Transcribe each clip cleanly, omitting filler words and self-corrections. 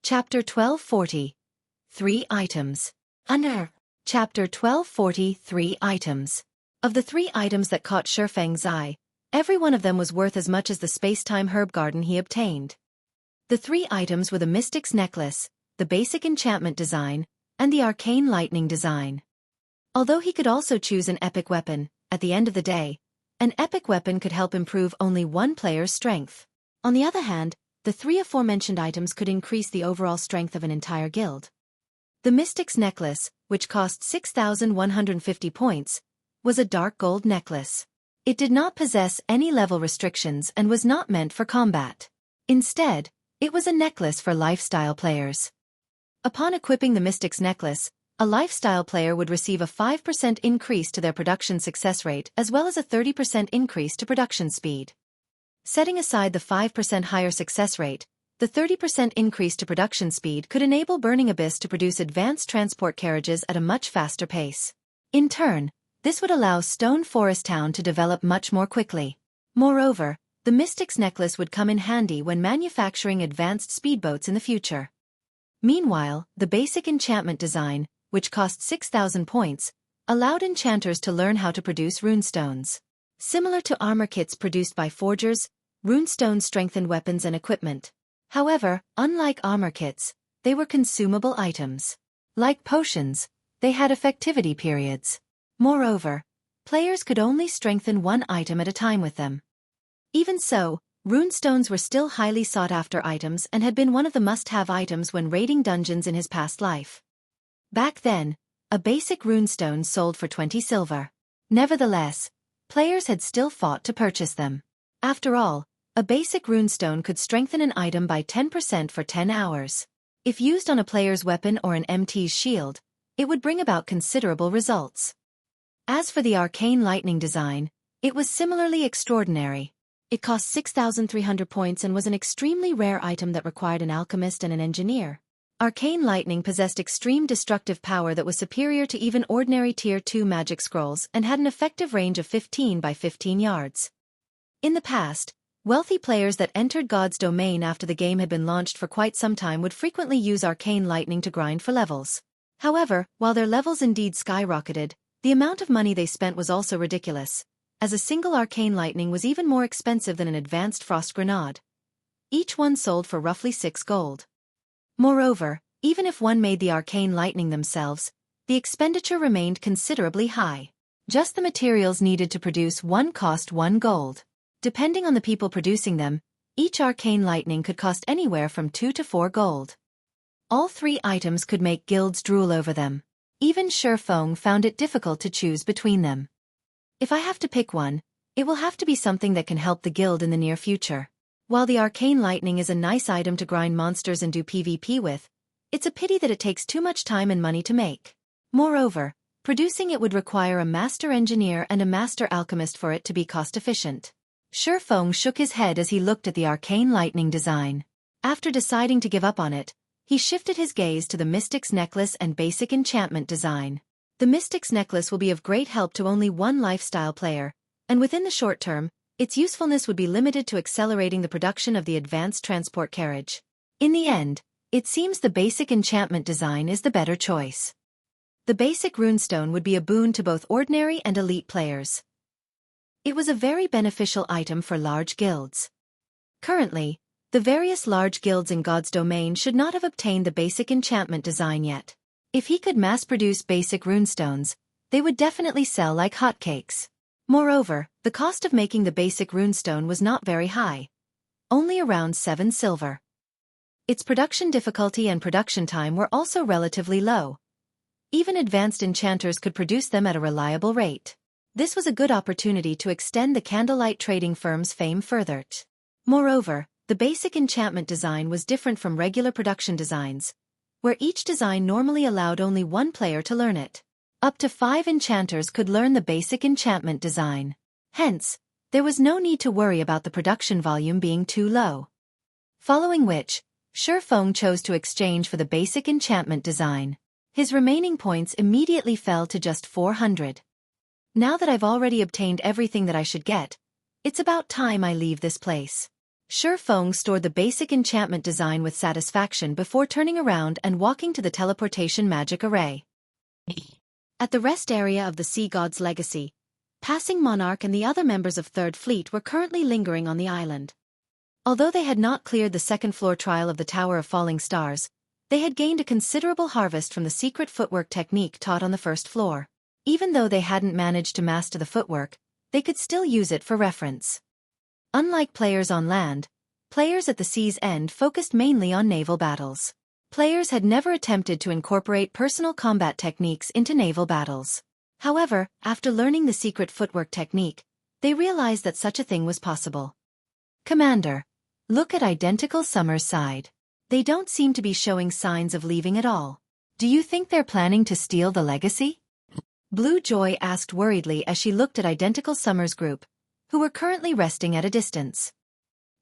Chapter 1240. 3 items. Under. Chapter 1240. 3 items. Of the 3 items that caught Xueqi's eye, every one of them was worth as much as the space-time herb garden he obtained. The 3 items were the Mystic's Necklace, the basic enchantment design, and the arcane lightning design. Although he could also choose an epic weapon, at the end of the day, an epic weapon could help improve only one player's strength. On the other hand, the 3 aforementioned items could increase the overall strength of an entire guild. The Mystic's Necklace, which cost 6,150 points, was a dark gold necklace. It did not possess any level restrictions and was not meant for combat. Instead, it was a necklace for lifestyle players. Upon equipping the Mystic's Necklace, a lifestyle player would receive a 5% increase to their production success rate as well as a 30% increase to production speed. Setting aside the 5% higher success rate, the 30% increase to production speed could enable Burning Abyss to produce advanced transport carriages at a much faster pace. In turn, this would allow Stone Forest Town to develop much more quickly. Moreover, the Mystic's Necklace would come in handy when manufacturing advanced speedboats in the future. Meanwhile, the basic enchantment design, which cost 6,000 points, allowed enchanters to learn how to produce runestones. Similar to armor kits produced by forgers, runestones strengthened weapons and equipment. However, unlike armor kits, they were consumable items. Like potions, they had effectivity periods. Moreover, players could only strengthen one item at a time with them. Even so, runestones were still highly sought-after items and had been one of the must-have items when raiding dungeons in his past life. Back then, a basic runestone sold for 20 silver. Nevertheless, players had still fought to purchase them. After all, a basic runestone could strengthen an item by 10% for 10 hours. If used on a player's weapon or an MT's shield, it would bring about considerable results. As for the arcane lightning design, it was similarly extraordinary. It cost 6,300 points and was an extremely rare item that required an alchemist and an engineer. Arcane lightning possessed extreme destructive power that was superior to even ordinary Tier 2 magic scrolls and had an effective range of 15 by 15 yards. In the past, wealthy players that entered God's domain after the game had been launched for quite some time would frequently use arcane lightning to grind for levels. However, while their levels indeed skyrocketed, the amount of money they spent was also ridiculous, as a single arcane lightning was even more expensive than an advanced frost grenade. Each one sold for roughly 6 gold. Moreover, even if one made the arcane lightning themselves, the expenditure remained considerably high. Just the materials needed to produce one cost 1 gold. Depending on the people producing them, each arcane lightning could cost anywhere from 2 to 4 gold. All 3 items could make guilds drool over them. Even Xueqi found it difficult to choose between them. If I have to pick one, it will have to be something that can help the guild in the near future. While the arcane lightning is a nice item to grind monsters and do PvP with, it's a pity that it takes too much time and money to make. Moreover, producing it would require a master engineer and a master alchemist for it to be cost-efficient. Xueqi shook his head as he looked at the arcane lightning design. After deciding to give up on it, he shifted his gaze to the Mystic's Necklace and basic enchantment design. The Mystic's Necklace will be of great help to only one lifestyle player, and within the short term, its usefulness would be limited to accelerating the production of the advanced transport carriage. In the end, it seems the basic enchantment design is the better choice. The basic runestone would be a boon to both ordinary and elite players. It was a very beneficial item for large guilds. Currently, the various large guilds in God's domain should not have obtained the basic enchantment design yet. If he could mass-produce basic runestones, they would definitely sell like hotcakes. Moreover, the cost of making the basic runestone was not very high, only around 7 silver. Its production difficulty and production time were also relatively low. Even advanced enchanters could produce them at a reliable rate. This was a good opportunity to extend the candlelight trading firm's fame further. Moreover, the basic enchantment design was different from regular production designs, where each design normally allowed only one player to learn it. Up to 5 enchanters could learn the basic enchantment design. Hence, there was no need to worry about the production volume being too low. Following which, Xueqi chose to exchange for the basic enchantment design. His remaining points immediately fell to just 400. Now that I've already obtained everything that I should get, it's about time I leave this place. Xueqi stored the basic enchantment design with satisfaction before turning around and walking to the teleportation magic array. At the rest area of the Sea God's Legacy, Passing Monarch and the other members of Third Fleet were currently lingering on the island. Although they had not cleared the second-floor trial of the Tower of Falling Stars, they had gained a considerable harvest from the secret footwork technique taught on the first floor. Even though they hadn't managed to master the footwork, they could still use it for reference. Unlike players on land, players at the sea's end focused mainly on naval battles. Players had never attempted to incorporate personal combat techniques into naval battles. However, after learning the secret footwork technique, they realized that such a thing was possible. Commander, look at Identical Summer's side. They don't seem to be showing signs of leaving at all. Do you think they're planning to steal the legacy? Blue Joy asked worriedly as she looked at Identical Summer's group, who were currently resting at a distance.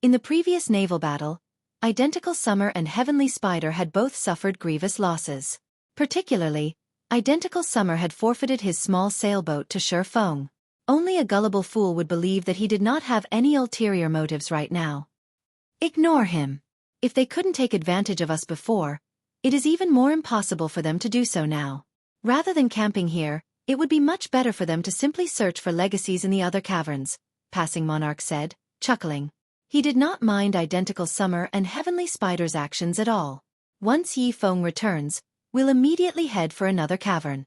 In the previous naval battle, Identical Summer and Heavenly Spider had both suffered grievous losses. Particularly, Identical Summer had forfeited his small sailboat to Xueqi. Only a gullible fool would believe that he did not have any ulterior motives right now. Ignore him. If they couldn't take advantage of us before, it is even more impossible for them to do so now. Rather than camping here, it would be much better for them to simply search for legacies in the other caverns, Passing Monarch said, chuckling. He did not mind Identical Summer and Heavenly Spider's actions at all. Once Xueqi returns, we'll immediately head for another cavern.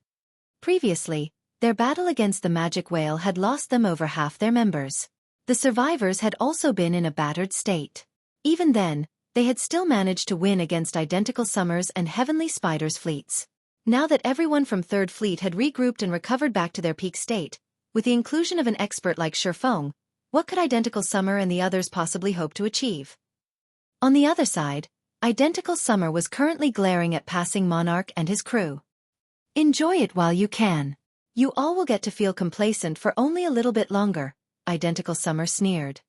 Previously, their battle against the magic whale had lost them over half their members. The survivors had also been in a battered state. Even then, they had still managed to win against Identical Summer's and Heavenly Spider's fleets. Now that everyone from Third Fleet had regrouped and recovered back to their peak state, with the inclusion of an expert like Xueqi, what could Identical Summer and the others possibly hope to achieve? On the other side, Identical Summer was currently glaring at Passing Monarch and his crew. Enjoy it while you can. You all will get to feel complacent for only a little bit longer, Identical Summer sneered.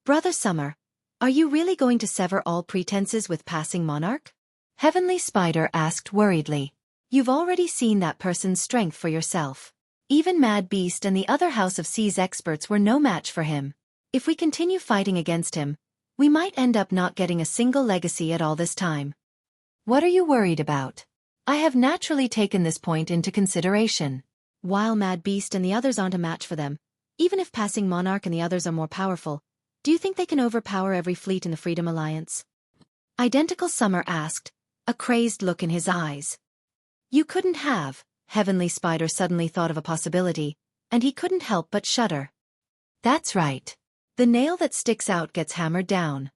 Brother Summer, are you really going to sever all pretenses with Passing Monarch? Heavenly Spider asked worriedly. You've already seen that person's strength for yourself. Even Mad Beast and the other House of Seas experts were no match for him. If we continue fighting against him, we might end up not getting a single legacy at all this time. What are you worried about? I have naturally taken this point into consideration. While Mad Beast and the others aren't a match for them, even if Passing Monarch and the others are more powerful, do you think they can overpower every fleet in the Freedom Alliance? Identical Summer asked, a crazed look in his eyes. You couldn't have. Heavenly Spider suddenly thought of a possibility, and he couldn't help but shudder. That's right. The nail that sticks out gets hammered down.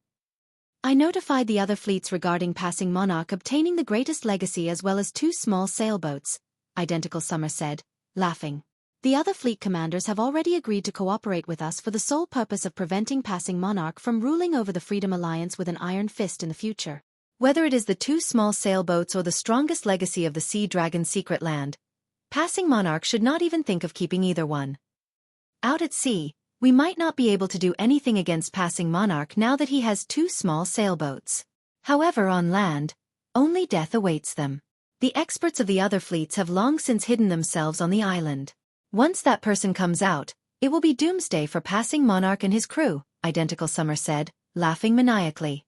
I notified the other fleets regarding Passing Monarch obtaining the greatest legacy as well as 2 small sailboats, Identical Summer said, laughing. The other fleet commanders have already agreed to cooperate with us for the sole purpose of preventing Passing Monarch from ruling over the Freedom Alliance with an iron fist in the future. Whether it is the 2 small sailboats or the strongest legacy of the Sea Dragon's secret land, Passing Monarch should not even think of keeping either one. Out at sea, we might not be able to do anything against Passing Monarch now that he has 2 small sailboats. However, on land, only death awaits them. The experts of the other fleets have long since hidden themselves on the island. Once that person comes out, it will be doomsday for Passing Monarch and his crew, Identical Summer said, laughing maniacally.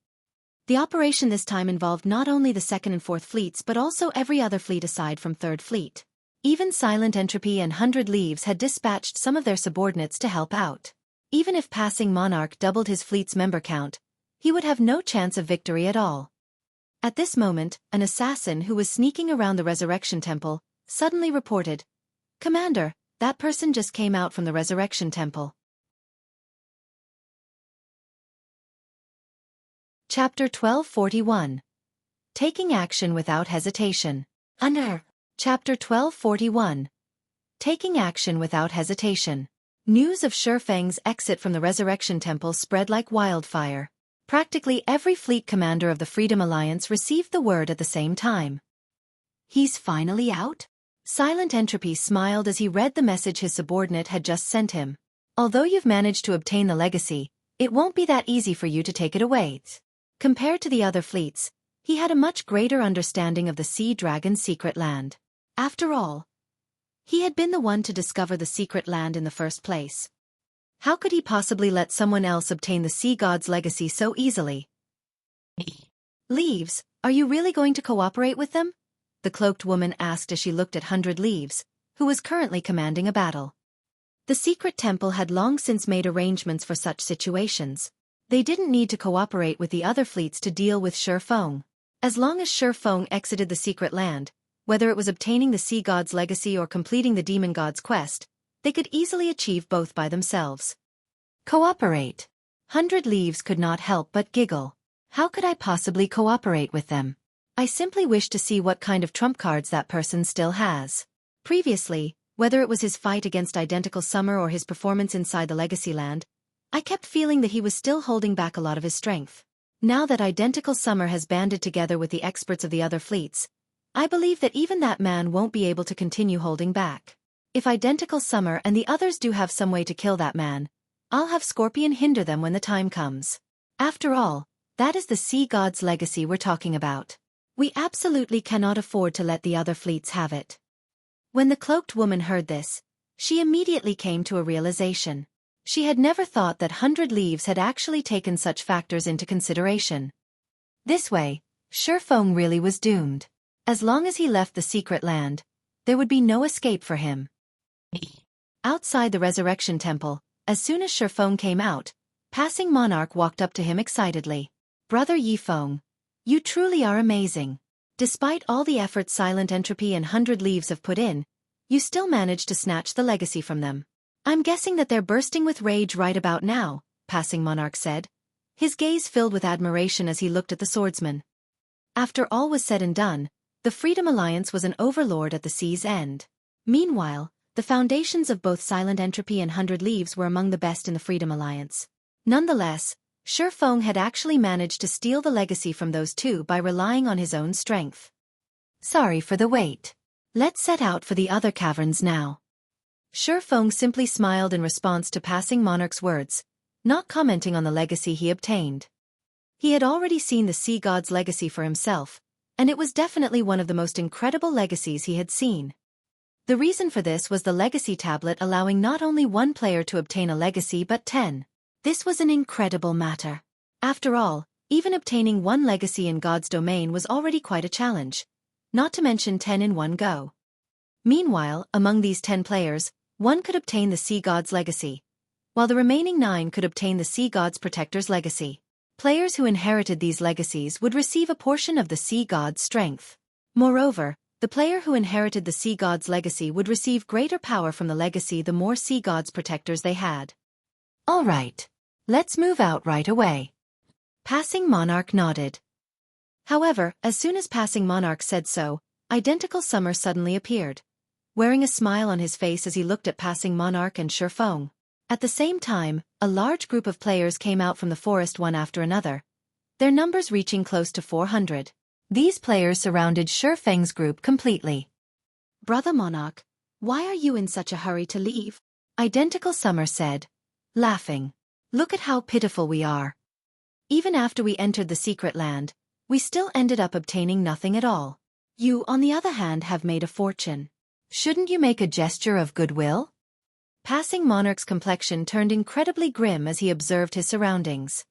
The operation this time involved not only the 2nd and 4th fleets but also every other fleet aside from 3rd Fleet. Even Silent Entropy and 100 Leaves had dispatched some of their subordinates to help out. Even if Passing Monarch doubled his fleet's member count, he would have no chance of victory at all. At this moment, an assassin who was sneaking around the Resurrection Temple suddenly reported, Commander, that person just came out from the Resurrection Temple. Chapter 1241. Taking Action Without Hesitation. Under. Chapter 1241. Taking Action Without Hesitation. News of Xueqi's exit from the Resurrection Temple spread like wildfire. Practically every fleet commander of the Freedom Alliance received the word at the same time. He's finally out? Silent Entropy smiled as he read the message his subordinate had just sent him. Although you've managed to obtain the legacy, it won't be that easy for you to take it away. Compared to the other fleets, he had a much greater understanding of the Sea Dragon's secret land. After all, he had been the one to discover the secret land in the first place. How could he possibly let someone else obtain the sea god's legacy so easily? Leaves, are you really going to cooperate with them? The cloaked woman asked as she looked at 100 Leaves, who was currently commanding a battle. The secret temple had long since made arrangements for such situations. They didn't need to cooperate with the other fleets to deal with Xueqi. As long as Xueqi exited the secret land, whether it was obtaining the sea god's legacy or completing the demon god's quest, they could easily achieve both by themselves. Cooperate. 100 Leaves could not help but giggle. How could I possibly cooperate with them? I simply wish to see what kind of trump cards that person still has. Previously, whether it was his fight against Identical Summer or his performance inside the Legacy Land, I kept feeling that he was still holding back a lot of his strength. Now that Identical Summer has banded together with the experts of the other fleets, I believe that even that man won't be able to continue holding back. If Identical Summer and the others do have some way to kill that man, I'll have Scorpion hinder them when the time comes. After all, that is the sea god's legacy we're talking about. We absolutely cannot afford to let the other fleets have it. When the cloaked woman heard this, she immediately came to a realization. She had never thought that 100 Leaves had actually taken such factors into consideration. This way, Xueqi really was doomed. As long as he left the secret land, there would be no escape for him. Outside the Resurrection Temple, as soon as Xueqi came out, Passing Monarch walked up to him excitedly. Brother Yifeng, you truly are amazing. Despite all the effort Silent Entropy and 100 Leaves have put in, you still managed to snatch the legacy from them. I'm guessing that they're bursting with rage right about now, Passing Monarch said, his gaze filled with admiration as he looked at the swordsman. After all was said and done, the Freedom Alliance was an overlord at the sea's end. Meanwhile, the foundations of both Silent Entropy and 100 Leaves were among the best in the Freedom Alliance. Nonetheless, Xueqi had actually managed to steal the legacy from those two by relying on his own strength. Sorry for the wait. Let's set out for the other caverns now. Xueqi simply smiled in response to Passing Monarch's words, not commenting on the legacy he obtained. He had already seen the sea god's legacy for himself, and it was definitely one of the most incredible legacies he had seen. The reason for this was the legacy tablet allowing not only one player to obtain a legacy but 10. This was an incredible matter. After all, even obtaining one legacy in God's domain was already quite a challenge, not to mention 10 in one go. Meanwhile, among these 10 players, one could obtain the Sea God's legacy, while the remaining 9 could obtain the Sea God's Protector's legacy. Players who inherited these legacies would receive a portion of the Sea God's strength. Moreover, the player who inherited the Sea God's legacy would receive greater power from the legacy the more Sea God's Protectors they had. All right. Let's move out right away. Passing Monarch nodded. However, as soon as Passing Monarch said so, Identical Summer suddenly appeared, wearing a smile on his face as he looked at Passing Monarch and Xueqi. At the same time, a large group of players came out from the forest one after another, their numbers reaching close to 400. These players surrounded Xueqi's group completely. Brother Monarch, why are you in such a hurry to leave? Identical Summer said, laughing. Look at how pitiful we are. Even after we entered the secret land, we still ended up obtaining nothing at all. You, on the other hand, have made a fortune. Shouldn't you make a gesture of goodwill? Passing Monarch's complexion turned incredibly grim as he observed his surroundings.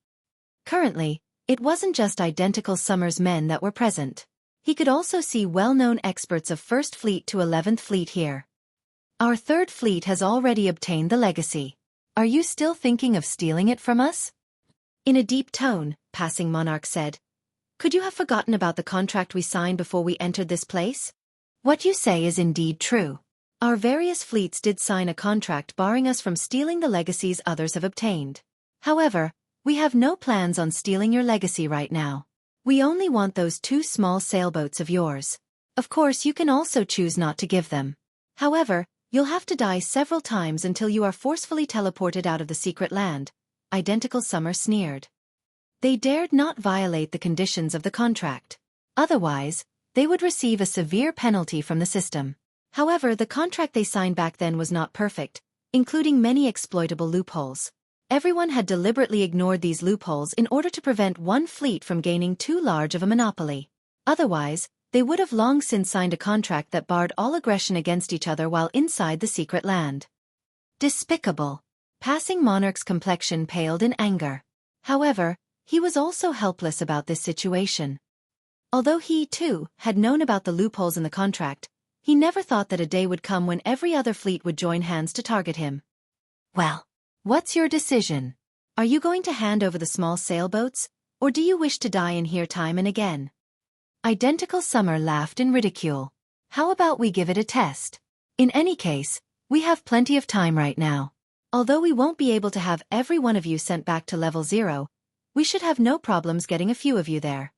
Currently, it wasn't just Identical Summer's men that were present. He could also see well-known experts of 1st Fleet to 11th Fleet here. Our 3rd Fleet has already obtained the legacy. Are you still thinking of stealing it from us? In a deep tone, Passing Monarch said, could you have forgotten about the contract we signed before we entered this place? What you say is indeed true. Our various fleets did sign a contract barring us from stealing the legacies others have obtained. However, we have no plans on stealing your legacy right now. We only want those 2 small sailboats of yours. Of course, you can also choose not to give them. However, you'll have to die several times until you are forcefully teleported out of the secret land, Identical Summer sneered. They dared not violate the conditions of the contract. Otherwise, they would receive a severe penalty from the system. However, the contract they signed back then was not perfect, including many exploitable loopholes. Everyone had deliberately ignored these loopholes in order to prevent one fleet from gaining too large of a monopoly. Otherwise, they would have long since signed a contract that barred all aggression against each other while inside the secret land. Despicable. Passing Monarch's complexion paled in anger. However, he was also helpless about this situation. Although he, too, had known about the loopholes in the contract, he never thought that a day would come when every other fleet would join hands to target him. Well, what's your decision? Are you going to hand over the small sailboats, or do you wish to die in here time and again? Identical Summer laughed in ridicule. How about we give it a test? In any case, we have plenty of time right now. Although we won't be able to have every one of you sent back to level 0, we should have no problems getting a few of you there.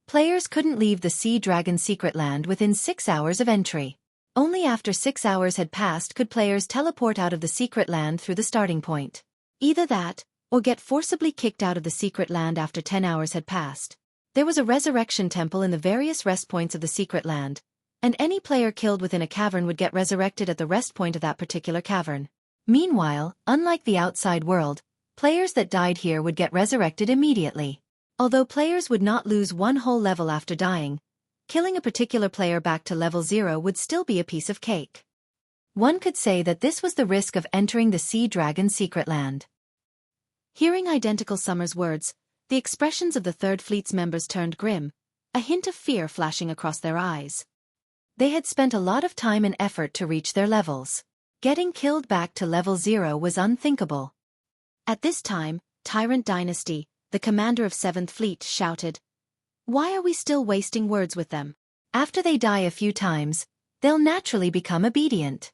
Players couldn't leave the Sea Dragon Secret Land within 6 hours of entry. Only after 6 hours had passed could players teleport out of the Secret Land through the starting point. Either that, or get forcibly kicked out of the Secret Land after 10 hours had passed. There was a resurrection temple in the various rest points of the Secret Land, and any player killed within a cavern would get resurrected at the rest point of that particular cavern. Meanwhile, unlike the outside world, players that died here would get resurrected immediately. Although players would not lose one whole level after dying, killing a particular player back to level 0 would still be a piece of cake. One could say that this was the risk of entering the Sea Dragon Secret Land. Hearing Identical Summer's words, the expressions of the Third Fleet's members turned grim, a hint of fear flashing across their eyes. They had spent a lot of time and effort to reach their levels. Getting killed back to level 0 was unthinkable. At this time, Tyrant Dynasty, the commander of 7th Fleet, shouted, "Why are we still wasting words with them? After they die a few times, they'll naturally become obedient."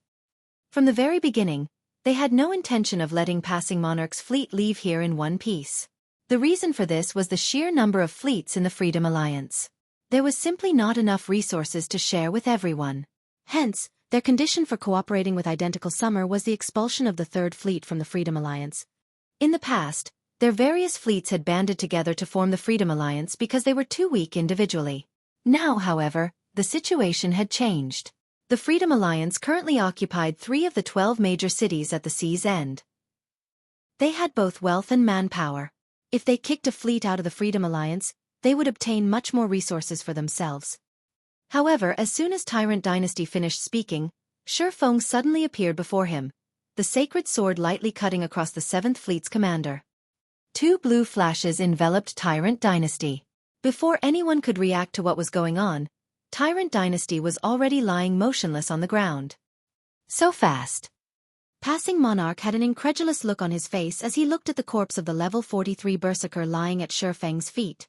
From the very beginning, they had no intention of letting Passing Monarch's fleet leave here in one piece. The reason for this was the sheer number of fleets in the Freedom Alliance. There was simply not enough resources to share with everyone. Hence, their condition for cooperating with Identical Summer was the expulsion of the Third Fleet from the Freedom Alliance. In the past, their various fleets had banded together to form the Freedom Alliance because they were too weak individually. Now, however, the situation had changed. The Freedom Alliance currently occupied 3 of the 12 major cities at the sea's end. They had both wealth and manpower. If they kicked a fleet out of the Freedom Alliance, they would obtain much more resources for themselves. However, as soon as Tyrant Dynasty finished speaking, Xueqi suddenly appeared before him, the sacred sword lightly cutting across the 7th Fleet's commander. 2 blue flashes enveloped Tyrant Dynasty. Before anyone could react to what was going on, Tyrant Dynasty was already lying motionless on the ground. So fast. Passing Monarch had an incredulous look on his face as he looked at the corpse of the level 43 berserker lying at Xueqi's feet.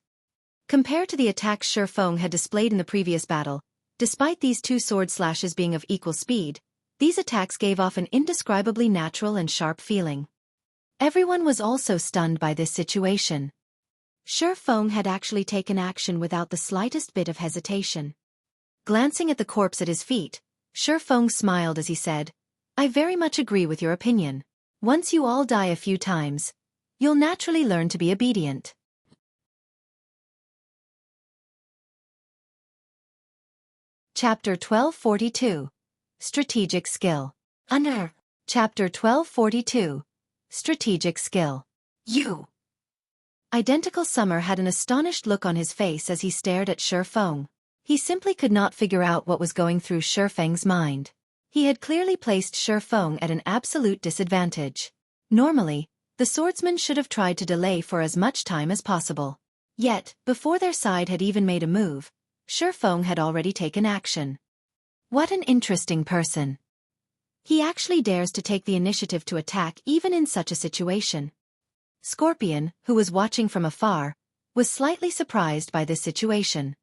Compared to the attacks Xueqi had displayed in the previous battle, despite these 2 sword slashes being of equal speed, these attacks gave off an indescribably natural and sharp feeling. Everyone was also stunned by this situation. Xueqi had actually taken action without the slightest bit of hesitation. Glancing at the corpse at his feet, Xueqi smiled as he said, "I very much agree with your opinion. Once you all die a few times, you'll naturally learn to be obedient." Chapter 1242. Strategic Skill. Under Chapter 1242. Strategic Skill. You. Identical Summer had an astonished look on his face as he stared at Xueqi. He simply could not figure out what was going through Xueqi's mind. He had clearly placed Xueqi at an absolute disadvantage. Normally, the swordsman should have tried to delay for as much time as possible. Yet, before their side had even made a move, Xueqi had already taken action. What an interesting person. He actually dares to take the initiative to attack even in such a situation. Scorpion, who was watching from afar, was slightly surprised by this situation.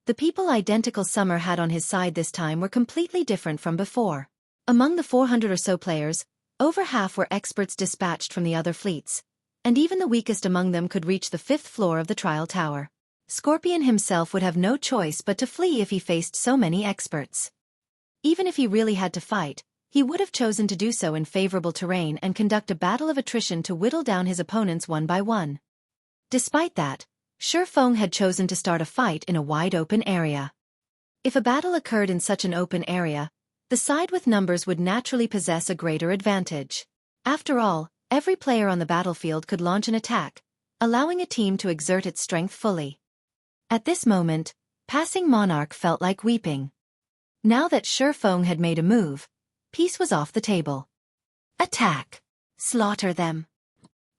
The people Identical Summer had on his side this time were completely different from before. Among the 400 or so players, over half were experts dispatched from the other fleets, and even the weakest among them could reach the 5th floor of the trial tower. Scorpion himself would have no choice but to flee if he faced so many experts. Even if he really had to fight, he would have chosen to do so in favorable terrain and conduct a battle of attrition to whittle down his opponents one by one. Despite that, Xueqi had chosen to start a fight in a wide-open area. If a battle occurred in such an open area, the side with numbers would naturally possess a greater advantage. After all, every player on the battlefield could launch an attack, allowing a team to exert its strength fully. At this moment, Passing Monarch felt like weeping. Now that Xueqi had made a move, peace was off the table. Attack! Slaughter them.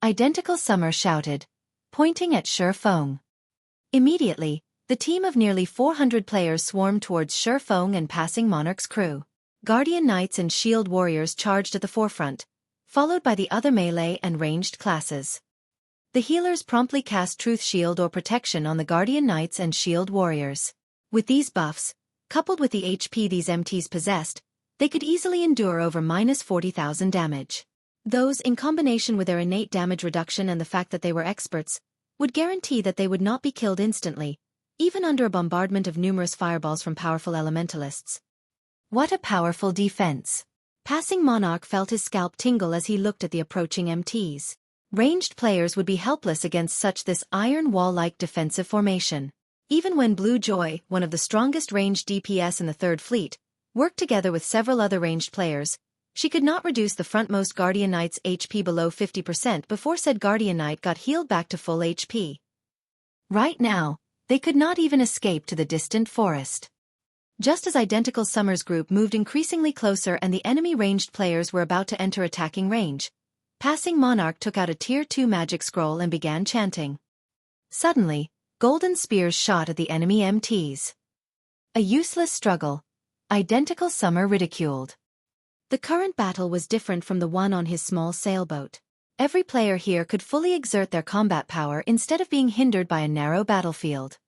Identical Summer shouted, pointing at Xueqi. Immediately, the team of nearly 400 players swarmed towards Xueqi and Passing Monarch's crew. Guardian Knights and Shield Warriors charged at the forefront, followed by the other melee and ranged classes. The healers promptly cast Truth Shield or Protection on the Guardian Knights and Shield Warriors. With these buffs, coupled with the HP these MTs possessed, they could easily endure over -40,000 damage. Those, in combination with their innate damage reduction and the fact that they were experts, would guarantee that they would not be killed instantly, even under a bombardment of numerous fireballs from powerful elementalists. What a powerful defense! Passing Monarch felt his scalp tingle as he looked at the approaching MTs. Ranged players would be helpless against this iron wall-like defensive formation. Even when Blue Joy, one of the strongest ranged DPS in the Third Fleet, worked together with several other ranged players, she could not reduce the frontmost Guardian Knight's HP below 50% before said Guardian Knight got healed back to full HP. Right now, they could not even escape to the distant forest. Just as Identical Summer's group moved increasingly closer and the enemy ranged players were about to enter attacking range, Passing Monarch took out a Tier 2 magic scroll and began chanting. Suddenly, golden spears shot at the enemy MTs. A useless struggle. Identical Summer ridiculed. The current battle was different from the one on his small sailboat. Every player here could fully exert their combat power instead of being hindered by a narrow battlefield.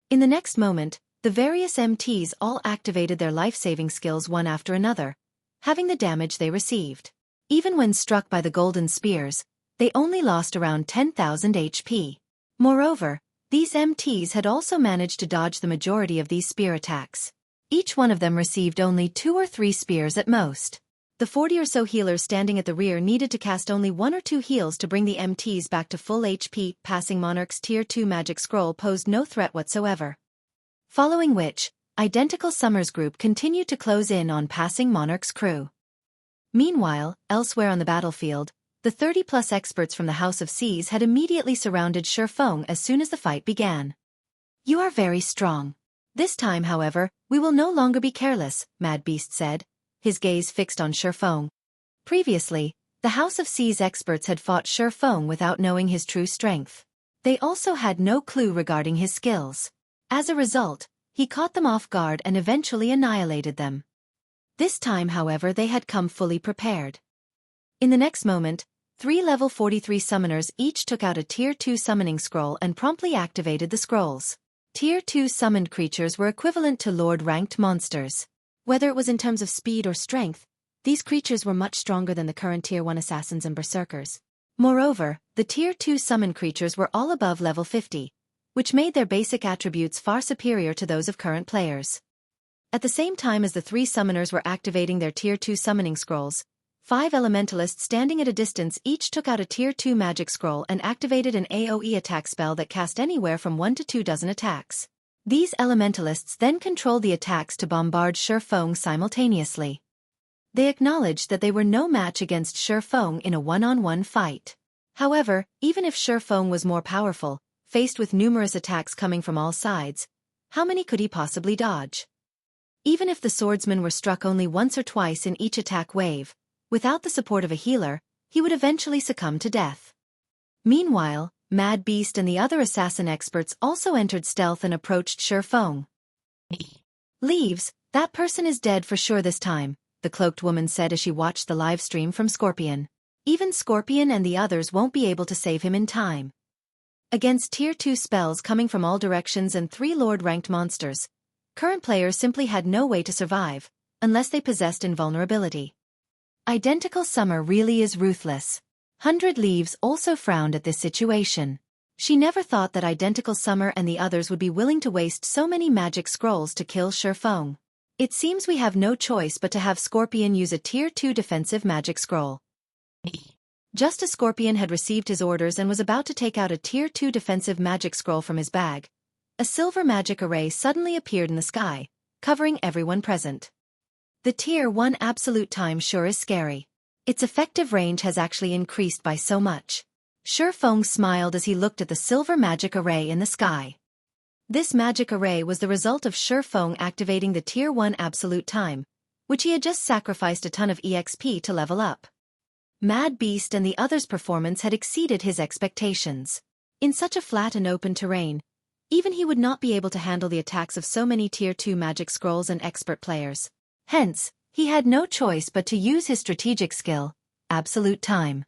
In the next moment, the various MTs all activated their life-saving skills one after another, having the damage they received. Even when struck by the golden spears, they only lost around 10,000 HP. Moreover, these MTs had also managed to dodge the majority of these spear attacks. Each one of them received only 2 or 3 spears at most. The 40 or so healers standing at the rear needed to cast only 1 or 2 heals to bring the MTs back to full HP. Passing Monarch's Tier 2 magic scroll posed no threat whatsoever. Following which, Identical Summer's group continued to close in on Passing Monarch's crew. Meanwhile, elsewhere on the battlefield, the 30-plus experts from the House of Seas had immediately surrounded Xueqi as soon as the fight began. You are very strong. This time, however, we will no longer be careless, Mad Beast said, his gaze fixed on Xueqi. Previously, the House of Seas experts had fought Xueqi without knowing his true strength. They also had no clue regarding his skills. As a result, he caught them off guard and eventually annihilated them. This time, however, they had come fully prepared. In the next moment, 3 level 43 summoners each took out a Tier 2 summoning scroll and promptly activated the scrolls. Tier 2 summoned creatures were equivalent to Lord-ranked monsters. Whether it was in terms of speed or strength, these creatures were much stronger than the current Tier 1 assassins and berserkers. Moreover, the Tier 2 summoned creatures were all above level 50, which made their basic attributes far superior to those of current players. At the same time as the 3 summoners were activating their Tier 2 summoning scrolls, 5 elementalists standing at a distance each took out a Tier 2 magic scroll and activated an AoE attack spell that cast anywhere from 1 to 2 dozen attacks. These elementalists then controlled the attacks to bombard Xueqi simultaneously. They acknowledged that they were no match against Xueqi in a one-on-one fight. However, even if Xueqi was more powerful, faced with numerous attacks coming from all sides, how many could he possibly dodge? Even if the swordsman were struck only once or twice in each attack wave, without the support of a healer, he would eventually succumb to death. Meanwhile, Mad Beast and the other assassin experts also entered stealth and approached Xueqi. Leaves, that person is dead for sure this time, the cloaked woman said as she watched the live stream from Scorpion. Even Scorpion and the others won't be able to save him in time. Against Tier 2 spells coming from all directions and 3 Lord-ranked monsters, current players simply had no way to survive, unless they possessed invulnerability. Identical Summer really is ruthless. 100 Leaves also frowned at this situation. She never thought that Identical Summer and the others would be willing to waste so many magic scrolls to kill Xueqi. It seems we have no choice but to have Scorpion use a Tier 2 defensive magic scroll. Just as Scorpion had received his orders and was about to take out a Tier 2 defensive magic scroll from his bag, a silver magic array suddenly appeared in the sky, covering everyone present. The Tier 1 absolute time sure is scary. Its effective range has actually increased by so much. Xueqi smiled as he looked at the silver magic array in the sky. This magic array was the result of Xueqi activating the Tier 1 absolute time, which he had just sacrificed a ton of EXP to level up. Mad Beast and the others' performance had exceeded his expectations. In such a flat and open terrain, even he would not be able to handle the attacks of so many Tier 2 magic scrolls and expert players. Hence, he had no choice but to use his strategic skill, Absolute Time.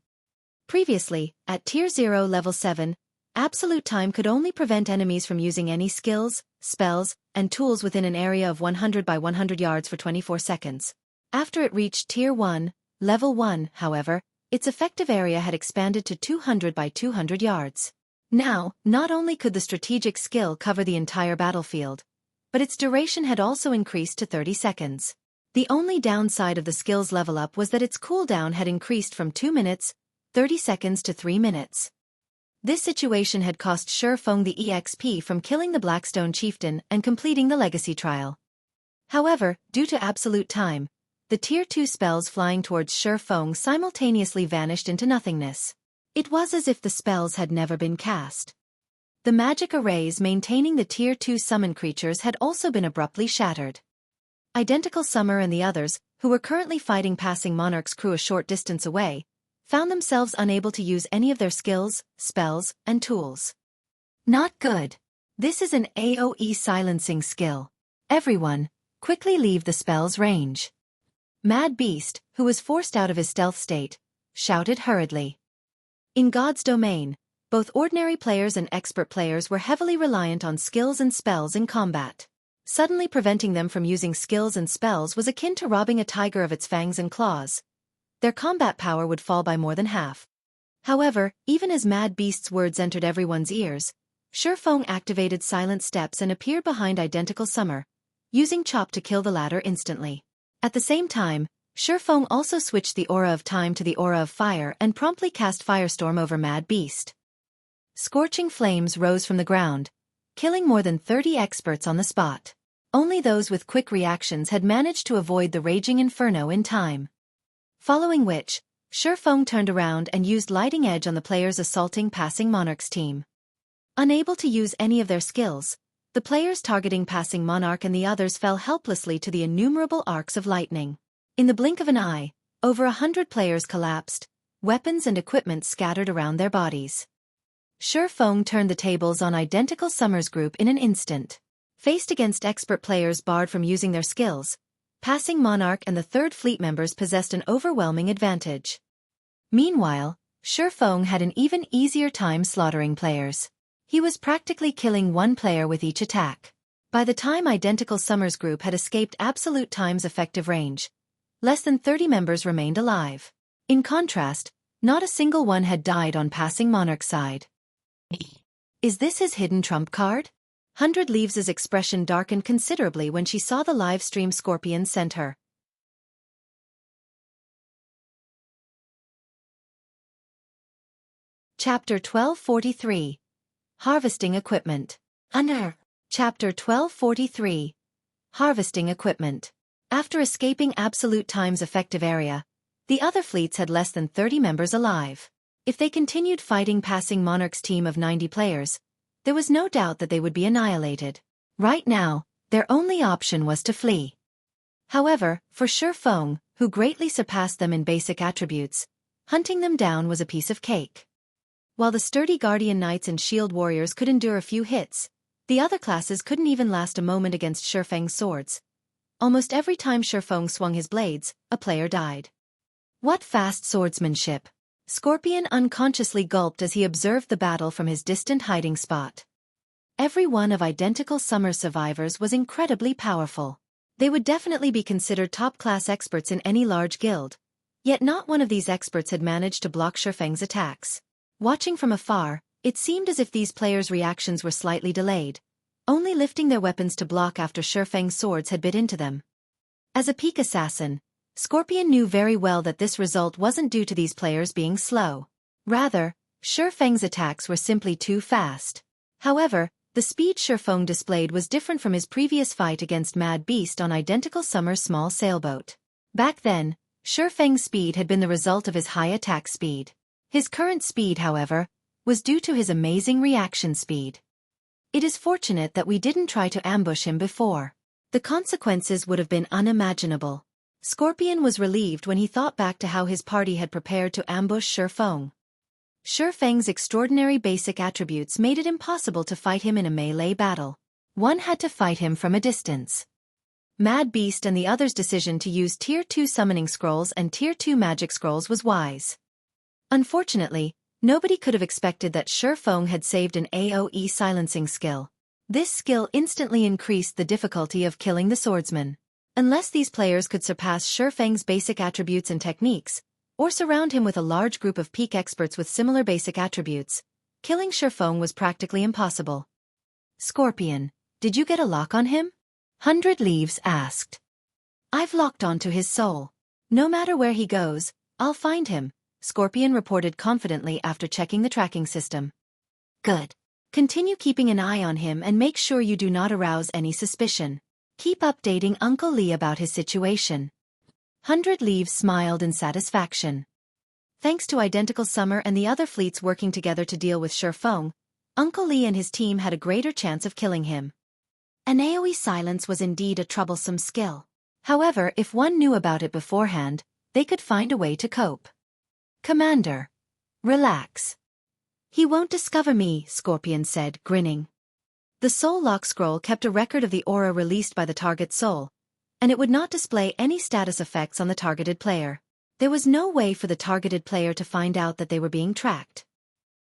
Previously, at Tier 0 Level 7, Absolute Time could only prevent enemies from using any skills, spells, and tools within an area of 100 by 100 yards for 24 seconds. After it reached Tier 1, Level 1, however, its effective area had expanded to 200 by 200 yards. Now, not only could the strategic skill cover the entire battlefield, but its duration had also increased to 30 seconds. The only downside of the skill's level up was that its cooldown had increased from 2 minutes, 30 seconds to 3 minutes. This situation had cost Xueqi the EXP from killing the Blackstone Chieftain and completing the Legacy Trial. However, due to Absolute Time, the Tier 2 spells flying towards Xueqi simultaneously vanished into nothingness. It was as if the spells had never been cast. The magic arrays maintaining the Tier 2 summon creatures had also been abruptly shattered. Identical Summer and the others, who were currently fighting Passing Monarch's crew a short distance away, found themselves unable to use any of their skills, spells, and tools. Not good. This is an AoE silencing skill. Everyone, quickly leave the spell's range. Mad Beast, who was forced out of his stealth state, shouted hurriedly. In God's domain, both ordinary players and expert players were heavily reliant on skills and spells in combat. Suddenly preventing them from using skills and spells was akin to robbing a tiger of its fangs and claws. Their combat power would fall by more than half. However, even as Mad Beast's words entered everyone's ears, Xueqi activated Silent Steps and appeared behind Identical Summer, using Chop to kill the latter instantly. At the same time, Xueqi also switched the Aura of Time to the Aura of Fire and promptly cast Firestorm over Mad Beast. Scorching flames rose from the ground, killing more than 30 experts on the spot. Only those with quick reactions had managed to avoid the raging inferno in time. Following which, Xueqi turned around and used Lighting Edge on the players assaulting Passing Monarch's team. Unable to use any of their skills, the players targeting Passing Monarch and the others fell helplessly to the innumerable arcs of lightning. In the blink of an eye, over 100 players collapsed, weapons and equipment scattered around their bodies. Xueqi turned the tables on Identical Summer's group in an instant. Faced against expert players barred from using their skills, Passing Monarch and the Third Fleet members possessed an overwhelming advantage. Meanwhile, Xueqi had an even easier time slaughtering players. He was practically killing one player with each attack. By the time Identical Summer's group had escaped Absolute Time's effective range, less than 30 members remained alive. In contrast, not a single one had died on Passing Monarch's side. Is this his hidden trump card? 100 Leaves' expression darkened considerably when she saw the live stream Scorpion sent her. Chapter 1243. Harvesting Equipment. Chapter 1243. Harvesting Equipment. After escaping Absolute Time's effective area, the other fleets had less than 30 members alive. If they continued fighting Passing Monarch's team of 90 players, there was no doubt that they would be annihilated. Right now, their only option was to flee. However, for Xueqi, who greatly surpassed them in basic attributes, hunting them down was a piece of cake. While the sturdy Guardian Knights and Shield Warriors could endure a few hits, the other classes couldn't even last a moment against Xueqi's swords. Almost every time Xueqi swung his blades, a player died. What fast swordsmanship! Scorpion unconsciously gulped as he observed the battle from his distant hiding spot. Every one of Identical Summer's survivors was incredibly powerful. They would definitely be considered top-class experts in any large guild, yet not one of these experts had managed to block Xueqi's attacks. Watching from afar, it seemed as if these players' reactions were slightly delayed, only lifting their weapons to block after Xueqi's swords had bit into them. As a peak assassin, Scorpion knew very well that this result wasn't due to these players being slow. Rather, Xueqi's attacks were simply too fast. However, the speed Xueqi displayed was different from his previous fight against Mad Beast on Identical Summer's small sailboat. Back then, Xueqi's speed had been the result of his high attack speed. His current speed, however, was due to his amazing reaction speed. It is fortunate that we didn't try to ambush him before. The consequences would have been unimaginable. Scorpion was relieved when he thought back to how his party had prepared to ambush Xueqi. Xueqi's extraordinary basic attributes made it impossible to fight him in a melee battle. One had to fight him from a distance. Mad Beast and the others' decision to use Tier 2 summoning scrolls and Tier 2 magic scrolls was wise. Unfortunately, nobody could have expected that Xueqi had saved an AoE silencing skill. This skill instantly increased the difficulty of killing the swordsman. Unless these players could surpass Xueqi's basic attributes and techniques, or surround him with a large group of peak experts with similar basic attributes, killing Xueqi was practically impossible. Scorpion, did you get a lock on him? 100 Leaves asked. I've locked onto his soul. No matter where he goes, I'll find him, Scorpion reported confidently after checking the tracking system. Good. Continue keeping an eye on him and make sure you do not arouse any suspicion. Keep updating Uncle Lee about his situation. 100 Leaves smiled in satisfaction. Thanks to Identical Summer and the other fleets working together to deal with Xueqi, Uncle Lee and his team had a greater chance of killing him. An AoE silence was indeed a troublesome skill. However, if one knew about it beforehand, they could find a way to cope. Commander. Relax. He won't discover me, Scorpion said, grinning. The Soul Lock scroll kept a record of the aura released by the target soul, and it would not display any status effects on the targeted player. There was no way for the targeted player to find out that they were being tracked.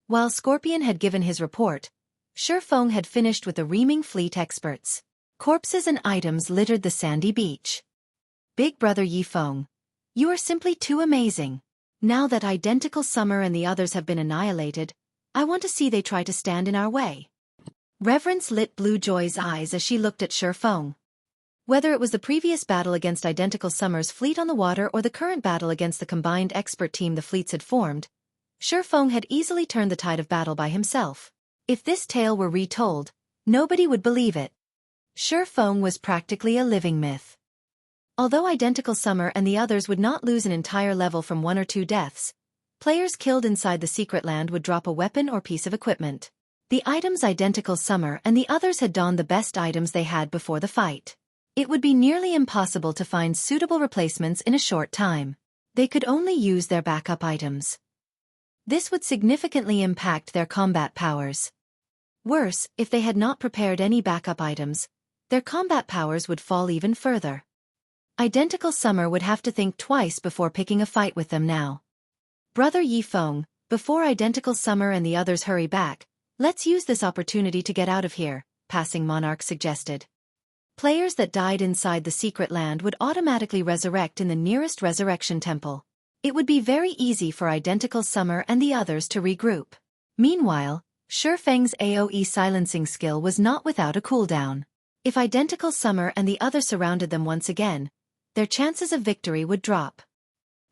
While Scorpion had given his report, Xueqi had finished with the reaming fleet experts. Corpses and items littered the sandy beach. Big Brother Yifeng, you are simply too amazing. Now that Identical Summer and the others have been annihilated, I want to see they try to stand in our way. Reverence lit Blue Joy's eyes as she looked at Xueqi. Whether it was the previous battle against Identical Summer's fleet on the water or the current battle against the combined expert team the fleets had formed, Xueqi had easily turned the tide of battle by himself. If this tale were retold, nobody would believe it. Xueqi was practically a living myth. Although Identical Summer and the others would not lose an entire level from 1 or 2 deaths, players killed inside the secret land would drop a weapon or piece of equipment. The items Identical Summer and the others had donned the best items they had before the fight. It would be nearly impossible to find suitable replacements in a short time. They could only use their backup items. This would significantly impact their combat powers. Worse, if they had not prepared any backup items, their combat powers would fall even further. Identical Summer would have to think twice before picking a fight with them now. Brother Yifeng, before Identical Summer and the others hurry back, let's use this opportunity to get out of here, Passing Monarch suggested. Players that died inside the secret land would automatically resurrect in the nearest resurrection temple. It would be very easy for Identical Summer and the others to regroup. Meanwhile, Xueqi's AoE silencing skill was not without a cooldown. If Identical Summer and the others surrounded them once again, their chances of victory would drop.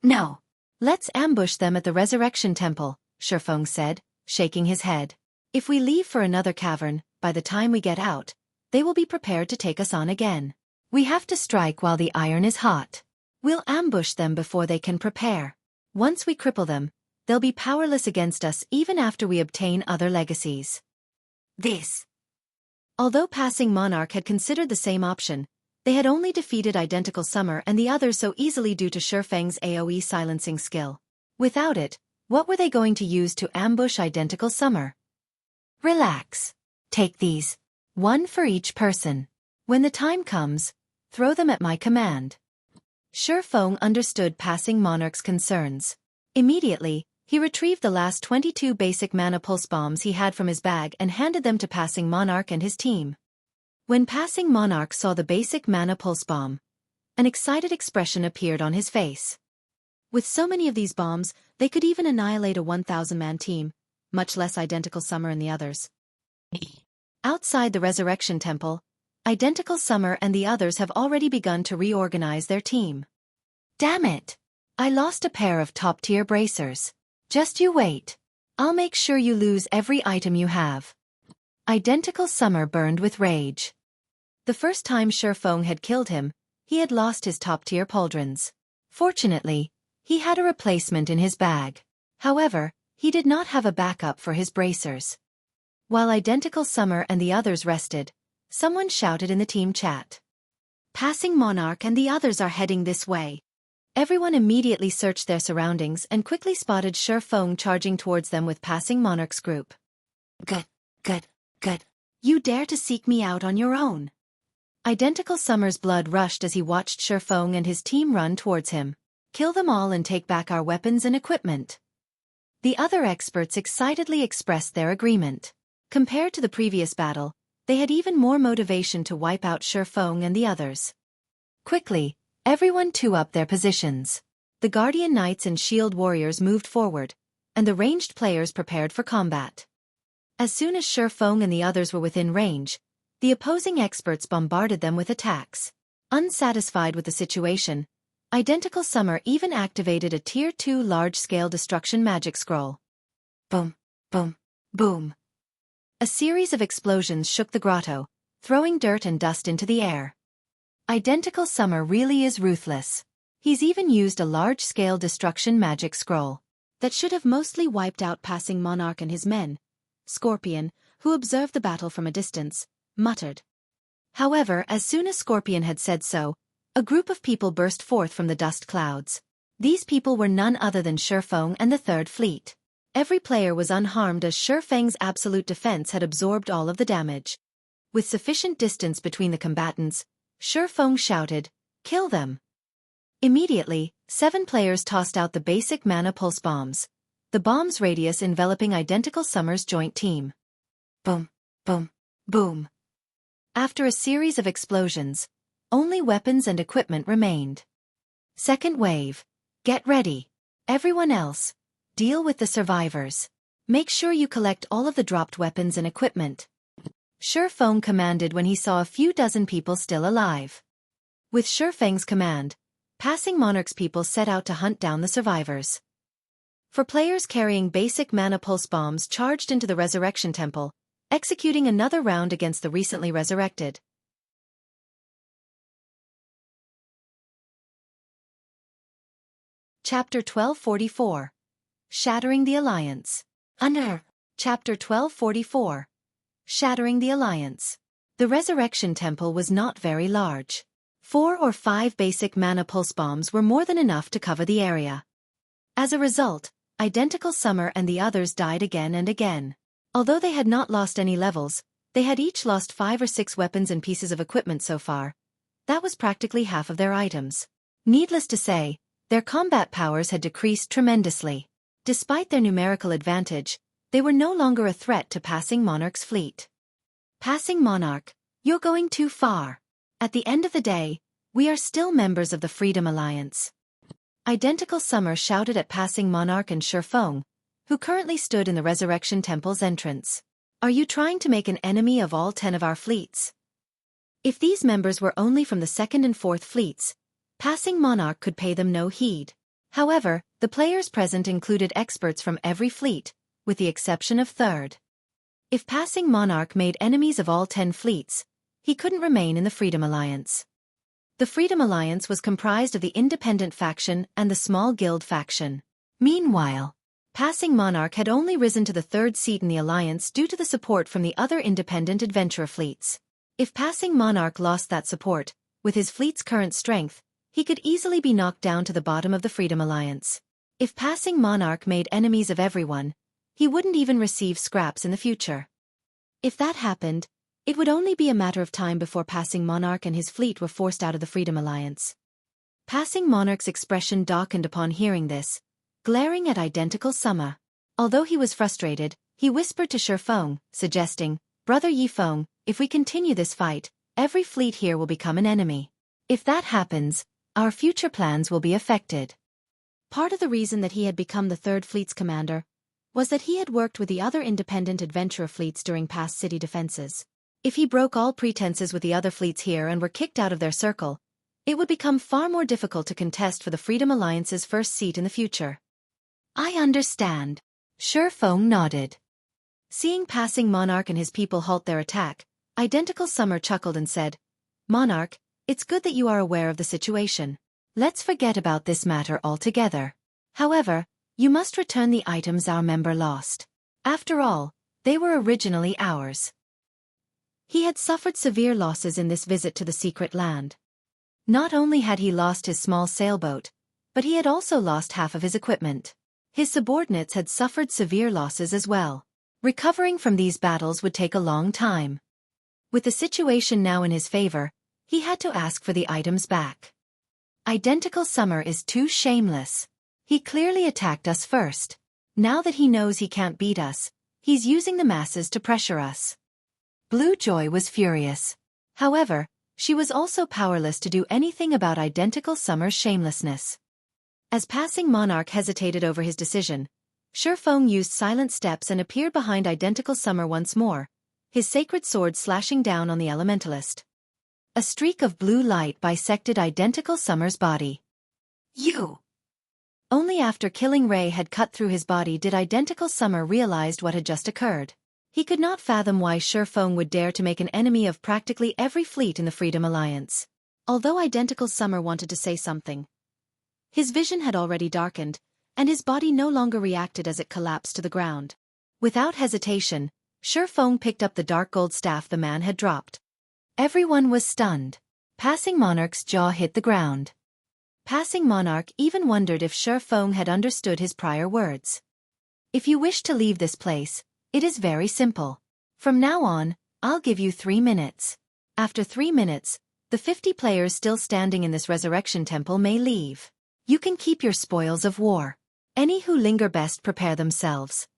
No. Let's ambush them at the resurrection temple, Xueqi said, shaking his head. If we leave for another cavern, by the time we get out, they will be prepared to take us on again. We have to strike while the iron is hot. We'll ambush them before they can prepare. Once we cripple them, they'll be powerless against us even after we obtain other legacies. Although Passing Monarch had considered the same option, they had only defeated Identical Summer and the others so easily due to Xueqi's AoE silencing skill. Without it, what were they going to use to ambush Identical Summer? Relax. Take these. 1 for each person. When the time comes, throw them at my command. Xueqi understood Passing Monarch's concerns. Immediately, he retrieved the last 22 basic mana pulse bombs he had from his bag and handed them to Passing Monarch and his team. When Passing Monarch saw the basic mana pulse bomb, an excited expression appeared on his face. With so many of these bombs, they could even annihilate a 1,000-man team, much less Identical Summer and the others. Outside the Resurrection Temple, Identical Summer and the others have already begun to reorganize their team. Damn it! I lost a pair of top-tier bracers. Just you wait. I'll make sure you lose every item you have. Identical Summer burned with rage. The first time Xueqi had killed him, he had lost his top-tier pauldrons. Fortunately, he had a replacement in his bag. However, he did not have a backup for his bracers. While Identical Summer and the others rested, someone shouted in the team chat. Passing Monarch and the others are heading this way. Everyone immediately searched their surroundings and quickly spotted Xueqi charging towards them with Passing Monarch's group. Good. You dare to seek me out on your own. Identical Summer's blood rushed as he watched Xueqi and his team run towards him. Kill them all and take back our weapons and equipment. The other experts excitedly expressed their agreement. Compared to the previous battle, they had even more motivation to wipe out Xueqi and the others. Quickly, everyone took up their positions. The Guardian Knights and Shield Warriors moved forward, and the ranged players prepared for combat. As soon as Xueqi and the others were within range, the opposing experts bombarded them with attacks. Unsatisfied with the situation, Identical Summer even activated a Tier 2 large-scale destruction magic scroll. Boom, boom, boom. A series of explosions shook the grotto, throwing dirt and dust into the air. Identical Summer really is ruthless. He's even used a large-scale destruction magic scroll that should have mostly wiped out Passing Monarch and his men. Scorpion, who observed the battle from a distance, muttered. However, as soon as Scorpion had said so, a group of people burst forth from the dust clouds. These people were none other than Xueqi and the Third Fleet. Every player was unharmed as Xueqi's absolute defense had absorbed all of the damage. With sufficient distance between the combatants, Xueqi shouted, "Kill them!" Immediately, 7 players tossed out the basic mana pulse bombs, the bomb's radius enveloping Identical Summer's joint team. Boom, boom, boom. After a series of explosions, only weapons and equipment remained. Second wave. Get ready. Everyone else, deal with the survivors. Make sure you collect all of the dropped weapons and equipment. Xueqi commanded when he saw a few dozen people still alive. With Xueqi's command, Passing Monarch's people set out to hunt down the survivors. For players carrying basic mana pulse bombs charged into the Resurrection Temple, executing another round against the recently resurrected. Chapter 1244. Shattering the Alliance. Chapter 1244. Shattering the Alliance. The Resurrection Temple was not very large. 4 or 5 basic mana pulse bombs were more than enough to cover the area. As a result, Identical Summer and the others died again and again. Although they had not lost any levels, they had each lost 5 or 6 weapons and pieces of equipment so far. That was practically half of their items. Needless to say, their combat powers had decreased tremendously. Despite their numerical advantage, they were no longer a threat to Passing Monarch's fleet. Passing Monarch, you're going too far. At the end of the day, we are still members of the Freedom Alliance. Identical Summer shouted at Passing Monarch and Xueqi, who currently stood in the Resurrection Temple's entrance. Are you trying to make an enemy of all 10 of our fleets? If these members were only from the 2nd and 4th fleets, Passing Monarch could pay them no heed. However, the players present included experts from every fleet, with the exception of 3rd. If Passing Monarch made enemies of all 10 fleets, he couldn't remain in the Freedom Alliance. The Freedom Alliance was comprised of the Independent faction and the Small Guild faction. Meanwhile, Passing Monarch had only risen to the 3rd seat in the Alliance due to the support from the other independent adventurer fleets. If Passing Monarch lost that support, with his fleet's current strength, he could easily be knocked down to the bottom of the Freedom Alliance. If Passing Monarch made enemies of everyone, he wouldn't even receive scraps in the future. If that happened, it would only be a matter of time before Passing Monarch and his fleet were forced out of the Freedom Alliance. Passing Monarch's expression darkened upon hearing this, glaring at Identical Summer. Although he was frustrated, he whispered to Xueqi, suggesting, "Brother Yifeng, if we continue this fight, every fleet here will become an enemy. If that happens, our future plans will be affected." Part of the reason that he had become the 3rd Fleet's commander was that he had worked with the other independent adventurer fleets during past city defenses. If he broke all pretenses with the other fleets here and were kicked out of their circle, it would become far more difficult to contest for the Freedom Alliance's 1st seat in the future. I understand. Xueqi nodded. Seeing Passing Monarch and his people halt their attack, Identical Summer chuckled and said, "Monarch, it's good that you are aware of the situation. Let's forget about this matter altogether. However, you must return the items our member lost. After all, they were originally ours." He had suffered severe losses in this visit to the secret land. Not only had he lost his small sailboat, but he had also lost half of his equipment. His subordinates had suffered severe losses as well. Recovering from these battles would take a long time. With the situation now in his favor, he had to ask for the items back. Identical Summer is too shameless. He clearly attacked us first. Now that he knows he can't beat us, he's using the masses to pressure us. Blue Joy was furious. However, she was also powerless to do anything about Identical Summer's shamelessness. As Passing Monarch hesitated over his decision, Xueqi used silent steps and appeared behind Identical Summer once more, his sacred sword slashing down on the elementalist. A streak of blue light bisected Identical Summer's body. You! Only after killing Ray had cut through his body did Identical Summer realize what had just occurred. He could not fathom why Xueqi would dare to make an enemy of practically every fleet in the Freedom Alliance. Although Identical Summer wanted to say something, his vision had already darkened, and his body no longer reacted as it collapsed to the ground. Without hesitation, Xueqi picked up the dark gold staff the man had dropped. Everyone was stunned. Passing Monarch's jaw hit the ground. Passing Monarch even wondered if Xueqi had understood his prior words. If you wish to leave this place, it is very simple. From now on, I'll give you 3 minutes. After 3 minutes, the 50 players still standing in this resurrection temple may leave. You can keep your spoils of war. Any who linger best prepare themselves.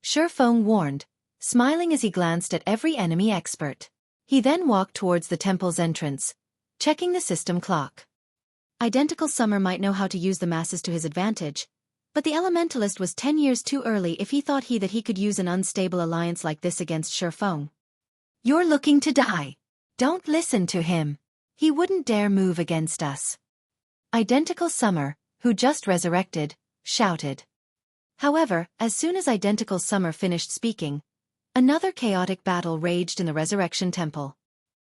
Xueqi warned, smiling as he glanced at every enemy expert. He then walked towards the temple's entrance, checking the system clock. Identical Summer might know how to use the masses to his advantage, but the elementalist was 10 years too early if he thought that he could use an unstable alliance like this against Xueqi. You're looking to die. Don't listen to him. He wouldn't dare move against us. Identical Summer, who just resurrected, shouted. However, as soon as Identical Summer finished speaking, another chaotic battle raged in the Resurrection Temple.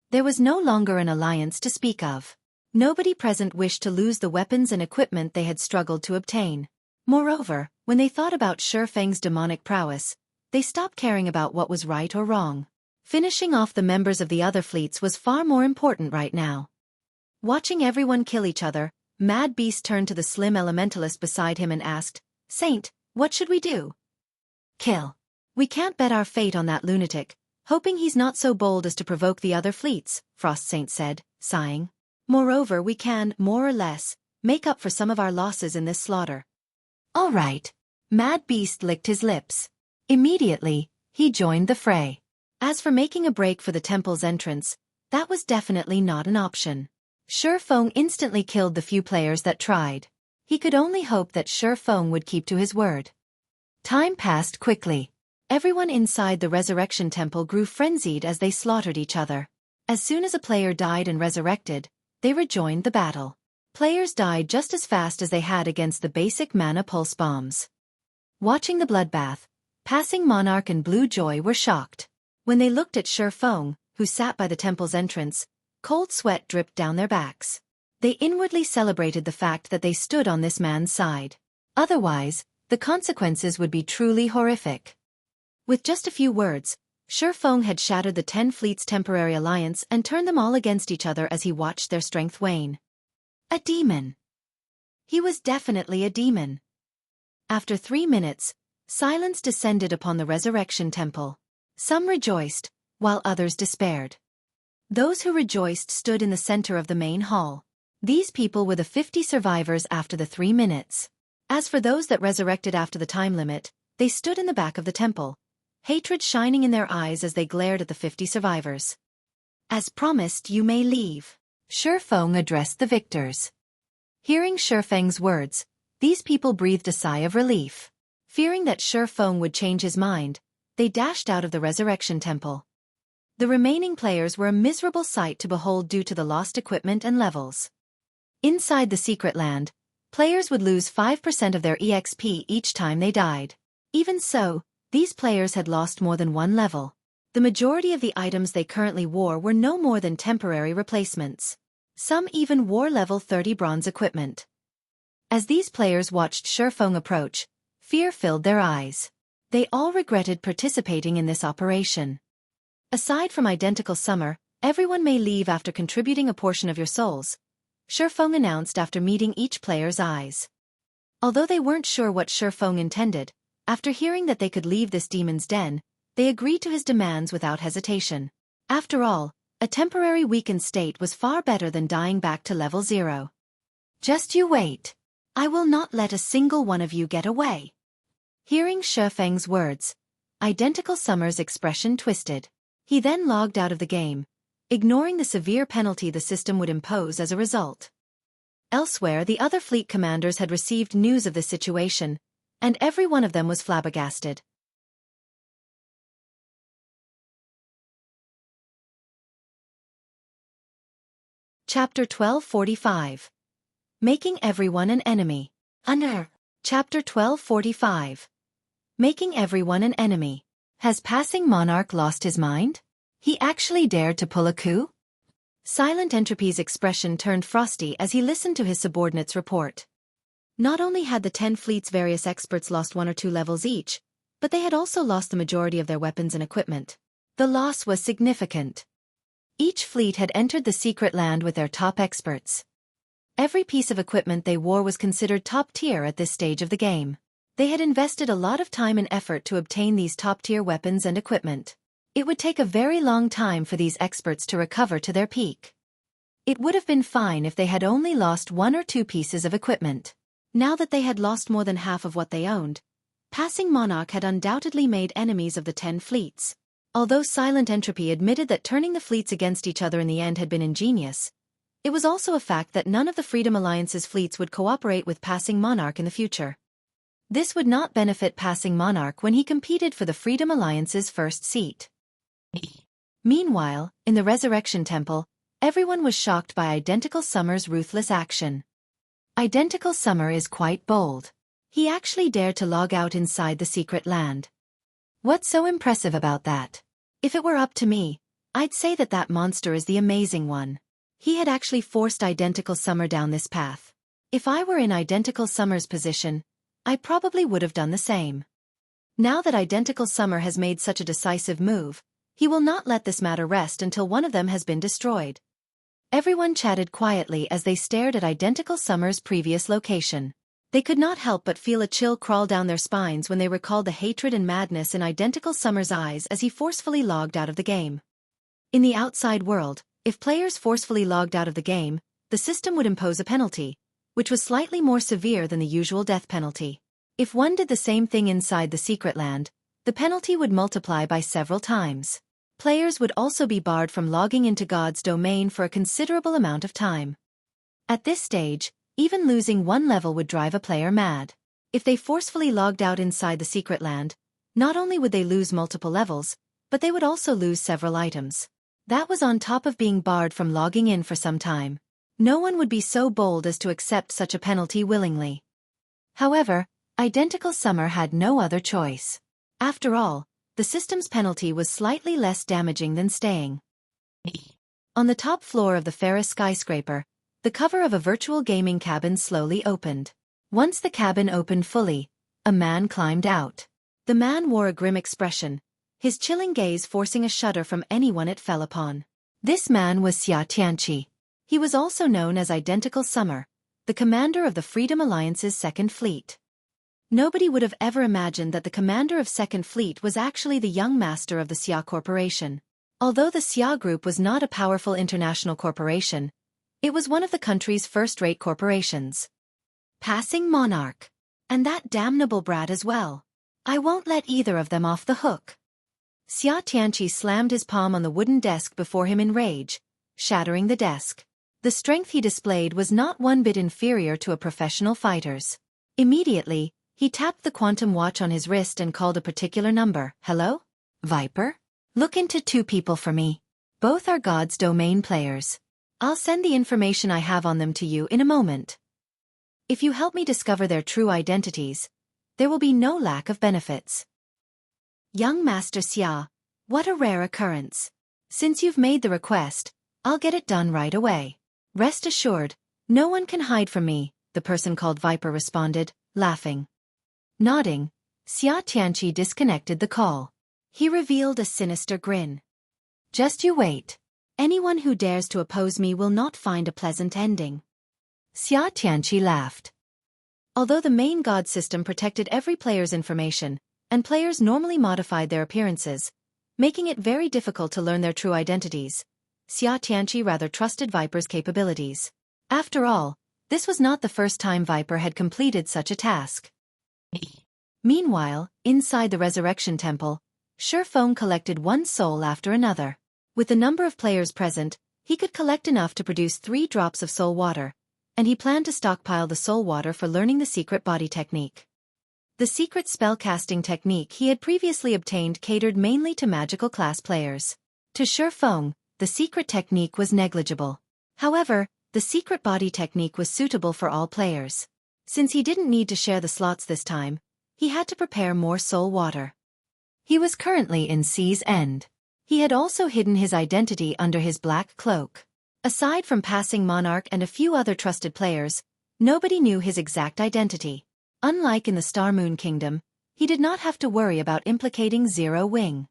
There was no longer an alliance to speak of. Nobody present wished to lose the weapons and equipment they had struggled to obtain. Moreover, when they thought about Xueqi's demonic prowess, they stopped caring about what was right or wrong. Finishing off the members of the other fleets was far more important right now. Watching everyone kill each other, Mad Beast turned to the slim elementalist beside him and asked, "Saint, what should we do?" "Kill. We can't bet our fate on that lunatic, hoping he's not so bold as to provoke the other fleets," Frost Saint said, sighing. "Moreover, we can, more or less, make up for some of our losses in this slaughter." "All right." Mad Beast licked his lips. Immediately, he joined the fray. As for making a break for the temple's entrance, that was definitely not an option. Xueqi instantly killed the few players that tried. He could only hope that Xueqi would keep to his word. Time passed quickly. Everyone inside the Resurrection Temple grew frenzied as they slaughtered each other. As soon as a player died and resurrected, they rejoined the battle. Players died just as fast as they had against the basic mana pulse bombs. Watching the bloodbath, Passing Monarch and Blue Joy were shocked. When they looked at Xueqi, who sat by the temple's entrance, cold sweat dripped down their backs. They inwardly celebrated the fact that they stood on this man's side. Otherwise, the consequences would be truly horrific. With just a few words, Xueqi had shattered the 10 fleets' temporary alliance and turned them all against each other as he watched their strength wane. A demon. He was definitely a demon. After 3 minutes, silence descended upon the Resurrection Temple. Some rejoiced, while others despaired. Those who rejoiced stood in the center of the main hall. These people were the 50 survivors after the 3 minutes. As for those that resurrected after the time limit, they stood in the back of the temple, hatred shining in their eyes as they glared at the 50 survivors. "As promised, you may leave," Xueqi addressed the victors. Hearing Xueqi's words, these people breathed a sigh of relief. Fearing that Xueqi would change his mind, they dashed out of the Resurrection Temple. The remaining players were a miserable sight to behold due to the lost equipment and levels. Inside the Secret Land, players would lose 5% of their EXP each time they died. Even so, these players had lost more than one level. The majority of the items they currently wore were no more than temporary replacements. Some even wore level 30 bronze equipment. As these players watched Xueqi approach, fear filled their eyes. They all regretted participating in this operation. Aside from Identical Summer, everyone may leave after contributing a portion of your souls, Shifeng announced after meeting each player's eyes. Although they weren't sure what Shifeng intended, after hearing that they could leave this demon's den, they agreed to his demands without hesitation. After all, a temporary weakened state was far better than dying back to level 0. Just you wait. I will not let a single one of you get away. Hearing Shifeng's words, Identical Summer's expression twisted. He then logged out of the game, ignoring the severe penalty the system would impose as a result. Elsewhere, the other fleet commanders had received news of the situation, and every one of them was flabbergasted. Chapter 1245. Making Everyone an Enemy. Chapter 1245. Making Everyone an Enemy. Has Passing Monarch lost his mind? He actually dared to pull a coup? Silent Entropy's expression turned frosty as he listened to his subordinate's report. Not only had the 10 fleet's various experts lost 1 or 2 levels each, but they had also lost the majority of their weapons and equipment. The loss was significant. Each fleet had entered the secret land with their top experts. Every piece of equipment they wore was considered top tier at this stage of the game. They had invested a lot of time and effort to obtain these top-tier weapons and equipment. It would take a very long time for these experts to recover to their peak. It would have been fine if they had only lost 1 or 2 pieces of equipment. Now that they had lost more than half of what they owned, Passing Monarch had undoubtedly made enemies of the 10 fleets. Although Silent Entropy admitted that turning the fleets against each other in the end had been ingenious, it was also a fact that none of the Freedom Alliance's fleets would cooperate with Passing Monarch in the future. This would not benefit Passing Monarch when he competed for the Freedom Alliance's first seat. Meanwhile, in the Resurrection Temple, everyone was shocked by Identical Summer's ruthless action. Identical Summer is quite bold. He actually dared to log out inside the secret land. What's so impressive about that? If it were up to me, I'd say that that monster is the amazing one. He had actually forced Identical Summer down this path. If I were in Identical Summer's position, I probably would have done the same. Now that Identical Summer has made such a decisive move, he will not let this matter rest until one of them has been destroyed. Everyone chatted quietly as they stared at Identical Summer's previous location. They could not help but feel a chill crawl down their spines when they recalled the hatred and madness in Identical Summer's eyes as he forcefully logged out of the game. In the outside world, if players forcefully logged out of the game, the system would impose a penalty, which was slightly more severe than the usual death penalty. If one did the same thing inside the secret land, the penalty would multiply by several times. Players would also be barred from logging into God's domain for a considerable amount of time. At this stage, even losing 1 level would drive a player mad. If they forcefully logged out inside the secret land, not only would they lose multiple levels, but they would also lose several items. That was on top of being barred from logging in for some time. No one would be so bold as to accept such a penalty willingly. However, Identical Summer had no other choice. After all, the system's penalty was slightly less damaging than staying. On the top floor of the Ferris skyscraper, the cover of a virtual gaming cabin slowly opened. Once the cabin opened fully, a man climbed out. The man wore a grim expression, his chilling gaze forcing a shudder from anyone it fell upon. This man was Xueqi. He was also known as Identical Summer, the commander of the Freedom Alliance's Second Fleet. Nobody would have ever imagined that the commander of Second Fleet was actually the young master of the Xia Corporation. Although the Xia Group was not a powerful international corporation, it was one of the country's first-rate corporations. Passing Monarch. And that damnable brat as well. I won't let either of them off the hook. Xueqi slammed his palm on the wooden desk before him in rage, shattering the desk. The strength he displayed was not one bit inferior to a professional fighter's. Immediately, he tapped the quantum watch on his wrist and called a particular number. Hello? Viper? Look into 2 people for me. Both are God's domain players. I'll send the information I have on them to you in a moment. If you help me discover their true identities, there will be no lack of benefits. Young Master Xia, what a rare occurrence. Since you've made the request, I'll get it done right away. Rest assured, no one can hide from me, the person called Viper responded, laughing. Nodding, Xueqi disconnected the call. He revealed a sinister grin. Just you wait. Anyone who dares to oppose me will not find a pleasant ending. Xia Tianqi laughed. Although the main god system protected every player's information, and players normally modified their appearances, making it very difficult to learn their true identities, Xia Tianqi rather trusted Viper's capabilities. After all, this was not the first time Viper had completed such a task. Meanwhile, inside the Resurrection Temple, Xueqi collected one soul after another. With the number of players present, he could collect enough to produce 3 drops of soul water, and he planned to stockpile the soul water for learning the secret body technique. The secret spellcasting technique he had previously obtained catered mainly to magical class players. To Xueqi, the secret technique was negligible. However, the secret body technique was suitable for all players. Since he didn't need to share the slots this time, he had to prepare more soul water. He was currently in Sea's End. He had also hidden his identity under his black cloak. Aside from Passing Monarch and a few other trusted players, nobody knew his exact identity. Unlike in the Star Moon Kingdom, he did not have to worry about implicating Zero Wing.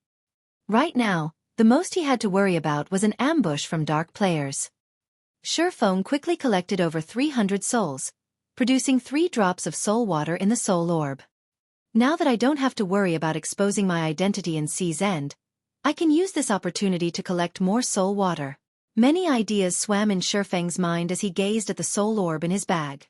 Right now, the most he had to worry about was an ambush from dark players. Xueqi quickly collected over 300 souls, producing 3 drops of soul water in the soul orb. Now that I don't have to worry about exposing my identity in Sea's End, I can use this opportunity to collect more soul water. Many ideas swam in Xueqi's mind as he gazed at the soul orb in his bag.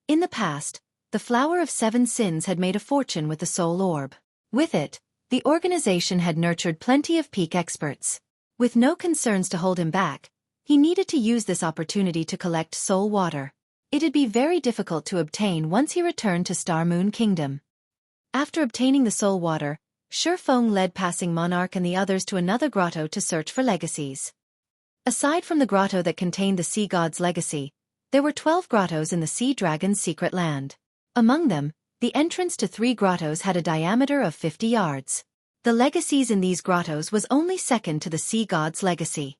In the past, the Flower of 7 Sins had made a fortune with the soul orb. With it, the organization had nurtured plenty of peak experts. With no concerns to hold him back, he needed to use this opportunity to collect soul water. It'd be very difficult to obtain once he returned to Star Moon Kingdom. After obtaining the soul water, Xueqi led Passing Monarch and the others to another grotto to search for legacies. Aside from the grotto that contained the sea god's legacy, there were 12 grottos in the sea dragon's secret land. Among them, the entrance to 3 grottos had a diameter of 50 yards. The legacies in these grottos was only second to the sea god's legacy.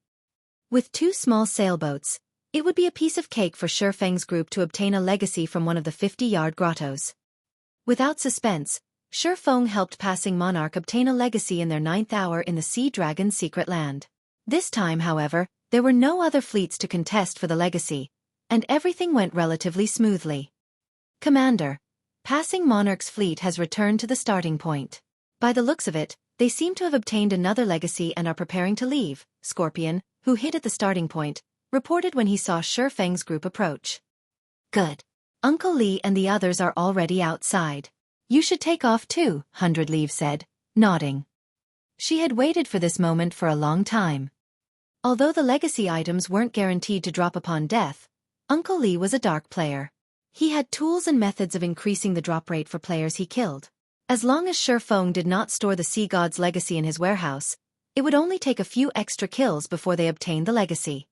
With 2 small sailboats, it would be a piece of cake for Xueqi's group to obtain a legacy from one of the 50-yard grottos. Without suspense, Xueqi helped Passing Monarch obtain a legacy in their 9th hour in the sea dragon's secret land. This time, however, there were no other fleets to contest for the legacy, and everything went relatively smoothly. Commander, Passing Monarch's fleet has returned to the starting point. By the looks of it, they seem to have obtained another legacy and are preparing to leave, Scorpion, who hid at the starting point, reported when he saw Xueqi's group approach. Good. Uncle Li and the others are already outside. You should take off too, 100 Leave said, nodding. She had waited for this moment for a long time. Although the legacy items weren't guaranteed to drop upon death, Uncle Li was a dark player. He had tools and methods of increasing the drop rate for players he killed. As long as Xueqi did not store the sea god's legacy in his warehouse, it would only take a few extra kills before they obtained the legacy.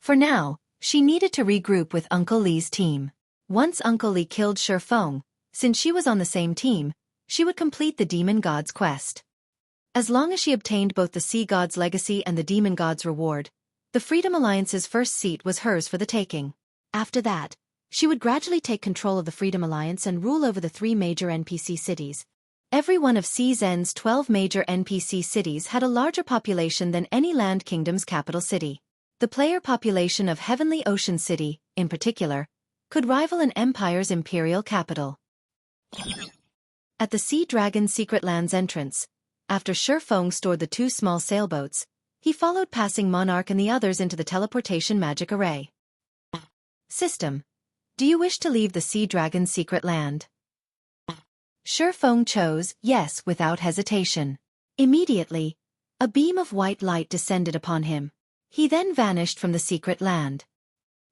For now, she needed to regroup with Uncle Li's team. Once Uncle Li killed Xueqi, since she was on the same team, she would complete the demon god's quest. As long as she obtained both the sea god's legacy and the demon god's reward, the Freedom Alliance's first seat was hers for the taking. After that, she would gradually take control of the Freedom Alliance and rule over the 3 major NPC cities. Every one of Sea's End's 12 major NPC cities had a larger population than any Land Kingdom's capital city. The player population of Heavenly Ocean City, in particular, could rival an empire's imperial capital. At the Sea Dragon's secret land's entrance, after Xueqi stored the 2 small sailboats, he followed Passing Monarch and the others into the teleportation magic array. System. Do you wish to leave the Sea Dragon's secret land? Xueqi chose yes without hesitation. Immediately, a beam of white light descended upon him. He then vanished from the secret land.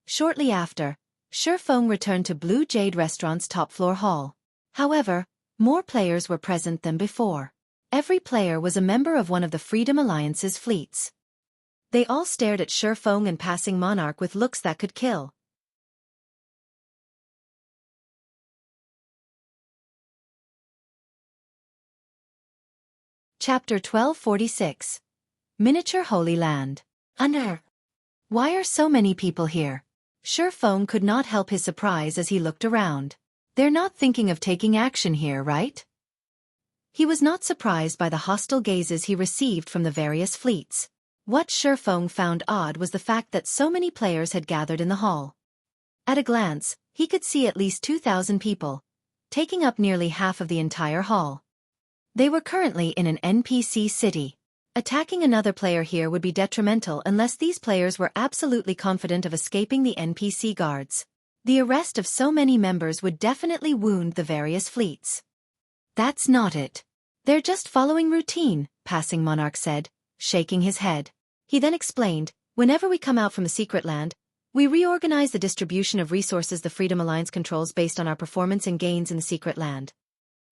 Shortly after, Xueqi returned to Blue Jade Restaurant's top-floor hall. However, more players were present than before. Every player was a member of one of the Freedom Alliance's fleets. They all stared at Xueqi and Passing Monarch with looks that could kill. Chapter 1246. Miniature Holy Land. Why are so many people here? Xueqi could not help his surprise as he looked around. They're not thinking of taking action here, right? He was not surprised by the hostile gazes he received from the various fleets. What Xueqi found odd was the fact that so many players had gathered in the hall. At a glance, he could see at least 2,000 people, taking up nearly half of the entire hall. They were currently in an NPC city. Attacking another player here would be detrimental unless these players were absolutely confident of escaping the NPC guards. The arrest of so many members would definitely wound the various fleets. That's not it. They're just following routine, Passing Monarch said, shaking his head. He then explained, whenever we come out from the secret land, we reorganize the distribution of resources the Freedom Alliance controls based on our performance and gains in the secret land.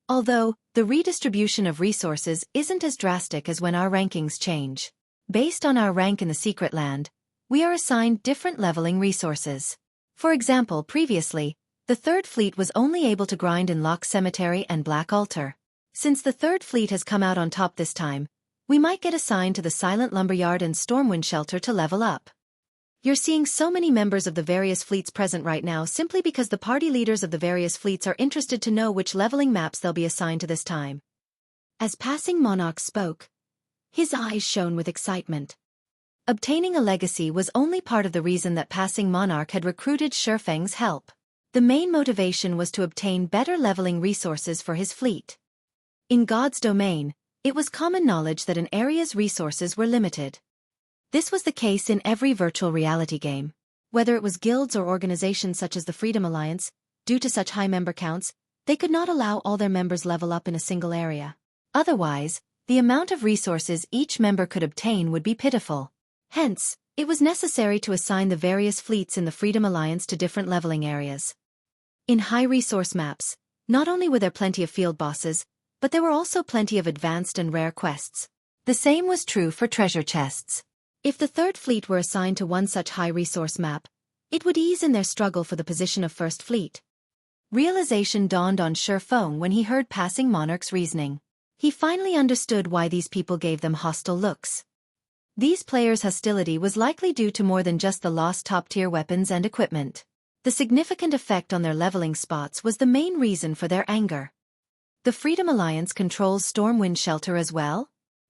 Although, the redistribution of resources isn't as drastic as when our rankings change. Based on our rank in the secret land, we are assigned different leveling resources. For example, previously, the Third Fleet was only able to grind in Loch Cemetery and Black Altar. Since the Third Fleet has come out on top this time, we might get assigned to the Silent Lumberyard and Stormwind Shelter to level up. You're seeing so many members of the various fleets present right now simply because the party leaders of the various fleets are interested to know which leveling maps they'll be assigned to this time. As Passing Monarch spoke, his eyes shone with excitement. Obtaining a legacy was only part of the reason that Passing Monarch had recruited Xueqi's help. The main motivation was to obtain better leveling resources for his fleet. In God's domain, it was common knowledge that an area's resources were limited. This was the case in every virtual reality game. Whether it was guilds or organizations such as the Freedom Alliance, due to such high member counts, they could not allow all their members level up in a single area. Otherwise, the amount of resources each member could obtain would be pitiful. Hence, it was necessary to assign the various fleets in the Freedom Alliance to different leveling areas. In high-resource maps, not only were there plenty of field bosses, but there were also plenty of advanced and rare quests. The same was true for treasure chests. If the Third Fleet were assigned to one such high-resource map, it would ease in their struggle for the position of First Fleet. Realization dawned on Xueqi when he heard Passing Monarch's reasoning. He finally understood why these people gave them hostile looks. These players' hostility was likely due to more than just the lost top-tier weapons and equipment. The significant effect on their leveling spots was the main reason for their anger. The Freedom Alliance controls Stormwind Shelter as well?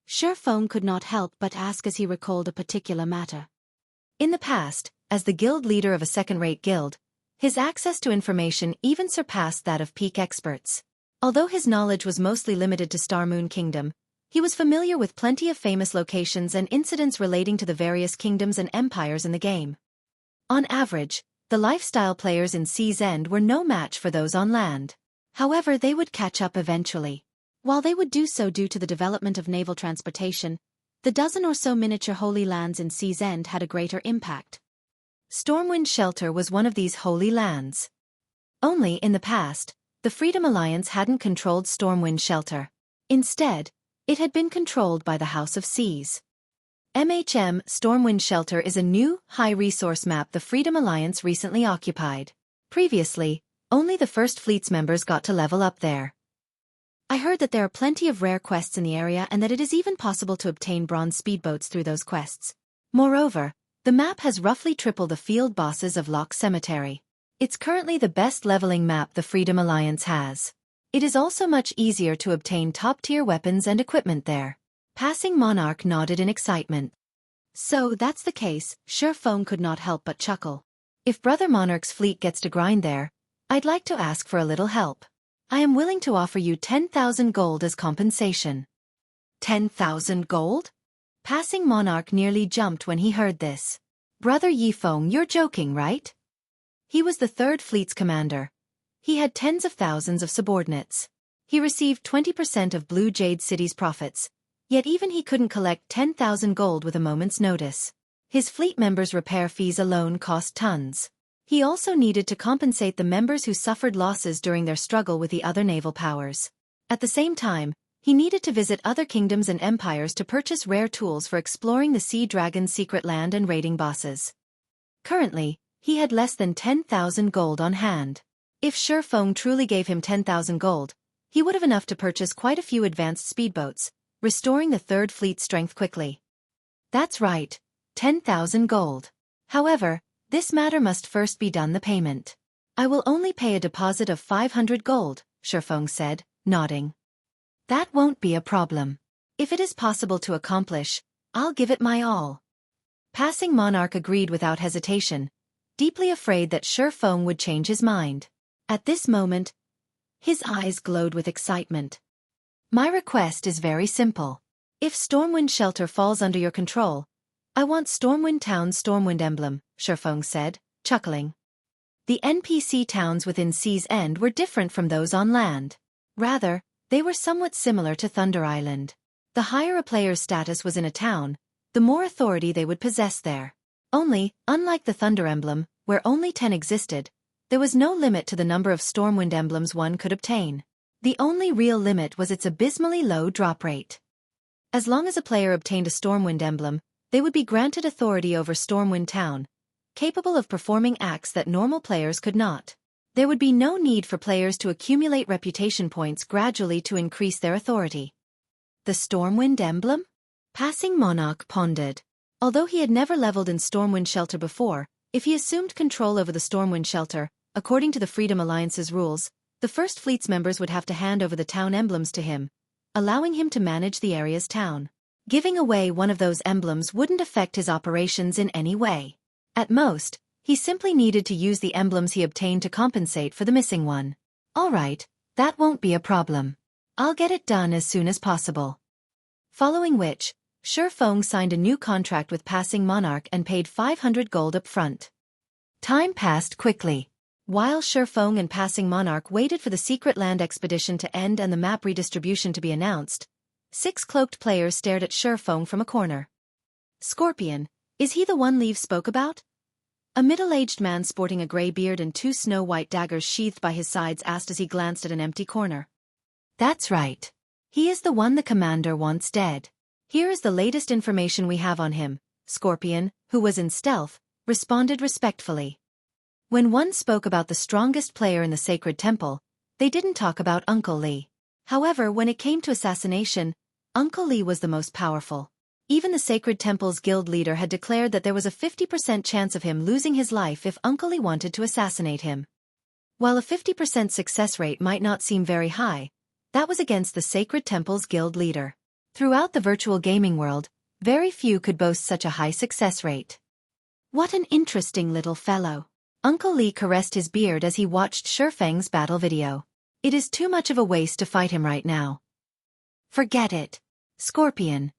Xueqi could not help but ask as he recalled a particular matter. In the past, as the guild leader of a second-rate guild, his access to information even surpassed that of peak experts. Although his knowledge was mostly limited to Star Moon Kingdom, he was familiar with plenty of famous locations and incidents relating to the various kingdoms and empires in the game. On average, the lifestyle players in Sea's End were no match for those on land. However, they would catch up eventually. While they would do so due to the development of naval transportation, the dozen or so miniature holy lands in Sea's End had a greater impact. Stormwind Shelter was one of these holy lands. Only in the past, the Freedom Alliance hadn't controlled Stormwind Shelter. Instead, it had been controlled by the House of Seas. Stormwind Shelter is a new, high-resource map the Freedom Alliance recently occupied. Previously, only the First Fleet's members got to level up there. I heard that there are plenty of rare quests in the area and that it is even possible to obtain bronze speedboats through those quests. Moreover, the map has roughly triple the field bosses of Loch Cemetery. It's currently the best leveling map the Freedom Alliance has. It is also much easier to obtain top-tier weapons and equipment there. Passing Monarch nodded in excitement. So that's the case, Xueqi could not help but chuckle. If Brother Monarch's fleet gets to grind there, I'd like to ask for a little help. I am willing to offer you 10,000 gold as compensation. 10,000 gold? Passing Monarch nearly jumped when he heard this. Brother Yifeng, you're joking, right? He was the Third Fleet's commander. He had tens of thousands of subordinates. He received 20% of Blue Jade City's profits, yet even he couldn't collect 10,000 gold with a moment's notice. His fleet members' repair fees alone cost tons. He also needed to compensate the members who suffered losses during their struggle with the other naval powers. At the same time, he needed to visit other kingdoms and empires to purchase rare tools for exploring the Sea Dragon's secret land and raiding bosses. Currently, he had less than 10,000 gold on hand. If Xueqi truly gave him 10,000 gold, he would have enough to purchase quite a few advanced speedboats, restoring the Third Fleet's strength quickly. That's right, 10,000 gold. However, this matter must first be done the payment. I will only pay a deposit of 500 gold, Xueqi said, nodding. That won't be a problem. If it is possible to accomplish, I'll give it my all. Passing Monarch agreed without hesitation, deeply afraid that Xueqi would change his mind. At this moment, his eyes glowed with excitement. My request is very simple. If Stormwind Shelter falls under your control, I want Stormwind Town's Stormwind emblem, Xueqi said, chuckling. The NPC towns within Sea's End were different from those on land. Rather, they were somewhat similar to Thunder Island. The higher a player's status was in a town, the more authority they would possess there. Only, unlike the Thunder emblem, where only 10 existed, there was no limit to the number of Stormwind emblems one could obtain. The only real limit was its abysmally low drop rate. As long as a player obtained a Stormwind emblem, they would be granted authority over Stormwind Town, capable of performing acts that normal players could not. There would be no need for players to accumulate reputation points gradually to increase their authority. The Stormwind emblem? Passing Monarch pondered. Although he had never leveled in Stormwind Shelter before, if he assumed control over the Stormwind Shelter, according to the Freedom Alliance's rules, the First Fleet's members would have to hand over the town emblems to him, allowing him to manage the area's town. Giving away one of those emblems wouldn't affect his operations in any way. At most, he simply needed to use the emblems he obtained to compensate for the missing one. All right, that won't be a problem. I'll get it done as soon as possible. Following which, Xueqi signed a new contract with Passing Monarch and paid 500 gold up front. Time passed quickly. While Xueqi and Passing Monarch waited for the secret land expedition to end and the map redistribution to be announced, 6 cloaked players stared at Xueqi from a corner. Scorpion, is he the one Leaf spoke about? A middle-aged man sporting a grey beard and 2 snow-white daggers sheathed by his sides asked as he glanced at an empty corner. That's right. He is the one the commander wants dead. Here is the latest information we have on him, Scorpion, who was in stealth, responded respectfully. When one spoke about the strongest player in the sacred temple, they didn't talk about Uncle Lee. However, when it came to assassination, Uncle Lee was the most powerful. Even the Sacred Temple's guild leader had declared that there was a 50% chance of him losing his life if Uncle Lee wanted to assassinate him. While a 50% success rate might not seem very high, that was against the Sacred Temple's guild leader. Throughout the virtual gaming world, very few could boast such a high success rate. What an interesting little fellow. Uncle Lee caressed his beard as he watched Xueqi's battle video. It is too much of a waste to fight him right now. Forget it. Scorpion.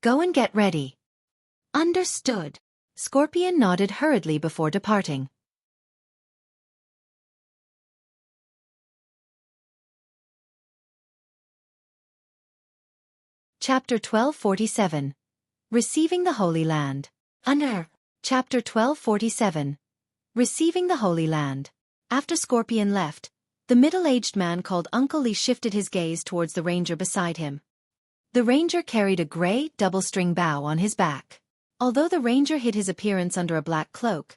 Go and get ready. Understood. Scorpion nodded hurriedly before departing. Chapter 1247. Receiving the Holy Land. Chapter 1247. Receiving the Holy Land. After Scorpion left, the middle-aged man called Uncle Lee shifted his gaze towards the ranger beside him. The ranger carried a grey, double-string bow on his back. Although the ranger hid his appearance under a black cloak,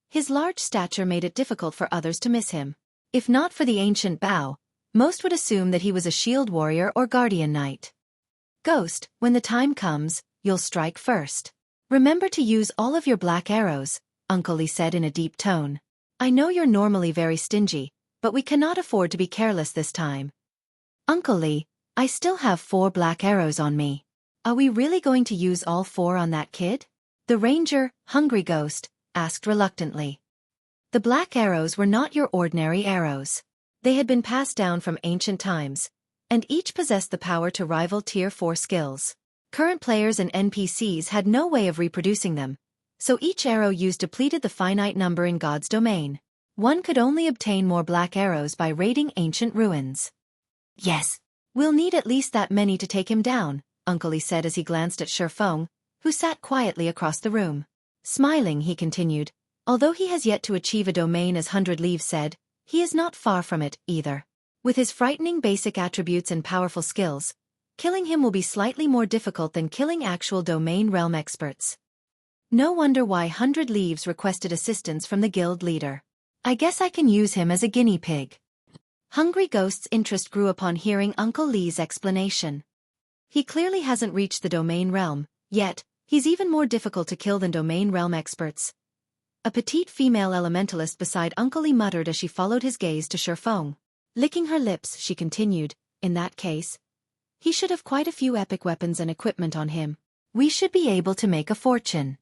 his large stature made it difficult for others to miss him. If not for the ancient bow, most would assume that he was a shield warrior or guardian knight. Ghost, when the time comes, you'll strike first. Remember to use all of your black arrows, Uncle Lee said in a deep tone. I know you're normally very stingy, but we cannot afford to be careless this time. Uncle Lee, I still have 4 black arrows on me. Are we really going to use all 4 on that kid? The ranger, Hungry Ghost, asked reluctantly. The black arrows were not your ordinary arrows. They had been passed down from ancient times, and each possessed the power to rival Tier 4 skills. Current players and NPCs had no way of reproducing them, so each arrow used depleted the finite number in God's domain. One could only obtain more black arrows by raiding ancient ruins. Yes. We'll need at least that many to take him down, Uncle Lee said as he glanced at Xueqi, who sat quietly across the room. Smiling, he continued, although he has yet to achieve a domain as 100 Leaves said, he is not far from it, either. With his frightening basic attributes and powerful skills, killing him will be slightly more difficult than killing actual domain realm experts. No wonder why 100 Leaves requested assistance from the guild leader. I guess I can use him as a guinea pig. Hungry Ghost's interest grew upon hearing Uncle Lee's explanation. He clearly hasn't reached the domain realm, yet, he's even more difficult to kill than domain realm experts. A petite female elementalist beside Uncle Lee muttered as she followed his gaze to Xueqi. Licking her lips, she continued, in that case, he should have quite a few epic weapons and equipment on him. We should be able to make a fortune.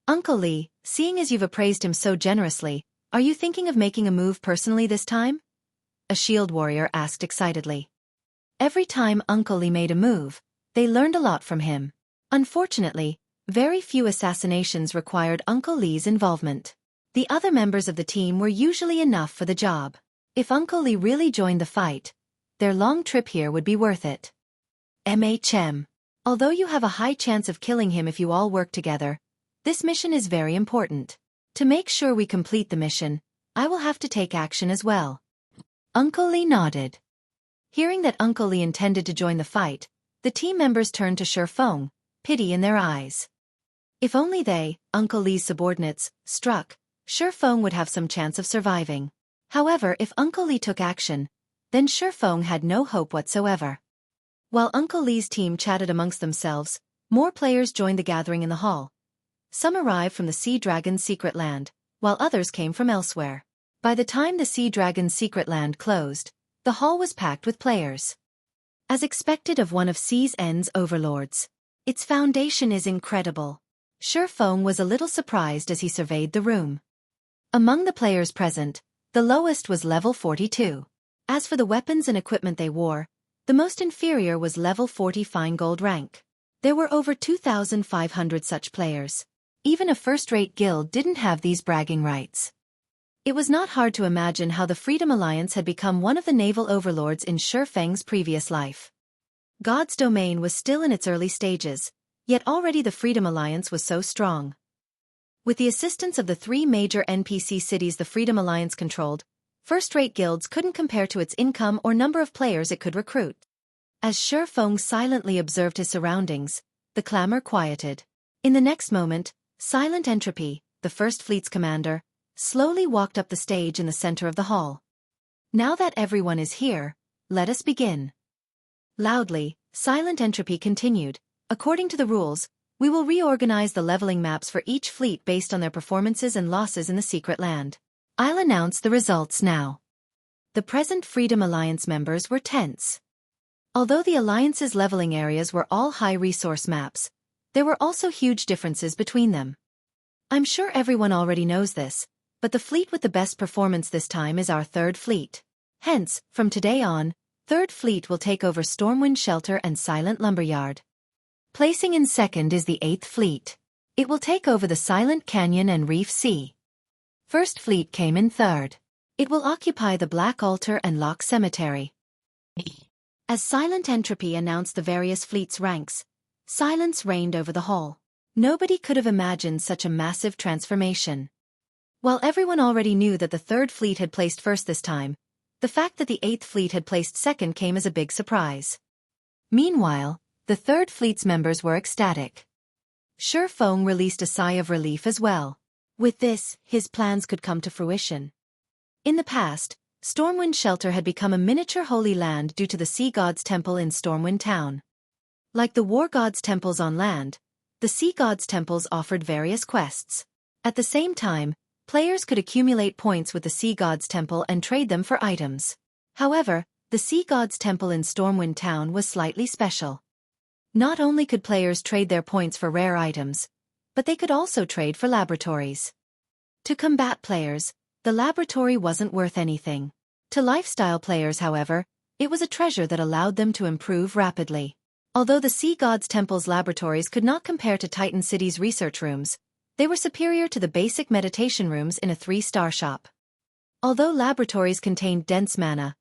Uncle Lee, seeing as you've appraised him so generously, are you thinking of making a move personally this time? A shield warrior asked excitedly. Every time Uncle Lee made a move, they learned a lot from him. Unfortunately, very few assassinations required Uncle Lee's involvement. The other members of the team were usually enough for the job. If Uncle Lee really joined the fight, their long trip here would be worth it. Although you have a high chance of killing him if you all work together, this mission is very important. To make sure we complete the mission, I will have to take action as well. Uncle Lee nodded. Hearing that Uncle Lee intended to join the fight, the team members turned to Xueqi, pity in their eyes. If only they, Uncle Lee's subordinates, struck, Xueqi would have some chance of surviving. However, if Uncle Lee took action, then Xueqi had no hope whatsoever. While Uncle Lee's team chatted amongst themselves, more players joined the gathering in the hall. Some arrived from the Sea Dragon's secret land, while others came from elsewhere. By the time the Sea Dragon's secret land closed, the hall was packed with players. As expected of one of Sea's End's overlords, its foundation is incredible. Xueqi was a little surprised as he surveyed the room. Among the players present, the lowest was level 42. As for the weapons and equipment they wore, the most inferior was level 40 fine gold rank. There were over 2,500 such players. Even a first-rate guild didn't have these bragging rights. It was not hard to imagine how the Freedom Alliance had become one of the naval overlords in Xueqi's previous life. God's domain was still in its early stages, yet already the Freedom Alliance was so strong. With the assistance of the 3 major NPC cities the Freedom Alliance controlled, first-rate guilds couldn't compare to its income or number of players it could recruit. As Xueqi silently observed his surroundings, the clamor quieted. In the next moment, Silent Entropy, the First Fleet's commander, slowly walked up the stage in the center of the hall. Now that everyone is here, let us begin. Loudly, Silent Entropy continued, according to the rules, we will reorganize the leveling maps for each fleet based on their performances and losses in the secret land. I'll announce the results now. The present Freedom Alliance members were tense. Although the Alliance's leveling areas were all high-resource maps, there were also huge differences between them. I'm sure everyone already knows this, but the fleet with the best performance this time is our 3rd Fleet. Hence, from today on, 3rd Fleet will take over Stormwind Shelter and Silent Lumberyard. Placing in 2nd is the 8th Fleet. It will take over the Silent Canyon and Reef Sea. 1st Fleet came in 3rd. It will occupy the Black Altar and Lock Cemetery. As Silent Entropy announced the various fleets' ranks, silence reigned over the hall. Nobody could have imagined such a massive transformation. While everyone already knew that the 3rd Fleet had placed first this time, the fact that the 8th Fleet had placed 2nd came as a big surprise. Meanwhile, the 3rd Fleet's members were ecstatic. Xueqi released a sigh of relief as well. With this, his plans could come to fruition. In the past, Stormwind Shelter had become a miniature holy land due to the Sea God's Temple in Stormwind Town. Like the War God's temples on land, the Sea God's temples offered various quests. At the same time, players could accumulate points with the Sea God's Temple and trade them for items. However, the Sea God's Temple in Stormwind Town was slightly special. Not only could players trade their points for rare items, but they could also trade for laboratories. To combat players, the laboratory wasn't worth anything. To lifestyle players, however, it was a treasure that allowed them to improve rapidly. Although the Sea God's Temple's laboratories could not compare to Titan City's research rooms, they were superior to the basic meditation rooms in a 3-star shop. Although laboratories contained dense mana,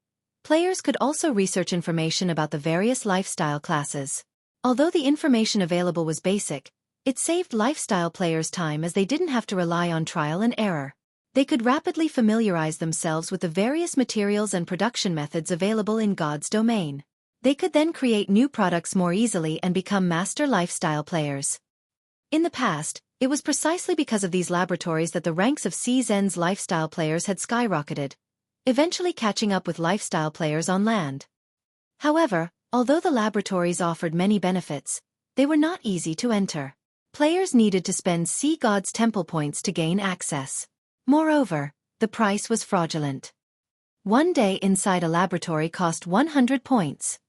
players could also research information about the various lifestyle classes. Although the information available was basic, it saved lifestyle players time as they didn't have to rely on trial and error. They could rapidly familiarize themselves with the various materials and production methods available in God's domain. They could then create new products more easily and become master lifestyle players. In the past, it was precisely because of these laboratories that the ranks of Sea's End's lifestyle players had skyrocketed, eventually catching up with lifestyle players on land. However, although the laboratories offered many benefits, they were not easy to enter. Players needed to spend Sea God's Temple points to gain access. Moreover, the price was fraudulent. One day inside a laboratory cost 100 points.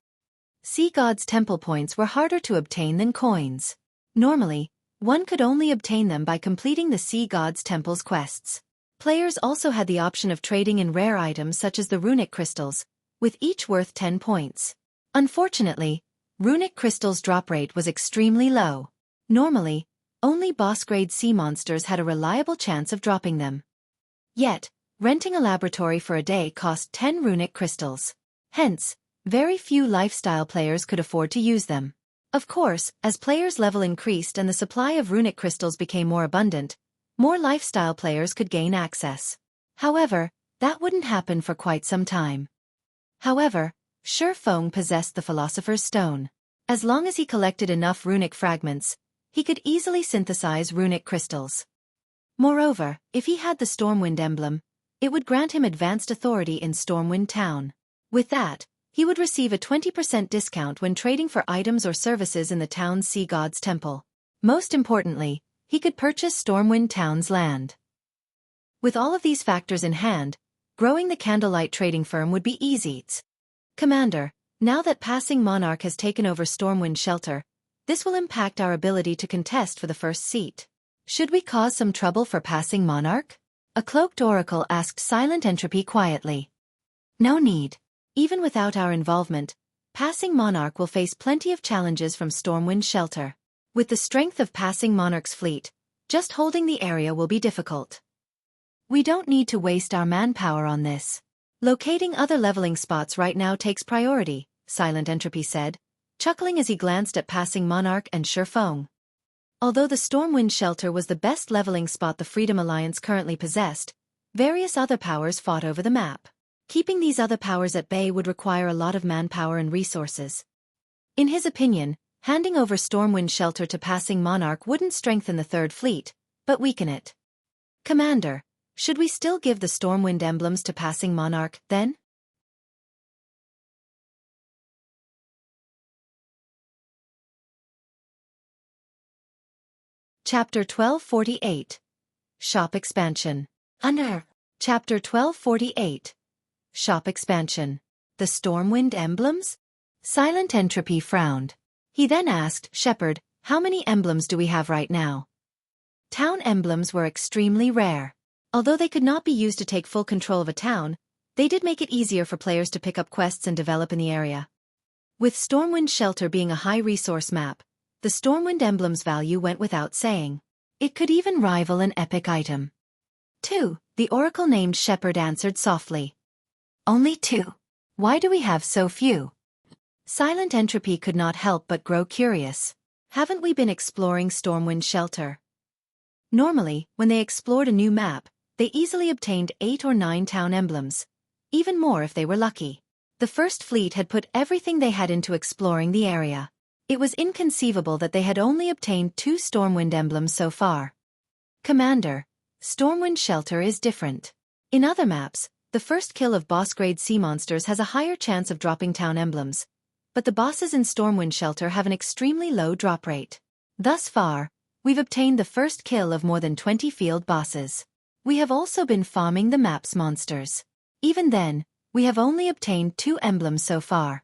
Sea God's Temple points were harder to obtain than coins. Normally, One could only obtain them by completing the Sea God's Temple's quests. Players also had the option of trading in rare items such as the runic crystals, with each worth 10 points. Unfortunately, runic crystals' drop rate was extremely low. Normally, only boss-grade sea monsters had a reliable chance of dropping them. Yet, renting a laboratory for a day cost 10 runic crystals. Hence, very few lifestyle players could afford to use them. Of course, as players' level increased and the supply of runic crystals became more abundant, more lifestyle players could gain access. However, that wouldn't happen for quite some time. However, Xueqi possessed the Philosopher's Stone. As long as he collected enough runic fragments, he could easily synthesize runic crystals. Moreover, if he had the Stormwind emblem, it would grant him advanced authority in Stormwind Town. With that, he would receive a 20% discount when trading for items or services in the town's Sea God's Temple. Most importantly, he could purchase Stormwind Town's land. With all of these factors in hand, growing the Candlelight trading firm would be easy. Commander, now that Passing Monarch has taken over Stormwind Shelter, this will impact our ability to contest for the first seat. Should we cause some trouble for Passing Monarch? A cloaked oracle asked Silent Entropy quietly. No need. Even without our involvement, Passing Monarch will face plenty of challenges from Stormwind Shelter. With the strength of Passing Monarch's fleet, just holding the area will be difficult. We don't need to waste our manpower on this. Locating other leveling spots right now takes priority, Silent Entropy said, chuckling as he glanced at Passing Monarch and Xueqi. Although the Stormwind Shelter was the best leveling spot the Freedom Alliance currently possessed, various other powers fought over the map. Keeping these other powers at bay would require a lot of manpower and resources. In his opinion, handing over Stormwind Shelter to Passing Monarch wouldn't strengthen the Third Fleet, but weaken it. Commander, should we still give the Stormwind emblems to Passing Monarch, then? Chapter 1248. Shop Expansion. Under Chapter 1248. Shop Expansion. The Stormwind emblems? Silent Entropy frowned. He then asked, Shepherd, how many emblems do we have right now? Town emblems were extremely rare. Although they could not be used to take full control of a town, they did make it easier for players to pick up quests and develop in the area. With Stormwind Shelter being a high-resource map, the Stormwind emblem's value went without saying. It could even rival an epic item. 2. The oracle named Shepherd answered softly. Only 2. Why do we have so few? Silent Entropy could not help but grow curious. Haven't we been exploring Stormwind Shelter? Normally, when they explored a new map, they easily obtained 8 or 9 town emblems, even more if they were lucky. The First Fleet had put everything they had into exploring the area. It was inconceivable that they had only obtained 2 Stormwind emblems so far. Commander, Stormwind Shelter is different. In other maps, the first kill of boss-grade sea monsters has a higher chance of dropping town emblems, but the bosses in Stormwind Shelter have an extremely low drop rate. Thus far, we've obtained the first kill of more than 20 field bosses. We have also been farming the map's monsters. Even then, we have only obtained 2 emblems so far.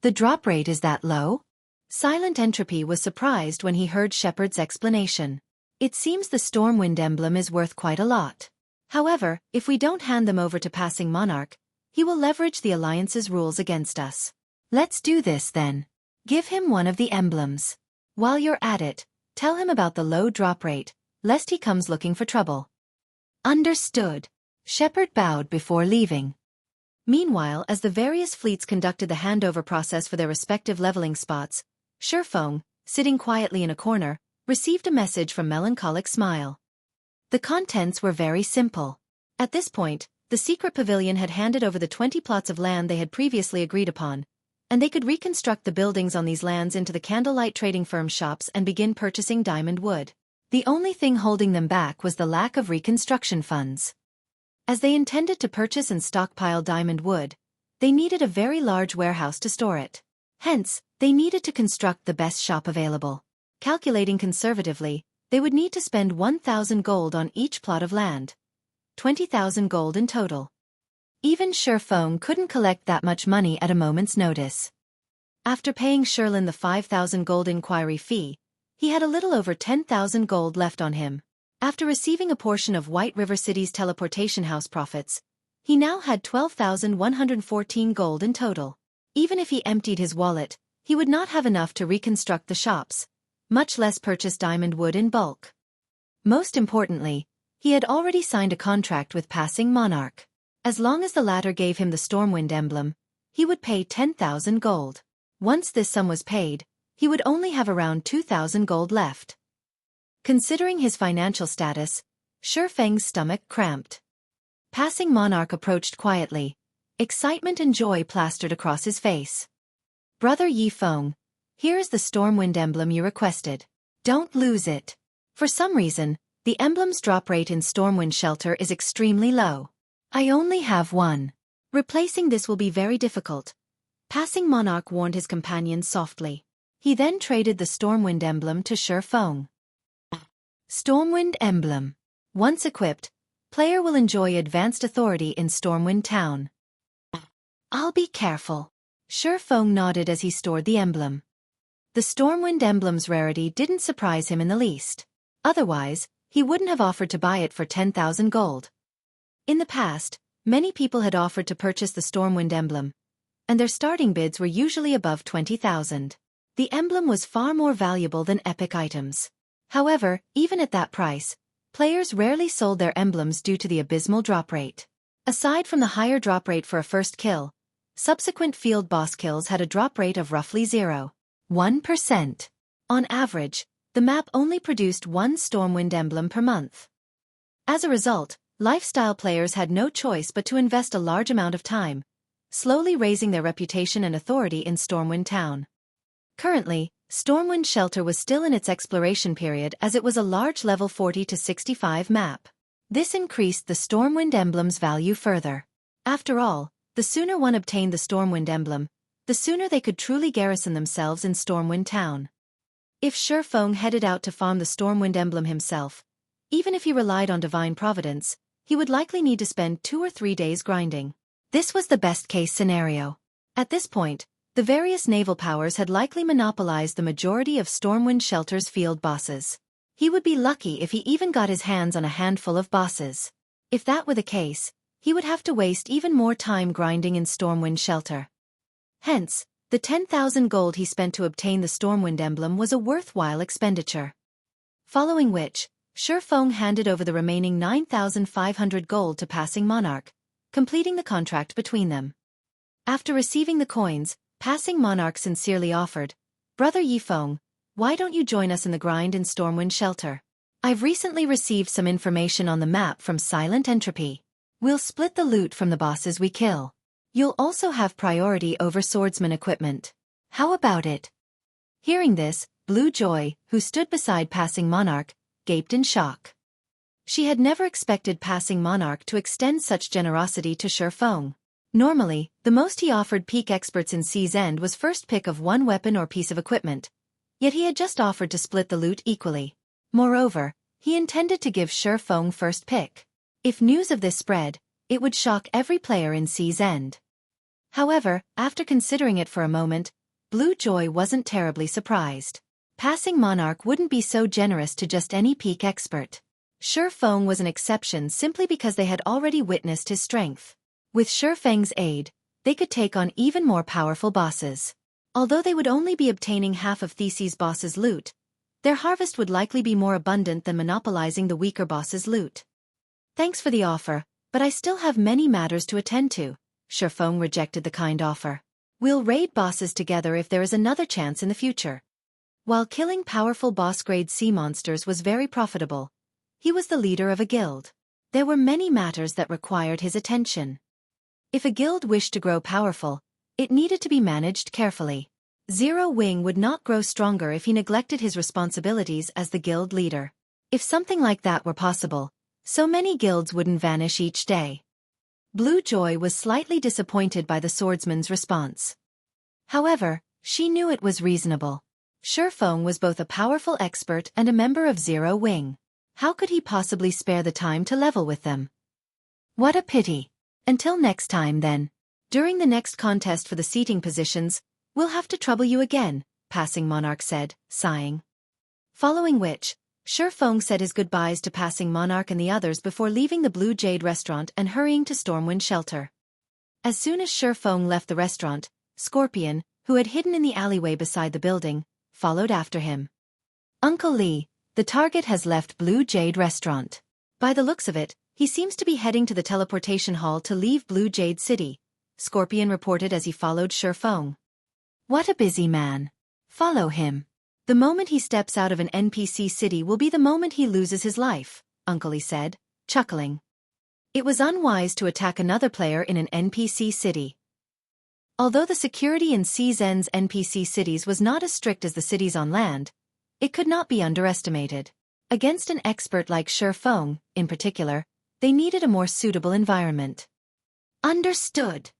The drop rate is that low? Silent Entropy was surprised when he heard Shepherd's explanation. It seems the Stormwind emblem is worth quite a lot. However, if we don't hand them over to Passing Monarch, he will leverage the Alliance's rules against us. Let's do this then. Give him one of the emblems. While you're at it, tell him about the low drop rate, lest he comes looking for trouble. Understood. Shepherd bowed before leaving. Meanwhile, as the various fleets conducted the handover process for their respective leveling spots, Xueqi, sitting quietly in a corner, received a message from Melancholic Smile. The contents were very simple. At this point, the secret pavilion had handed over the 20 plots of land they had previously agreed upon, and they could reconstruct the buildings on these lands into the Candlelight trading firm shops and begin purchasing diamond wood. The only thing holding them back was the lack of reconstruction funds. As they intended to purchase and stockpile diamond wood, they needed a very large warehouse to store it. Hence, they needed to construct the best shop available. Calculating conservatively, they would need to spend 1,000 gold on each plot of land. 20,000 gold in total. Even Xueqi couldn't collect that much money at a moment's notice. After paying Sherlin the 5,000 gold inquiry fee, He had a little over 10,000 gold left on him. After receiving a portion of White River City's teleportation house profits, he now had 12,114 gold in total. Even if he emptied his wallet, he would not have enough to reconstruct the shops, much less purchase diamond wood in bulk. Most importantly, he had already signed a contract with Passing Monarch. As long as the latter gave him the Stormwind emblem, he would pay 10,000 gold. Once this sum was paid, he would only have around 2,000 gold left. Considering his financial status, Xueqi's stomach cramped. Passing Monarch approached quietly. Excitement and joy plastered across his face. "Brother Yifeng, here is the Stormwind emblem you requested. Don't lose it. For some reason, the emblem's drop rate in Stormwind Shelter is extremely low. I only have one. Replacing this will be very difficult." Passing Monarch warned his companion softly. He then traded the Stormwind emblem to Xueqi. Stormwind emblem. Once equipped, player will enjoy advanced authority in Stormwind Town. "I'll be careful." Xueqi nodded as he stored the emblem. The Stormwind emblem's rarity didn't surprise him in the least. Otherwise, he wouldn't have offered to buy it for 10,000 gold. In the past, many people had offered to purchase the Stormwind emblem, and their starting bids were usually above 20,000. The emblem was far more valuable than epic items. However, even at that price, players rarely sold their emblems due to the abysmal drop rate. Aside from the higher drop rate for a first kill, subsequent field boss kills had a drop rate of roughly 0.1%. On average, the map only produced one Stormwind emblem per month. As a result, lifestyle players had no choice but to invest a large amount of time, slowly raising their reputation and authority in Stormwind Town. Currently, Stormwind Shelter was still in its exploration period as it was a large level 40 to 65 map. This increased the Stormwind emblem's value further. After all, the sooner one obtained the Stormwind emblem, the sooner they could truly garrison themselves in Stormwind Town. If Xueqi headed out to farm the Stormwind emblem himself, even if he relied on divine providence, he would likely need to spend 2 or 3 days grinding. This was the best-case scenario. At this point, the various naval powers had likely monopolized the majority of Stormwind Shelter's field bosses. He would be lucky if he even got his hands on a handful of bosses. If that were the case, he would have to waste even more time grinding in Stormwind Shelter. Hence, the 10,000 gold he spent to obtain the Stormwind emblem was a worthwhile expenditure. Following which, Xueqi handed over the remaining 9,500 gold to Passing Monarch, completing the contract between them. After receiving the coins, Passing Monarch sincerely offered, "Brother Yifeng, why don't you join us in the grind in Stormwind Shelter? I've recently received some information on the map from Silent Entropy. We'll split the loot from the bosses we kill. You'll also have priority over swordsman equipment. How about it?" Hearing this, Blue Joy, who stood beside Passing Monarch, gaped in shock. She had never expected Passing Monarch to extend such generosity to Xueqi. Normally, the most he offered peak experts in Sea's End was first pick of one weapon or piece of equipment, yet he had just offered to split the loot equally. Moreover, he intended to give Xueqi first pick. If news of this spread, it would shock every player in Sea's End. However, after considering it for a moment, Blue Joy wasn't terribly surprised. Passing Monarch wouldn't be so generous to just any peak expert. Xueqi was an exception simply because they had already witnessed his strength. With Xueqi's aid, they could take on even more powerful bosses. Although they would only be obtaining half of Theseus' boss's loot, their harvest would likely be more abundant than monopolizing the weaker boss's loot. "Thanks for the offer, but I still have many matters to attend to." Xueqi rejected the kind offer. "We'll raid bosses together if there is another chance in the future." While killing powerful boss-grade sea monsters was very profitable, he was the leader of a guild. There were many matters that required his attention. If a guild wished to grow powerful, it needed to be managed carefully. Zero Wing would not grow stronger if he neglected his responsibilities as the guild leader. If something like that were possible, so many guilds wouldn't vanish each day. Blue Joy was slightly disappointed by the swordsman's response. However, she knew it was reasonable. Xueqi was both a powerful expert and a member of Zero Wing. How could he possibly spare the time to level with them? What a pity. Until next time then. During the next contest for the seating positions, we'll have to trouble you again, Passing Monarch said, sighing. Following which, Xueqi said his goodbyes to Passing Monarch and the others before leaving the Blue Jade restaurant and hurrying to Stormwind Shelter. As soon as Xueqi left the restaurant, Scorpion, who had hidden in the alleyway beside the building, followed after him. Uncle Lee, the target has left Blue Jade restaurant. By the looks of it, he seems to be heading to the teleportation hall to leave Blue Jade City, Scorpion reported as he followed Xueqi. What a busy man. Follow him. The moment he steps out of an NPC city will be the moment he loses his life, Uncle Lee said, chuckling. It was unwise to attack another player in an NPC city. Although the security in CZN's NPC cities was not as strict as the cities on land, it could not be underestimated. Against an expert like Xueqi, in particular, they needed a more suitable environment. Understood.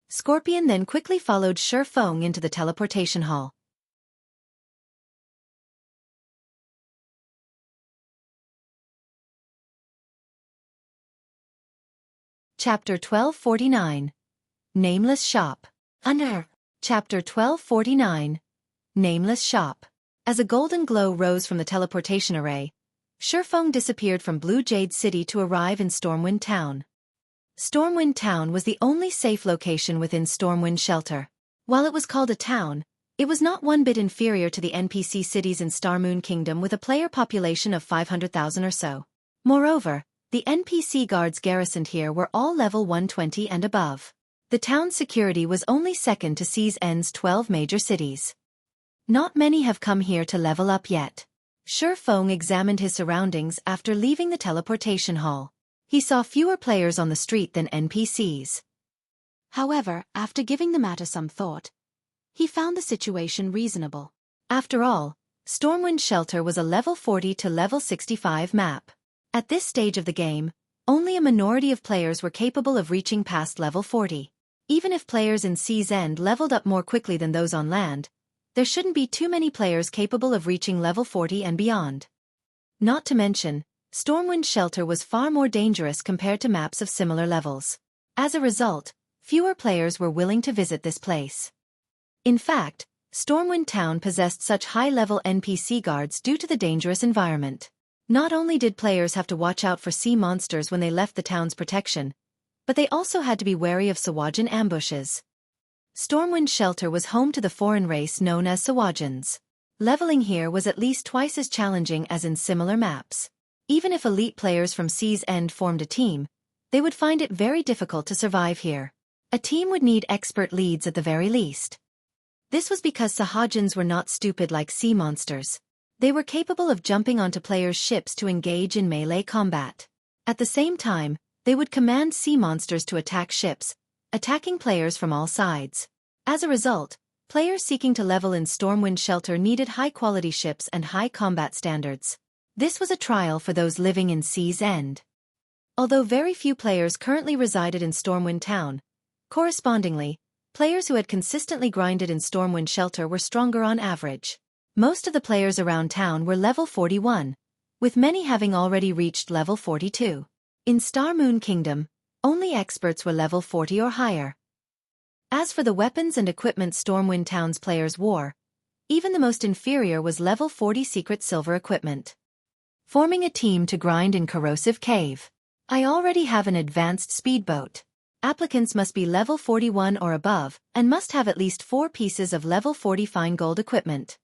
Scorpion then quickly followed Xueqi into the teleportation hall. Chapter 1249. Nameless Shop. Under Chapter 1249. Nameless Shop. As a golden glow rose from the teleportation array, Xueqi disappeared from Blue Jade City to arrive in Stormwind Town. Stormwind Town was the only safe location within Stormwind Shelter. While it was called a town, it was not one bit inferior to the NPC cities in Starmoon Kingdom with a player population of 500,000 or so. Moreover, the NPC guards garrisoned here were all level 120 and above. The town's security was only second to CZN's 12 major cities. Not many have come here to level up yet. Xueqi examined his surroundings after leaving the teleportation hall. He saw fewer players on the street than NPCs. However, after giving the matter some thought, he found the situation reasonable. After all, Stormwind Shelter was a level 40 to level 65 map. At this stage of the game, only a minority of players were capable of reaching past level 40. Even if players in CZN leveled up more quickly than those on land, there shouldn't be too many players capable of reaching level 40 and beyond. Not to mention, Stormwind Shelter was far more dangerous compared to maps of similar levels. As a result, fewer players were willing to visit this place. In fact, Stormwind Town possessed such high-level NPC guards due to the dangerous environment. Not only did players have to watch out for sea monsters when they left the town's protection, but they also had to be wary of Sawajin ambushes. Stormwind Shelter was home to the foreign race known as Sawajins. Leveling here was at least twice as challenging as in similar maps. Even if elite players from Sea's End formed a team, they would find it very difficult to survive here. A team would need expert leads at the very least. This was because Sawajins were not stupid like sea monsters. They were capable of jumping onto players' ships to engage in melee combat. At the same time, they would command sea monsters to attack ships, attacking players from all sides. As a result, players seeking to level in Stormwind Shelter needed high-quality ships and high combat standards. This was a trial for those living in Sea's End. Although very few players currently resided in Stormwind Town, correspondingly, players who had consistently grinded in Stormwind Shelter were stronger on average. Most of the players around town were level 41, with many having already reached level 42. In Starmoon Kingdom, only experts were level 40 or higher. As for the weapons and equipment Stormwind Town's players wore, even the most inferior was level 40 secret silver equipment. Forming a team to grind in Corrosive Cave. I already have an advanced speedboat. Applicants must be level 41 or above and must have at least 4 pieces of level 40 fine gold equipment.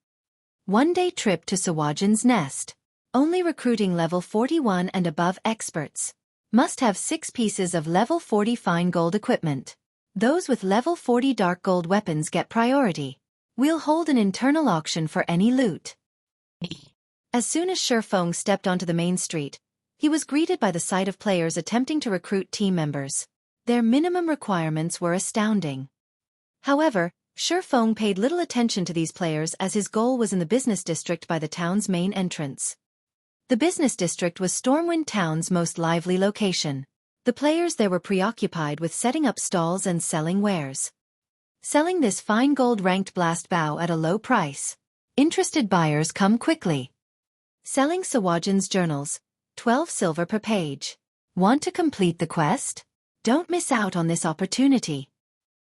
One-day trip to Sawajin's Nest. Only recruiting level 41 and above experts. Must have 6 pieces of level 40 fine gold equipment. Those with level 40 dark gold weapons get priority. We'll hold an internal auction for any loot. As soon as Xueqi stepped onto the main street, he was greeted by the sight of players attempting to recruit team members. Their minimum requirements were astounding. However, Xueqi paid little attention to these players as his goal was in the business district by the town's main entrance. The business district was Stormwind Town's most lively location. The players there were preoccupied with setting up stalls and selling wares. Selling this fine gold ranked blast bow at a low price. Interested buyers come quickly. Selling Sawajin's journals, 12 silver per page. Want to complete the quest? Don't miss out on this opportunity.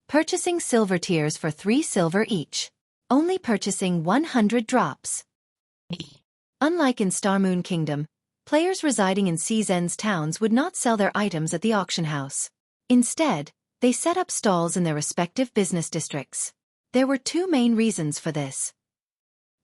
Purchasing silver tiers for 3 silver each. Only purchasing 100 drops. Unlike in Star Moon Kingdom, players residing in Sea's End's towns would not sell their items at the auction house. Instead, they set up stalls in their respective business districts. There were two main reasons for this.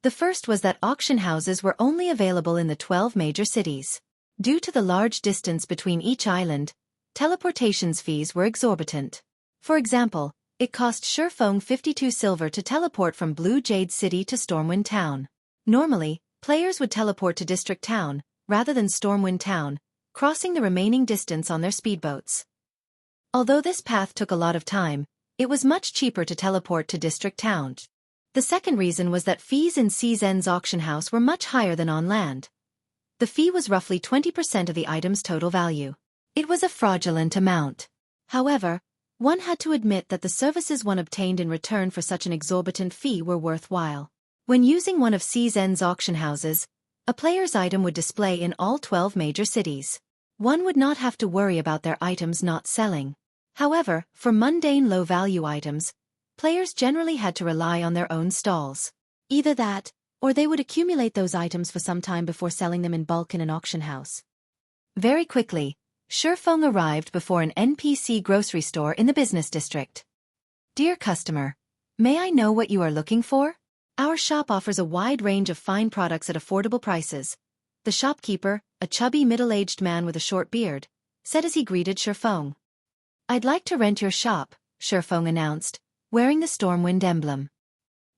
The first was that auction houses were only available in the 12 major cities. Due to the large distance between each island, teleportations fees were exorbitant. For example, it cost Xueqi 52 silver to teleport from Blue Jade City to Stormwind Town. Normally, players would teleport to District Town, rather than Stormwind Town, crossing the remaining distance on their speedboats. Although this path took a lot of time, it was much cheaper to teleport to District Town. The second reason was that fees in Sea's End's auction house were much higher than on land. The fee was roughly 20% of the item's total value. It was a fraudulent amount. However, one had to admit that the services one obtained in return for such an exorbitant fee were worthwhile. When using one of Sea's End's auction houses, a player's item would display in all 12 major cities. One would not have to worry about their items not selling. However, for mundane low-value items, players generally had to rely on their own stalls. Either that, or they would accumulate those items for some time before selling them in bulk in an auction house. Very quickly, Xueqi arrived before an NPC grocery store in the business district. Dear customer, may I know what you are looking for? Our shop offers a wide range of fine products at affordable prices. The shopkeeper, a chubby middle-aged man with a short beard, said as he greeted Xueqi. I'd like to rent your shop, Xueqi announced, wearing the Stormwind emblem.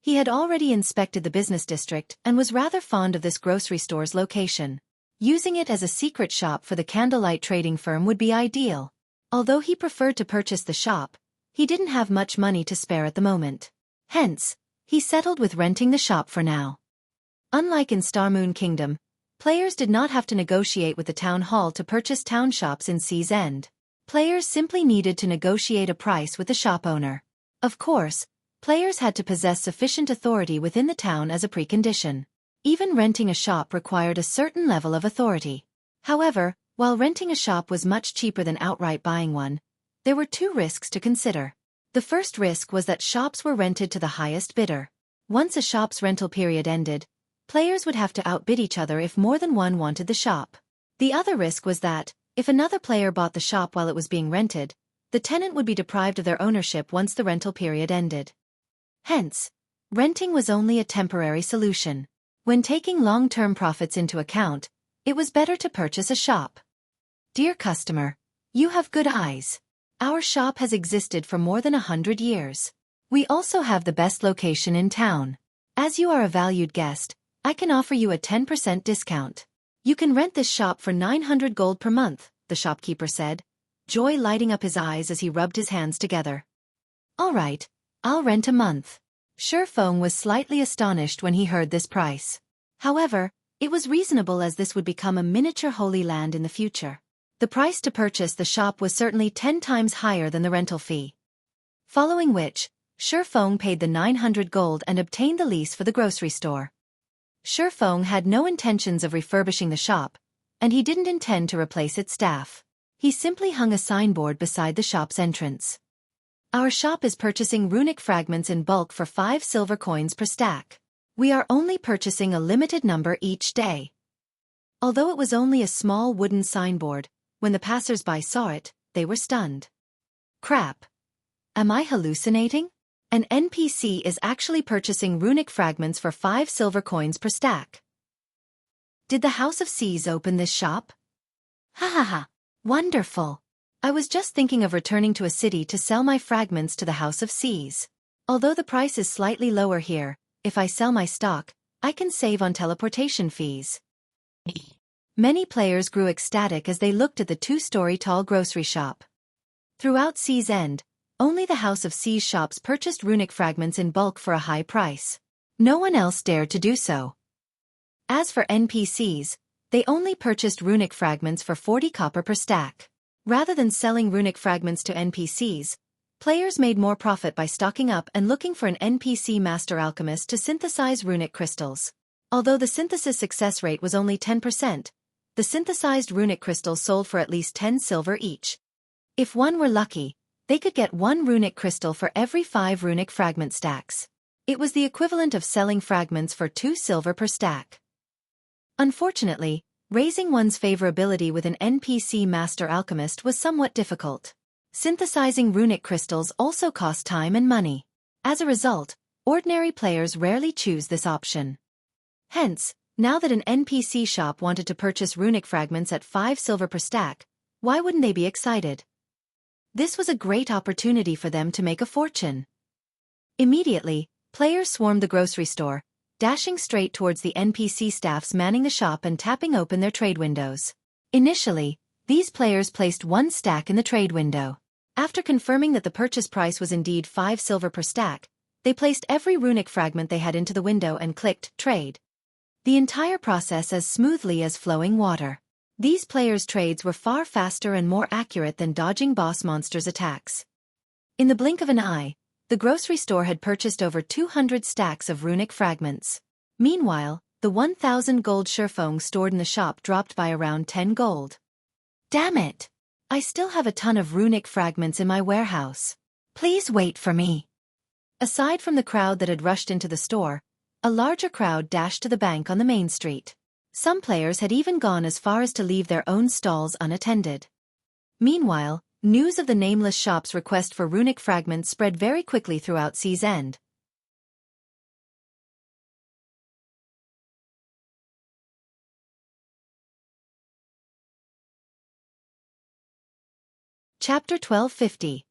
He had already inspected the business district and was rather fond of this grocery store's location. Using it as a secret shop for the candlelight trading firm would be ideal. Although he preferred to purchase the shop, he didn't have much money to spare at the moment. Hence, he settled with renting the shop for now. Unlike in Star Moon Kingdom, players did not have to negotiate with the town hall to purchase town shops in Sea's End. Players simply needed to negotiate a price with the shop owner. Of course, players had to possess sufficient authority within the town as a precondition. Even renting a shop required a certain level of authority. However, while renting a shop was much cheaper than outright buying one, there were two risks to consider. The first risk was that shops were rented to the highest bidder. Once a shop's rental period ended, players would have to outbid each other if more than one wanted the shop. The other risk was that, if another player bought the shop while it was being rented, the tenant would be deprived of their ownership once the rental period ended. Hence, renting was only a temporary solution. When taking long-term profits into account, it was better to purchase a shop. Dear customer, you have good eyes. Our shop has existed for more than 100 years. We also have the best location in town. As you are a valued guest, I can offer you a 10% discount. You can rent this shop for 900 gold per month, the shopkeeper said, joy lighting up his eyes as he rubbed his hands together. All right, I'll rent a month. Xueqi was slightly astonished when he heard this price. However, it was reasonable as this would become a miniature Holy Land in the future. The price to purchase the shop was certainly 10 times higher than the rental fee. Following which, Xueqi paid the 900 gold and obtained the lease for the grocery store. Xueqi had no intentions of refurbishing the shop, and he didn't intend to replace its staff. He simply hung a signboard beside the shop's entrance. Our shop is purchasing runic fragments in bulk for 5 silver coins per stack. We are only purchasing a limited number each day. Although it was only a small wooden signboard, when the passers-by saw it, they were stunned. Crap. Am I hallucinating? An NPC is actually purchasing runic fragments for 5 silver coins per stack. Did the House of Seas open this shop? Ha ha ha. Wonderful. I was just thinking of returning to a city to sell my fragments to the House of Seas. Although the price is slightly lower here, if I sell my stock, I can save on teleportation fees. Many players grew ecstatic as they looked at the 2-story tall grocery shop. Throughout Sea's End, only the House of Seas shops purchased runic fragments in bulk for a high price. No one else dared to do so. As for NPCs, they only purchased runic fragments for 40 copper per stack. Rather than selling runic fragments to NPCs, players made more profit by stocking up and looking for an NPC master alchemist to synthesize runic crystals. Although the synthesis success rate was only 10%, the synthesized runic crystals sold for at least 10 silver each. If one were lucky, they could get 1 runic crystal for every 5 runic fragment stacks. It was the equivalent of selling fragments for 2 silver per stack. Unfortunately, raising one's favorability with an NPC master alchemist was somewhat difficult. Synthesizing runic crystals also cost time and money. As a result, ordinary players rarely choose this option. Hence, now that an NPC shop wanted to purchase runic fragments at 5 silver per stack, why wouldn't they be excited? This was a great opportunity for them to make a fortune. Immediately, players swarmed the grocery store, dashing straight towards the NPC staffs manning the shop and tapping open their trade windows. Initially, these players placed 1 stack in the trade window. After confirming that the purchase price was indeed 5 silver per stack, they placed every runic fragment they had into the window and clicked Trade. The entire process as smoothly as flowing water. These players' trades were far faster and more accurate than dodging boss monsters' attacks. In the blink of an eye, the grocery store had purchased over 200 stacks of runic fragments. Meanwhile, the 1,000 gold Xueqi stored in the shop dropped by around 10 gold. Damn it! I still have a ton of runic fragments in my warehouse. Please wait for me. Aside from the crowd that had rushed into the store, a larger crowd dashed to the bank on the main street. Some players had even gone as far as to leave their own stalls unattended. Meanwhile, news of the Nameless shop's request for runic fragments spread very quickly throughout Sea's End. Chapter 1250.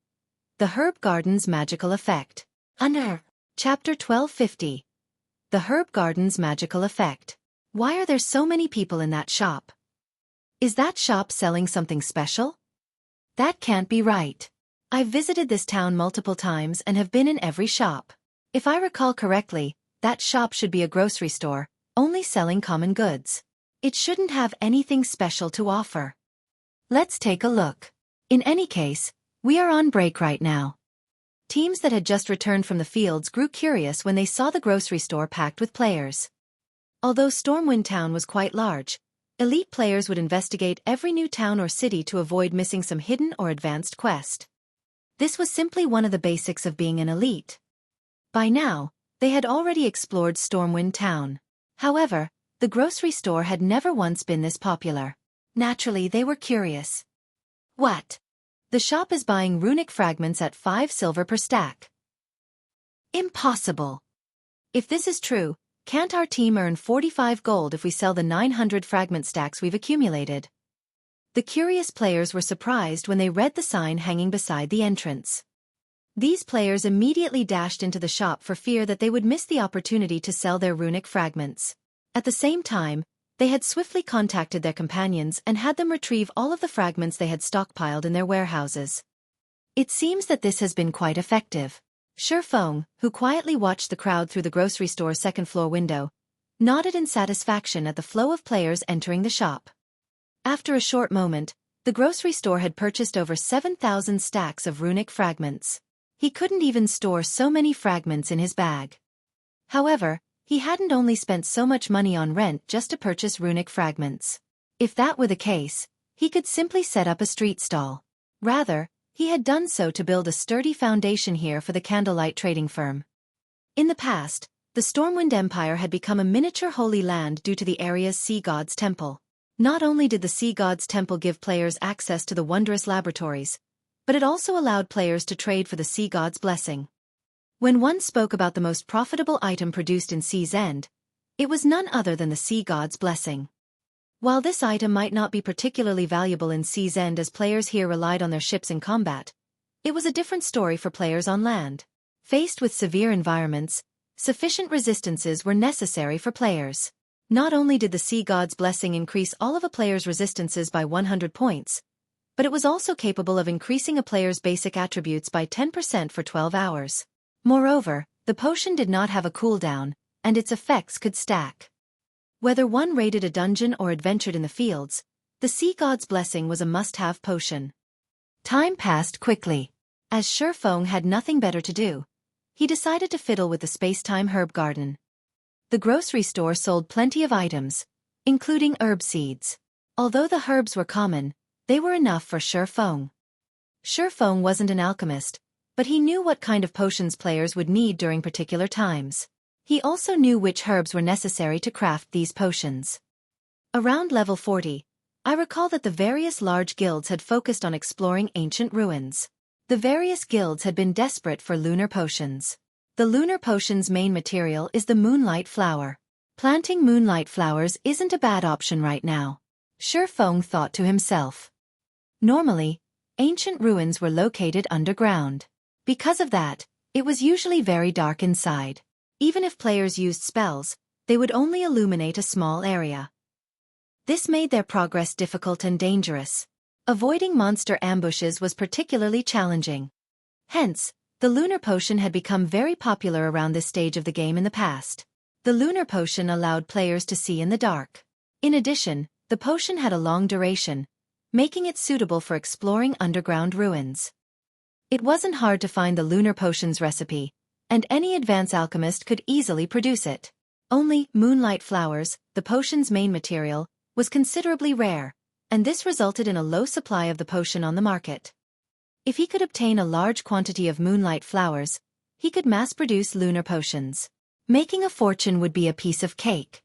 The Herb Garden's Magical Effect. Under Chapter 1250. The Herb Garden's Magical Effect. Why are there so many people in that shop? Is that shop selling something special? That can't be right. I've visited this town multiple times and have been in every shop. If I recall correctly, that shop should be a grocery store, only selling common goods. It shouldn't have anything special to offer. Let's take a look. In any case, we are on break right now. Teams that had just returned from the fields grew curious when they saw the grocery store packed with players. Although Stormwind Town was quite large, elite players would investigate every new town or city to avoid missing some hidden or advanced quest. This was simply one of the basics of being an elite. By now, they had already explored Stormwind Town. However, the grocery store had never once been this popular. Naturally, they were curious. What? The shop is buying runic fragments at 5 silver per stack. Impossible. If this is true, can't our team earn 45 gold if we sell the 900 fragment stacks we've accumulated? The curious players were surprised when they read the sign hanging beside the entrance. These players immediately dashed into the shop for fear that they would miss the opportunity to sell their runic fragments. At the same time, they had swiftly contacted their companions and had them retrieve all of the fragments they had stockpiled in their warehouses. It seems that this has been quite effective. Xueqi, who quietly watched the crowd through the grocery store's second-floor window, nodded in satisfaction at the flow of players entering the shop. After a short moment, the grocery store had purchased over 7,000 stacks of runic fragments. He couldn't even store so many fragments in his bag. However, he hadn't only spent so much money on rent just to purchase runic fragments. If that were the case, he could simply set up a street stall. Rather, he had done so to build a sturdy foundation here for the candlelight trading firm. In the past, the Stormwind Empire had become a miniature holy land due to the area's sea god's temple. Not only did the sea god's temple give players access to the wondrous laboratories, but it also allowed players to trade for the sea god's blessing. When one spoke about the most profitable item produced in Sea's End, it was none other than the sea god's blessing. While this item might not be particularly valuable in Sea's End as players here relied on their ships in combat, it was a different story for players on land. Faced with severe environments, sufficient resistances were necessary for players. Not only did the sea god's blessing increase all of a player's resistances by 100 points, but it was also capable of increasing a player's basic attributes by 10% for 12 hours. Moreover, the potion did not have a cooldown, and its effects could stack. Whether one raided a dungeon or adventured in the fields, the sea god's blessing was a must-have potion. Time passed quickly. As Xueqi had nothing better to do, he decided to fiddle with the space-time herb garden. The grocery store sold plenty of items, including herb seeds. Although the herbs were common, they were enough for Xueqi. Xueqi wasn't an alchemist, but he knew what kind of potions players would need during particular times. He also knew which herbs were necessary to craft these potions. Around level 40, I recall that the various large guilds had focused on exploring ancient ruins. The various guilds had been desperate for lunar potions. The lunar potion's main material is the moonlight flower. Planting moonlight flowers isn't a bad option right now, Xueqi thought to himself. Normally, ancient ruins were located underground. Because of that, it was usually very dark inside. Even if players used spells, they would only illuminate a small area. This made their progress difficult and dangerous. Avoiding monster ambushes was particularly challenging. Hence, the lunar potion had become very popular around this stage of the game in the past. The lunar potion allowed players to see in the dark. In addition, the potion had a long duration, making it suitable for exploring underground ruins. It wasn't hard to find the lunar potion's recipe, and any advanced alchemist could easily produce it. Only, moonlight flowers, the potion's main material, was considerably rare, and this resulted in a low supply of the potion on the market. If he could obtain a large quantity of moonlight flowers, he could mass-produce lunar potions. Making a fortune would be a piece of cake.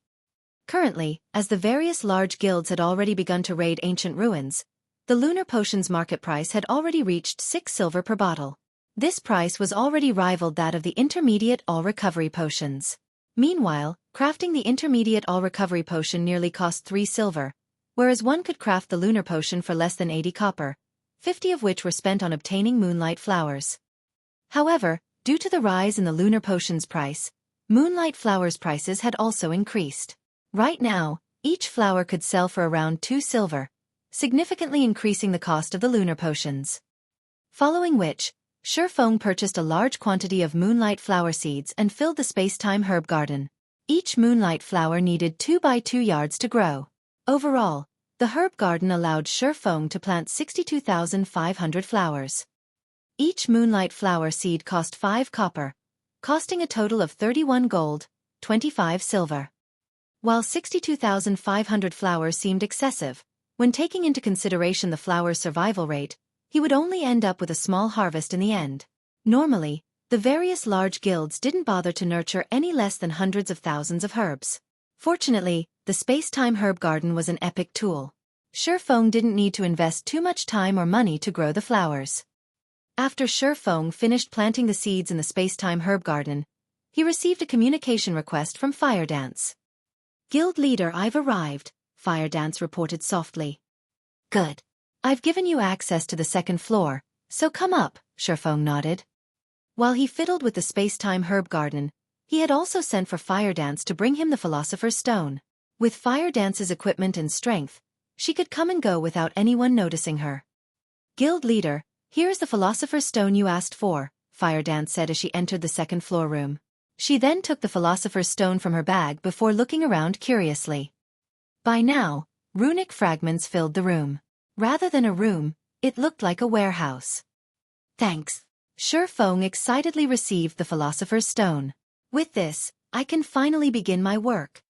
Currently, as the various large guilds had already begun to raid ancient ruins, the lunar potion's market price had already reached 6 silver per bottle. This price was already rivaled that of the intermediate all-recovery potions. Meanwhile, crafting the intermediate all-recovery potion nearly cost 3 silver, whereas one could craft the lunar potion for less than 80 copper, 50 of which were spent on obtaining moonlight flowers. However, due to the rise in the lunar potion's price, moonlight flowers' prices had also increased. Right now, each flower could sell for around 2 silver, significantly increasing the cost of the lunar potions. Following which, Xueqi purchased a large quantity of moonlight flower seeds and filled the space-time herb garden. Each moonlight flower needed 2 by 2 yards to grow. Overall, the herb garden allowed Xueqi to plant 62,500 flowers. Each moonlight flower seed cost 5 copper, costing a total of 31 gold, 25 silver. While 62,500 flowers seemed excessive, when taking into consideration the flower's survival rate, he would only end up with a small harvest in the end. Normally, the various large guilds didn't bother to nurture any less than hundreds of thousands of herbs. Fortunately, the space-time herb garden was an epic tool. Xueqi didn't need to invest too much time or money to grow the flowers. After Xueqi finished planting the seeds in the space-time herb garden, he received a communication request from Firedance. "Guild leader, I've arrived," Firedance reported softly. "Good. I've given you access to the second floor, so come up," Xueqi nodded. While he fiddled with the space-time herb garden, he had also sent for Firedance to bring him the Philosopher's Stone. With Firedance's equipment and strength, she could come and go without anyone noticing her. "Guild leader, here's the Philosopher's Stone you asked for," Firedance said as she entered the second floor room. She then took the Philosopher's Stone from her bag before looking around curiously. By now, runic fragments filled the room. Rather than a room, it looked like a warehouse. "Thanks." Xueqi excitedly received the Philosopher's Stone. "With this, I can finally begin my work."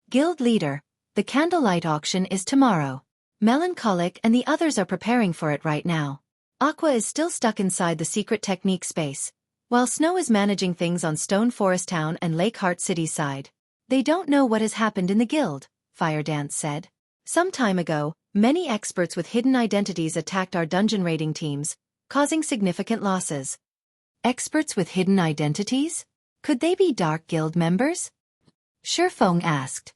"Guild leader, the candlelight auction is tomorrow. Melancholic and the others are preparing for it right now. Aqua is still stuck inside the secret technique space, while Snow is managing things on Stone Forest Town and Lake Heart City's side. They don't know what has happened in the guild," Firedance said. "Some time ago, many experts with hidden identities attacked our dungeon raiding teams, causing significant losses." "Experts with hidden identities? Could they be Dark Guild members?" Xueqi asked.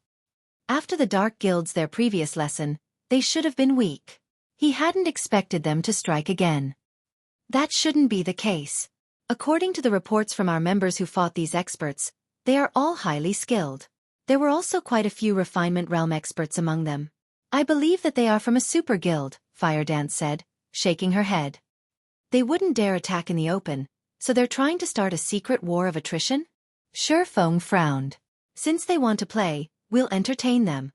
After the Dark Guilds their previous lesson, they should have been weak. He hadn't expected them to strike again. That shouldn't be the case. According to the reports from our members who fought these experts, they are all highly skilled. There were also quite a few refinement realm experts among them. "I believe that they are from a super guild," Firedance said, shaking her head. "They wouldn't dare attack in the open, so they're trying to start a secret war of attrition?" Xueqi frowned. "Since they want to play, we'll entertain them."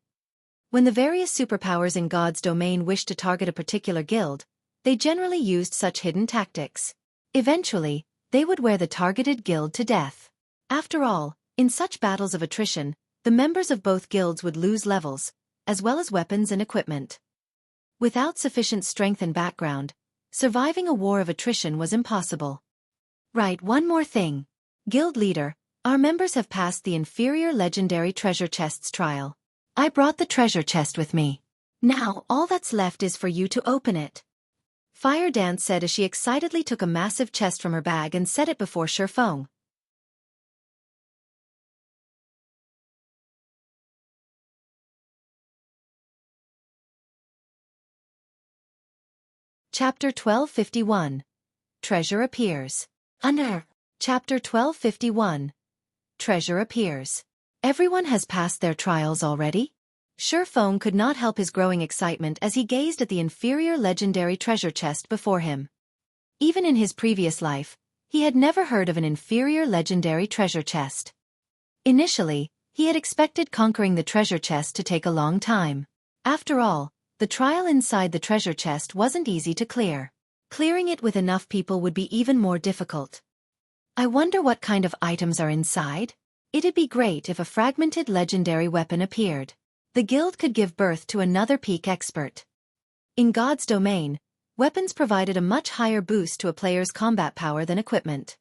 When the various superpowers in God's domain wished to target a particular guild, they generally used such hidden tactics. Eventually, they would wear the targeted guild to death. After all, in such battles of attrition, the members of both guilds would lose levels, as well as weapons and equipment. Without sufficient strength and background, surviving a war of attrition was impossible. "Right, one more thing. Guild leader, our members have passed the inferior legendary treasure chests trial. I brought the treasure chest with me. Now all that's left is for you to open it. Fire Dance said as she excitedly took a massive chest from her bag and set it before Xueqi. Chapter 1251. Treasure Appears. Under Chapter 1251. Treasure Appears. Everyone has passed their trials already? Xueqi could not help his growing excitement as he gazed at the inferior legendary treasure chest before him. Even in his previous life, he had never heard of an inferior legendary treasure chest. Initially, he had expected conquering the treasure chest to take a long time. After all, the trial inside the treasure chest wasn't easy to clear. Clearing it with enough people would be even more difficult. I wonder what kind of items are inside? It'd be great if a fragmented legendary weapon appeared. The guild could give birth to another peak expert. In God's domain, weapons provided a much higher boost to a player's combat power than equipment.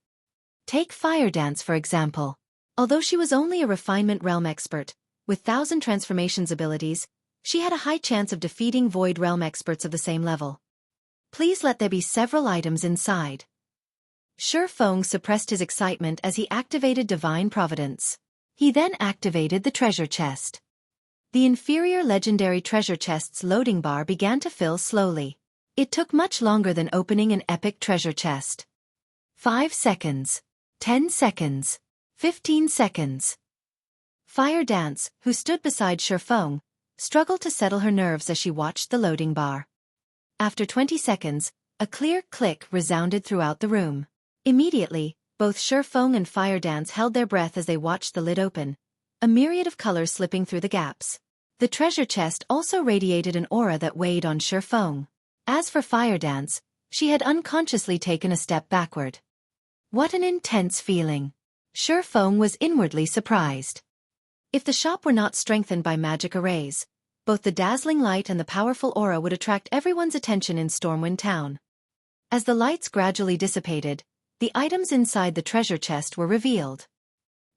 Take Fire Dance for example. Although she was only a refinement realm expert, with 1,000 transformations abilities, she had a high chance of defeating Void Realm experts of the same level. Please let there be several items inside. Xueqi suppressed his excitement as he activated Divine Providence. He then activated the treasure chest. The inferior legendary treasure chest's loading bar began to fill slowly. It took much longer than opening an epic treasure chest. 5 seconds. 10 seconds. 15 seconds. Fire Dance, who stood beside Xueqi, struggled to settle her nerves as she watched the loading bar. After 20 seconds, a clear click resounded throughout the room. Immediately, both Xueqi and Fire Dance held their breath as they watched the lid open, a myriad of colors slipping through the gaps. The treasure chest also radiated an aura that weighed on Xueqi. As for Fire Dance, she had unconsciously taken a step backward. What an intense feeling! Xueqi was inwardly surprised. If the shop were not strengthened by magic arrays, both the dazzling light and the powerful aura would attract everyone's attention in Stormwind Town. As the lights gradually dissipated, the items inside the treasure chest were revealed.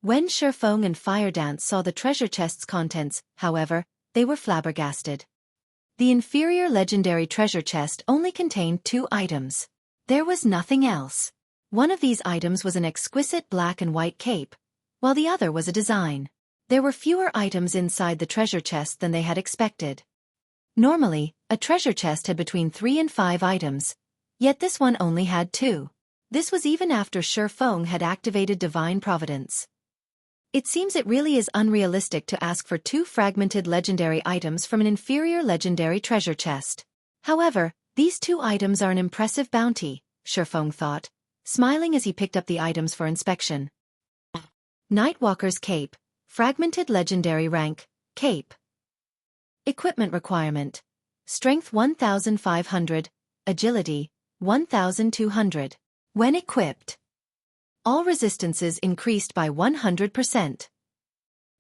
When Xueqi and Fire Dance saw the treasure chest's contents, however, they were flabbergasted. The inferior legendary treasure chest only contained 2 items. There was nothing else. One of these items was an exquisite black and white cape, while the other was a design. There were fewer items inside the treasure chest than they had expected. Normally, a treasure chest had between 3 and 5 items, yet this one only had 2. This was even after Xueqi had activated Divine Providence. It seems it really is unrealistic to ask for 2 fragmented legendary items from an inferior legendary treasure chest. However, these 2 items are an impressive bounty, Xueqi thought, smiling as he picked up the items for inspection. Nightwalker's Cape. Fragmented legendary rank, cape. Equipment requirement. Strength 1500, agility 1200. When equipped, all resistances increased by 100%.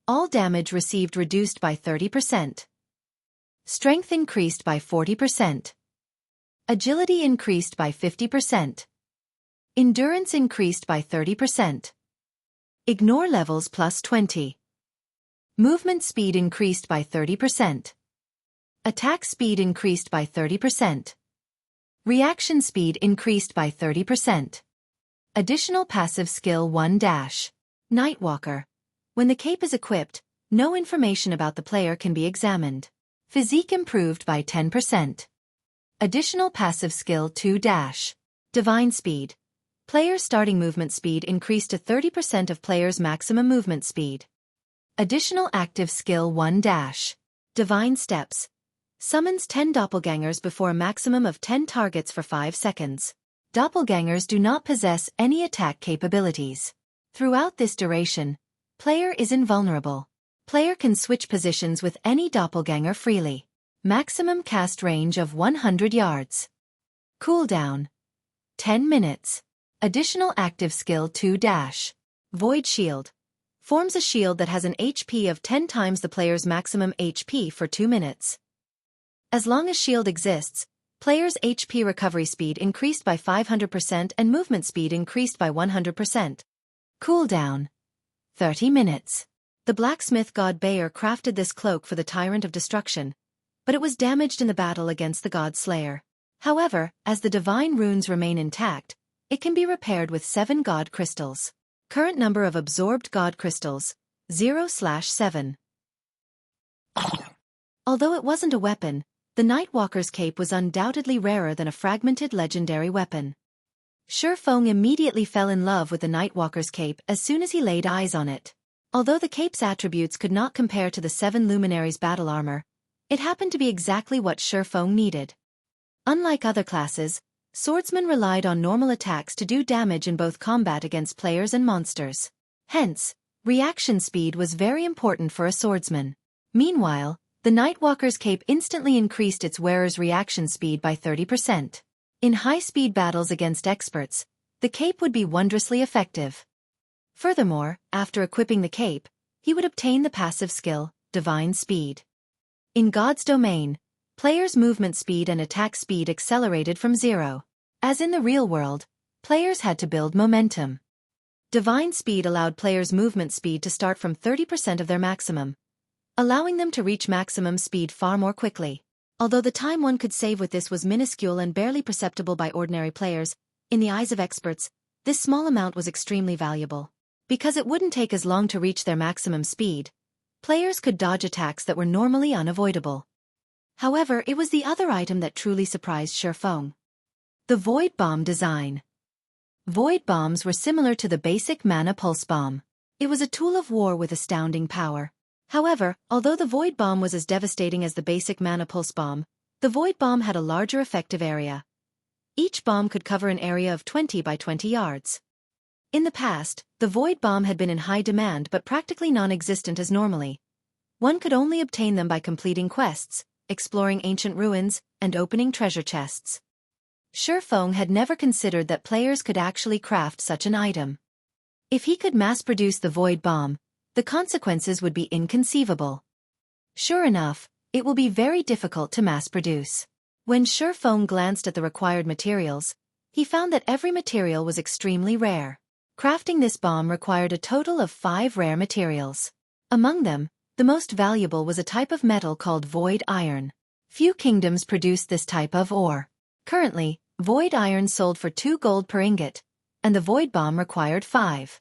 All damage received reduced by 30%. Strength increased by 40%. Agility increased by 50%. Endurance increased by 30%. Ignore levels plus 20. Movement speed increased by 30%. Attack speed increased by 30%. Reaction speed increased by 30%. Additional passive skill 1 dash. Nightwalker. When the cape is equipped, no information about the player can be examined. Physique improved by 10%. Additional passive skill 2 dash. Divine speed. Player's starting movement speed increased to 30% of player's maximum movement speed. Additional active skill 1 dash. Divine steps. Summons 10 doppelgangers before a maximum of 10 targets for 5 seconds. Doppelgangers do not possess any attack capabilities. Throughout this duration, player is invulnerable. Player can switch positions with any doppelganger freely. Maximum cast range of 100 yards. Cooldown 10 minutes. Additional active skill 2 dash. Void shield. Forms a shield that has an HP of 10 times the player's maximum HP for 2 minutes. As long as shield exists, player's HP recovery speed increased by 500% and movement speed increased by 100%. Cooldown 30 minutes. The blacksmith god Bayer crafted this cloak for the Tyrant of Destruction, but it was damaged in the battle against the god Slayer. However, as the divine runes remain intact, it can be repaired with 7 god crystals. Current number of absorbed god crystals, 0/7. Although it wasn't a weapon, the Nightwalker's cape was undoubtedly rarer than a fragmented legendary weapon. Xueqi immediately fell in love with the Nightwalker's cape as soon as he laid eyes on it. Although the cape's attributes could not compare to the 7 luminaries' battle armor, it happened to be exactly what Xueqi needed. Unlike other classes, swordsmen relied on normal attacks to do damage in both combat against players and monsters. Hence, reaction speed was very important for a swordsman. Meanwhile, the Nightwalker's cape instantly increased its wearer's reaction speed by 30%. In high-speed battles against experts, the cape would be wondrously effective. Furthermore, after equipping the cape, he would obtain the passive skill, Divine Speed. In God's domain, players' movement speed and attack speed accelerated from 0. As in the real world, players had to build momentum. Divine Speed allowed players' movement speed to start from 30% of their maximum, allowing them to reach maximum speed far more quickly. Although the time one could save with this was minuscule and barely perceptible by ordinary players, in the eyes of experts, this small amount was extremely valuable. Because it wouldn't take as long to reach their maximum speed, players could dodge attacks that were normally unavoidable. However, it was the other item that truly surprised Xueqi. The Void Bomb design. Void Bombs were similar to the basic Mana Pulse Bomb. It was a tool of war with astounding power. However, although the Void Bomb was as devastating as the basic Mana Pulse Bomb, the Void Bomb had a larger effective area. Each bomb could cover an area of 20 by 20 yards. In the past, the Void Bomb had been in high demand but practically non-existent as normally. One could only obtain them by completing quests, exploring ancient ruins, and opening treasure chests. Xueqi had never considered that players could actually craft such an item. If he could mass-produce the Void Bomb, the consequences would be inconceivable. Sure enough, it will be very difficult to mass-produce. When Xueqi glanced at the required materials, he found that every material was extremely rare. Crafting this bomb required a total of 5 rare materials. Among them, the most valuable was a type of metal called Void Iron. Few kingdoms produced this type of ore. Currently, Void Iron sold for 2 gold per ingot, and the Void Bomb required 5.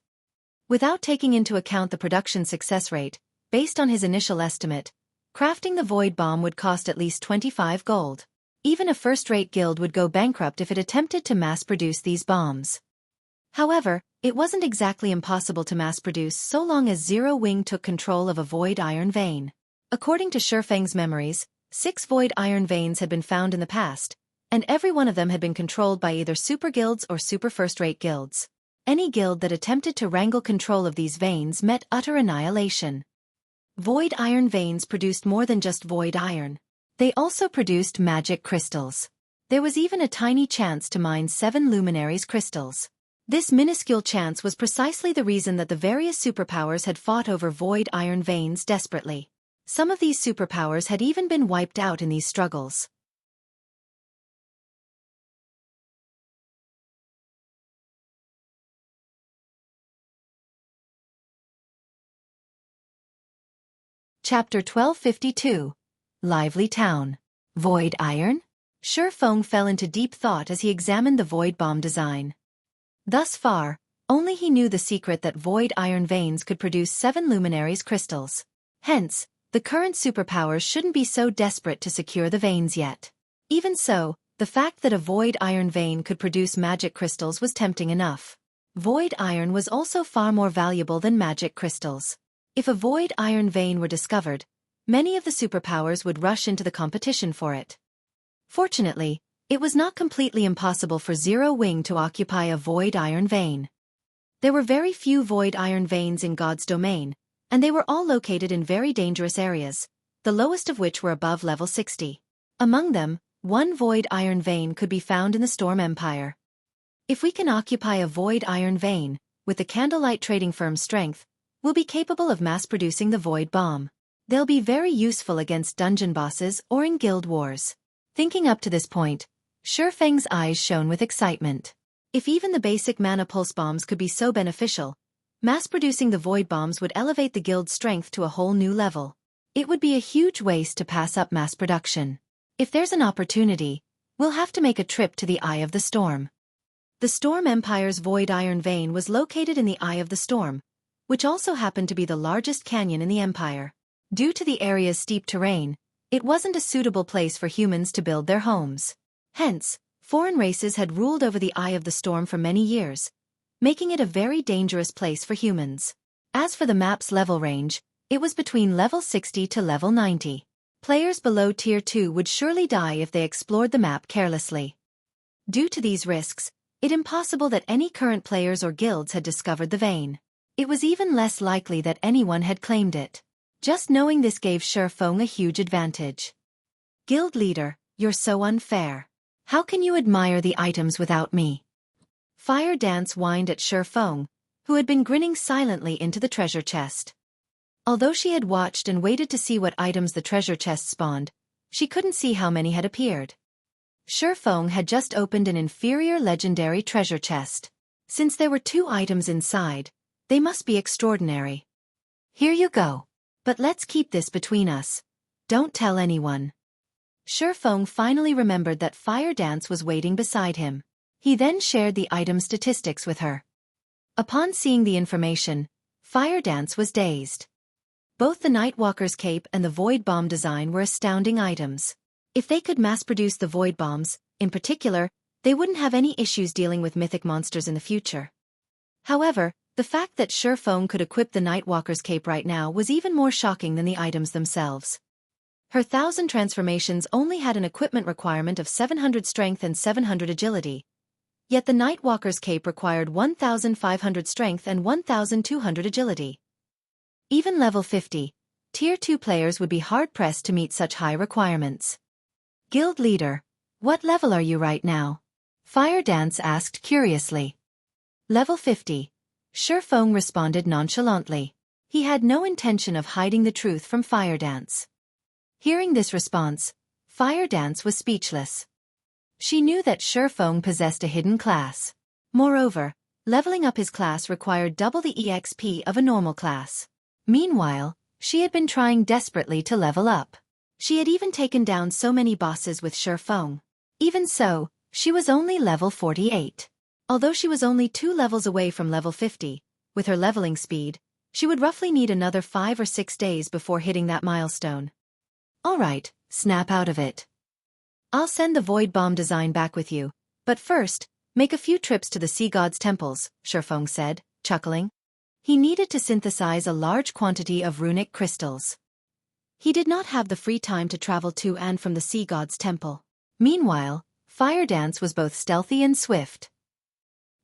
Without taking into account the production success rate, based on his initial estimate, crafting the Void Bomb would cost at least 25 gold. Even a first-rate guild would go bankrupt if it attempted to mass-produce these bombs. However, it wasn't exactly impossible to mass-produce so long as Zero Wing took control of a Void Iron vein. According to Xueqi's memories, 6 Void Iron veins had been found in the past, and every one of them had been controlled by either super guilds or super first-rate guilds. Any guild that attempted to wrangle control of these veins met utter annihilation. Void Iron veins produced more than just Void Iron. They also produced magic crystals. There was even a tiny chance to mine 7 luminaries crystals. This minuscule chance was precisely the reason that the various superpowers had fought over Void Iron veins desperately. Some of these superpowers had even been wiped out in these struggles. Chapter 1252. Lively Town. Void Iron? Xueqi fell into deep thought as he examined the Void Bomb design. Thus far, only he knew the secret that Void Iron veins could produce 7 luminaries crystals. Hence, the current superpowers shouldn't be so desperate to secure the veins yet. Even so, the fact that a Void Iron vein could produce magic crystals was tempting enough. Void Iron was also far more valuable than magic crystals. If a Void Iron vein were discovered, many of the superpowers would rush into the competition for it. Fortunately, it was not completely impossible for Zero Wing to occupy a Void Iron vein. There were very few Void Iron veins in God's domain, and they were all located in very dangerous areas, the lowest of which were above level 60. Among them, 1 Void Iron vein could be found in the Storm Empire. If we can occupy a Void Iron vein, with the Candlelight Trading Firm's strength, we'll be capable of mass-producing the Void Bomb. They'll be very useful against dungeon bosses or in guild wars. Thinking up to this point, Xueqi's eyes shone with excitement. If even the basic Mana Pulse bombs could be so beneficial, Mass-producing the void bombs would elevate the guild's strength to a whole new level. It would be a huge waste to pass up mass production. If there's an opportunity, we'll have to make a trip to the Eye of the Storm. The Storm Empire's Void Iron Vein was located in the Eye of the Storm, which also happened to be the largest canyon in the Empire. Due to the area's steep terrain, it wasn't a suitable place for humans to build their homes. Hence, foreign races had ruled over the Eye of the Storm for many years, making it a very dangerous place for humans. As for the map's level range, it was between level 60 to level 90. Players below Tier 2 would surely die if they explored the map carelessly. Due to these risks, it's impossible that any current players or guilds had discovered the vein. It was even less likely that anyone had claimed it. Just knowing this gave Xueqi a huge advantage. Guild leader, you're so unfair. How can you admire the items without me? Fire Dance whined at Xueqi, who had been grinning silently into the treasure chest. Although she had watched and waited to see what items the treasure chest spawned, she couldn't see how many had appeared. Xueqi had just opened an inferior legendary treasure chest. Since there were 2 items inside, they must be extraordinary. Here you go. But let's keep this between us. Don't tell anyone. Xueqi finally remembered that Fire Dance was waiting beside him. He then shared the item statistics with her. Upon seeing the information, Fire Dance was dazed. Both the Nightwalker's cape and the Void Bomb design were astounding items. If they could mass-produce the Void Bombs, in particular, they wouldn't have any issues dealing with mythic monsters in the future. However, the fact that Xueqi could equip the Nightwalker's cape right now was even more shocking than the items themselves. Her 1,000 transformations only had an equipment requirement of 700 strength and 700 agility. Yet the Nightwalker's cape required 1,500 strength and 1,200 agility. Even level 50, Tier 2 players would be hard-pressed to meet such high requirements. Guild leader, what level are you right now? Fire Dance asked curiously. Level 50. Xueqi responded nonchalantly. He had no intention of hiding the truth from Fire Dance. Hearing this response, Fire Dance was speechless. She knew that Xueqi possessed a hidden class. Moreover, leveling up his class required double the EXP of a normal class. Meanwhile, she had been trying desperately to level up. She had even taken down so many bosses with Xueqi. Even so, she was only level 48. Although she was only 2 levels away from level 50, with her leveling speed, she would roughly need another 5 or 6 days before hitting that milestone. Alright, snap out of it. I'll send the Void Bomb design back with you, but first, make a few trips to the Sea God's temples, Xueqi said, chuckling. He needed to synthesize a large quantity of runic crystals. He did not have the free time to travel to and from the Sea God's temple. Meanwhile, Fire Dance was both stealthy and swift.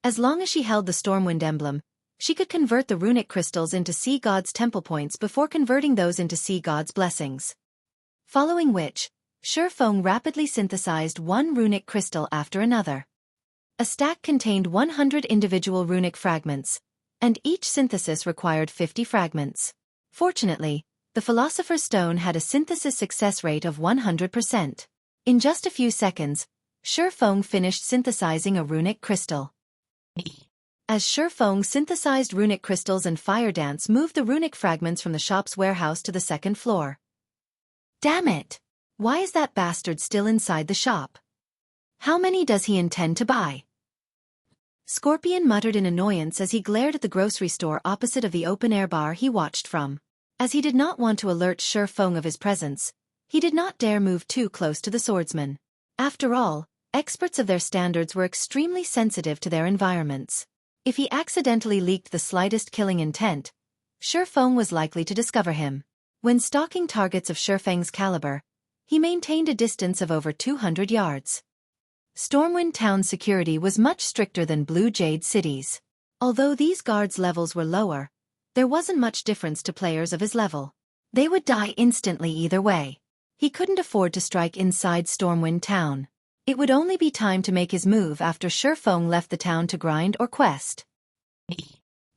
As long as she held the Stormwind emblem, she could convert the runic crystals into Sea God's temple points before converting those into Sea God's blessings. Following which, Xueqi rapidly synthesized one runic crystal after another. A stack contained 100 individual runic fragments, and each synthesis required 50 fragments. Fortunately, the Philosopher's Stone had a synthesis success rate of 100%. In just a few seconds, Xueqi finished synthesizing a runic crystal. As Xueqi synthesized runic crystals and Fire Dance moved the runic fragments from the shop's warehouse to the 2nd floor. Damn it! Why is that bastard still inside the shop? How many does he intend to buy? Scorpion muttered in annoyance as he glared at the grocery store opposite of the open-air bar he watched from. As he did not want to alert Xueqi of his presence, he did not dare move too close to the swordsman. After all, experts of their standards were extremely sensitive to their environments. If he accidentally leaked the slightest killing intent, Xueqi was likely to discover him. When stalking targets of Xueqi's caliber, he maintained a distance of over 200 yards. Stormwind Town's security was much stricter than Blue Jade City's. Although these guards' levels were lower, there wasn't much difference to players of his level. They would die instantly either way. He couldn't afford to strike inside Stormwind Town. It would only be time to make his move after Xueqi left the town to grind or quest.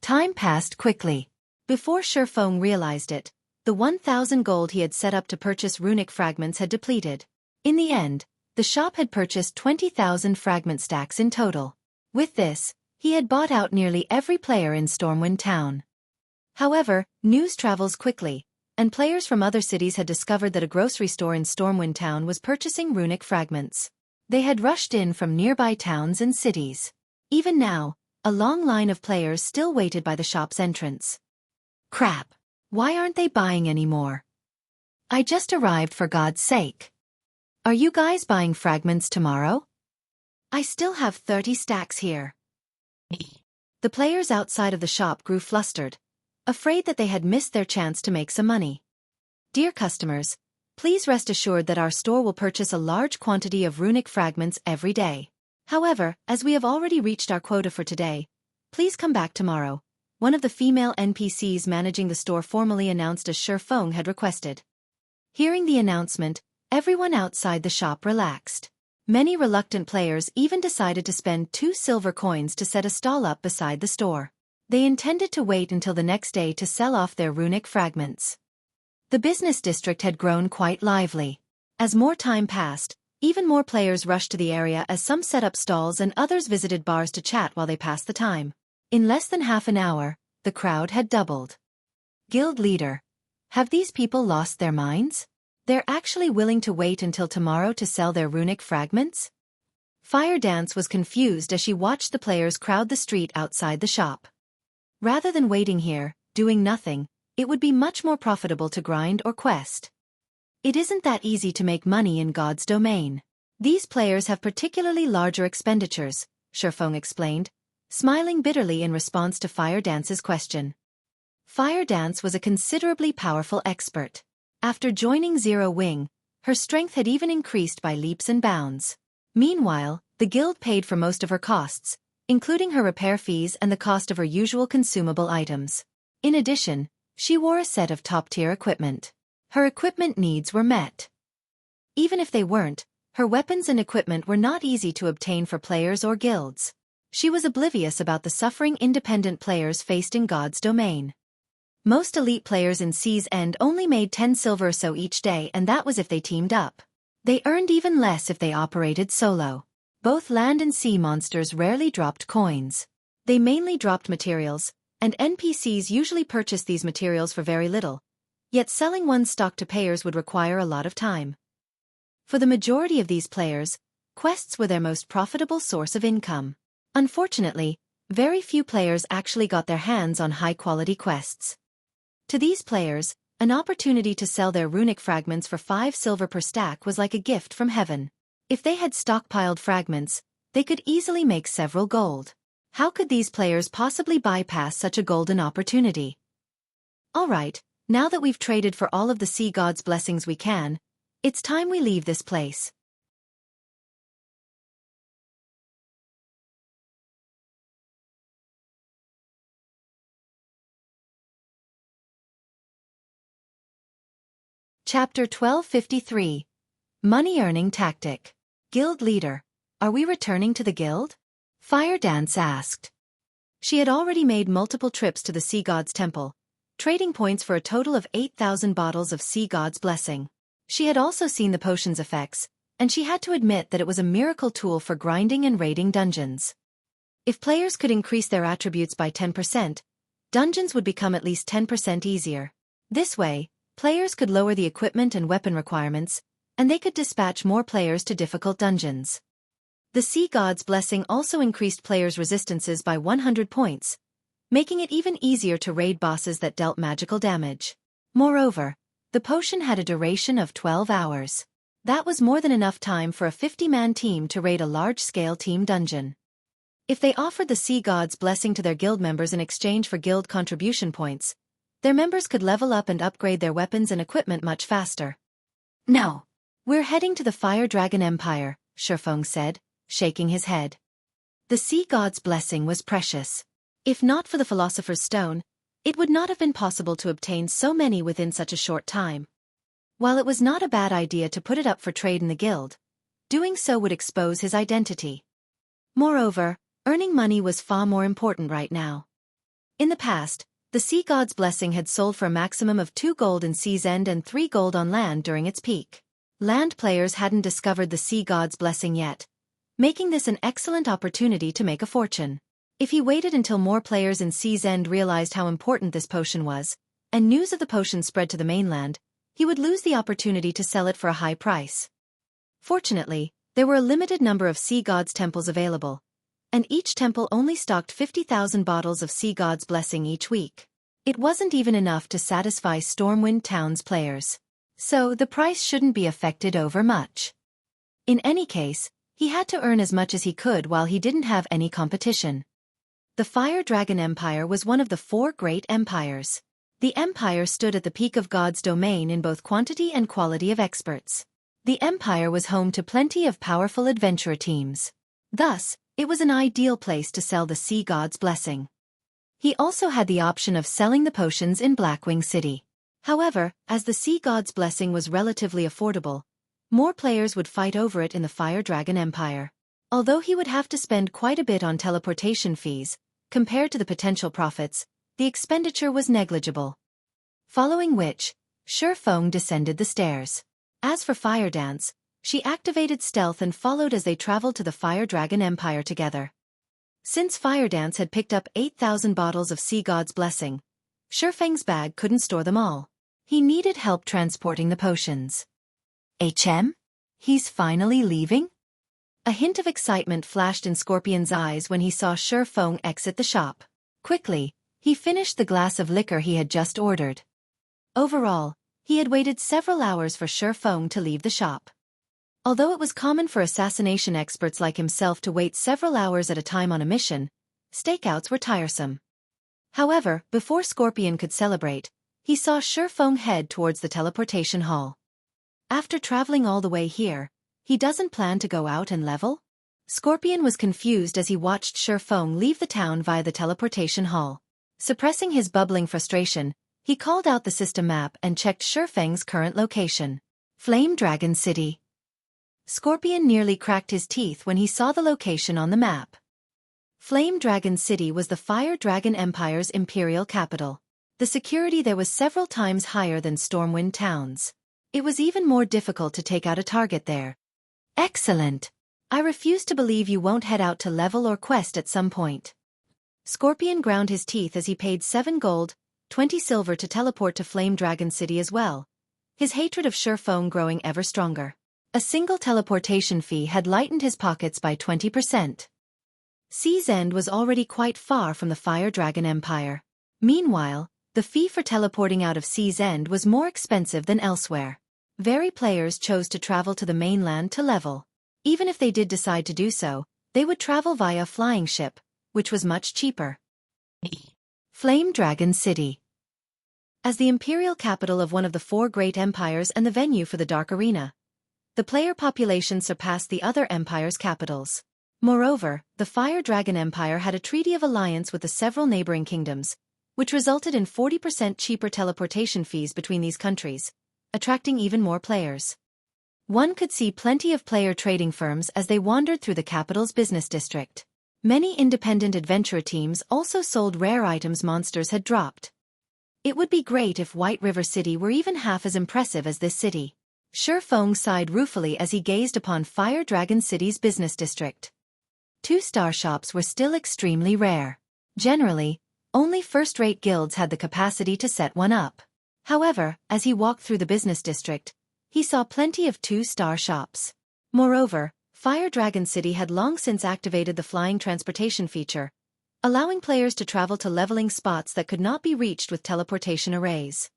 Time passed quickly. Before Xueqi realized it, the 1,000 gold he had set up to purchase runic fragments had depleted. In the end, the shop had purchased 20,000 fragment stacks in total. With this, He had bought out nearly every player in Stormwind Town. However, news travels quickly, and players from other cities had discovered that a grocery store in Stormwind Town was purchasing runic fragments. They had rushed in from nearby towns and cities. Even now, a long line of players still waited by the shop's entrance. Crap! Why aren't they buying any more? I just arrived, for God's sake. Are you guys buying fragments tomorrow? I still have 30 stacks here. The players outside of the shop grew flustered, afraid that they had missed their chance to make some money. Dear customers, please rest assured that our store will purchase a large quantity of runic fragments every day. However, as we have already reached our quota for today, please come back tomorrow, one of the female NPCs managing the store formally announced as Xueqi had requested. Hearing the announcement, everyone outside the shop relaxed. Many reluctant players even decided to spend 2 silver coins to set a stall up beside the store. They intended to wait until the next day to sell off their runic fragments. The business district had grown quite lively. As more time passed, even more players rushed to the area as some set up stalls and others visited bars to chat while they passed the time. In less than half an hour, the crowd had doubled. Guild leader. Have these people lost their minds? They're actually willing to wait until tomorrow to sell their runic fragments? Fire Dance was confused as she watched the players crowd the street outside the shop. Rather than waiting here, doing nothing, it would be much more profitable to grind or quest. It isn't that easy to make money in God's domain. These players have particularly larger expenditures, Xueqi explained, smiling bitterly in response to Fire Dance's question. Fire Dance was a considerably powerful expert. After joining Zero Wing, her strength had even increased by leaps and bounds. Meanwhile, the guild paid for most of her costs, including her repair fees and the cost of her usual consumable items. In addition, she wore a set of top-tier equipment. Her equipment needs were met. Even if they weren't, her weapons and equipment were not easy to obtain for players or guilds. She was oblivious about the suffering independent players faced in God's domain. Most elite players in Sea's End only made 10 silver or so each day, and that was if they teamed up. They earned even less if they operated solo. Both land and sea monsters rarely dropped coins. They mainly dropped materials, and NPCs usually purchased these materials for very little. Yet selling one's stock to payers would require a lot of time. For the majority of these players, quests were their most profitable source of income. Unfortunately, very few players actually got their hands on high-quality quests. To these players, an opportunity to sell their runic fragments for 5 silver per stack was like a gift from heaven. If they had stockpiled fragments, they could easily make several gold. How could these players possibly bypass such a golden opportunity? Alright, now that we've traded for all of the sea god's blessings we can, it's time we leave this place. Chapter 1253. Money-Earning Tactic. Guild Leader, are we returning to the guild? Fire Dance asked. She had already made multiple trips to the Sea God's Temple, trading points for a total of 8,000 bottles of Sea God's Blessing. She had also seen the potion's effects, and she had to admit that it was a miracle tool for grinding and raiding dungeons. If players could increase their attributes by 10%, dungeons would become at least 10% easier. This way, players could lower the equipment and weapon requirements, and they could dispatch more players to difficult dungeons. The Sea God's Blessing also increased players' resistances by 100 points, making it even easier to raid bosses that dealt magical damage. Moreover, the potion had a duration of 12 hours. That was more than enough time for a 50-man team to raid a large-scale team dungeon. If they offered the Sea God's Blessing to their guild members in exchange for guild contribution points, their members could level up and upgrade their weapons and equipment much faster. No. We're heading to the Fire Dragon Empire, Xueqi said, shaking his head. The Sea God's Blessing was precious. If not for the Philosopher's Stone, it would not have been possible to obtain so many within such a short time. While it was not a bad idea to put it up for trade in the guild, doing so would expose his identity. Moreover, earning money was far more important right now. In the past, the Sea God's Blessing had sold for a maximum of 2 gold in Sea's End and 3 gold on land during its peak. Land players hadn't discovered the Sea God's Blessing yet, making this an excellent opportunity to make a fortune. If he waited until more players in Sea's End realized how important this potion was, and news of the potion spread to the mainland, he would lose the opportunity to sell it for a high price. Fortunately, there were a limited number of Sea God's temples available, and each temple only stocked 50,000 bottles of Sea God's blessing each week. It wasn't even enough to satisfy Stormwind Town's players. So the price shouldn't be affected over much. In any case, he had to earn as much as he could while he didn't have any competition. The Fire Dragon Empire was one of the 4 great empires. The empire stood at the peak of God's domain in both quantity and quality of experts. The empire was home to plenty of powerful adventurer teams. Thus, it was an ideal place to sell the Sea God's blessing. He also had the option of selling the potions in Blackwing City. However, as the Sea God's blessing was relatively affordable, more players would fight over it in the Fire Dragon Empire. Although he would have to spend quite a bit on teleportation fees, compared to the potential profits, the expenditure was negligible. Following which, Xueqi descended the stairs. As for Fire Dance, she activated stealth and followed as they traveled to the Fire Dragon Empire together. Since Fire Dance had picked up 8,000 bottles of Sea God's blessing, Xueqi's bag couldn't store them all. He needed help transporting the potions. He's finally leaving? A hint of excitement flashed in Scorpion's eyes when he saw Xueqi exit the shop. Quickly, he finished the glass of liquor he had just ordered. Overall, he had waited several hours for Xueqi to leave the shop. Although it was common for assassination experts like himself to wait several hours at a time on a mission, stakeouts were tiresome. However, before Scorpion could celebrate, he saw Xueqi head towards the teleportation hall. After traveling all the way here, he doesn't plan to go out and level? Scorpion was confused as he watched Xueqi leave the town via the teleportation hall. Suppressing his bubbling frustration, he called out the system map and checked Xueqi's current location. Flame Dragon City. Scorpion nearly cracked his teeth when he saw the location on the map. Flame Dragon City was the Fire Dragon Empire's imperial capital. The security there was several times higher than Stormwind Town's. It was even more difficult to take out a target there. Excellent. I refuse to believe you won't head out to level or quest at some point. Scorpion ground his teeth as he paid 7 gold, 20 silver to teleport to Flame Dragon City as well, his hatred of Xueqi growing ever stronger. A single teleportation fee had lightened his pockets by 20%. Sea's End was already quite far from the Fire Dragon Empire. Meanwhile, the fee for teleporting out of Sea's End was more expensive than elsewhere. Very players chose to travel to the mainland to level. Even if they did decide to do so, they would travel via a flying ship, which was much cheaper. Flame Dragon City. As the imperial capital of one of the 4 great empires and the venue for the Dark Arena, the player population surpassed the other empires' capitals. Moreover, the Fire Dragon Empire had a treaty of alliance with the several neighboring kingdoms, which resulted in 40% cheaper teleportation fees between these countries, attracting even more players. One could see plenty of player trading firms as they wandered through the capital's business district. Many independent adventurer teams also sold rare items monsters had dropped. It would be great if White River City were even half as impressive as this city. Xueqi sighed ruefully as he gazed upon Fire Dragon City's business district. 2-star shops were still extremely rare. Generally, only first-rate guilds had the capacity to set one up. However, as he walked through the business district, he saw plenty of 2-star shops. Moreover, Fire Dragon City had long since activated the flying transportation feature, allowing players to travel to leveling spots that could not be reached with teleportation arrays.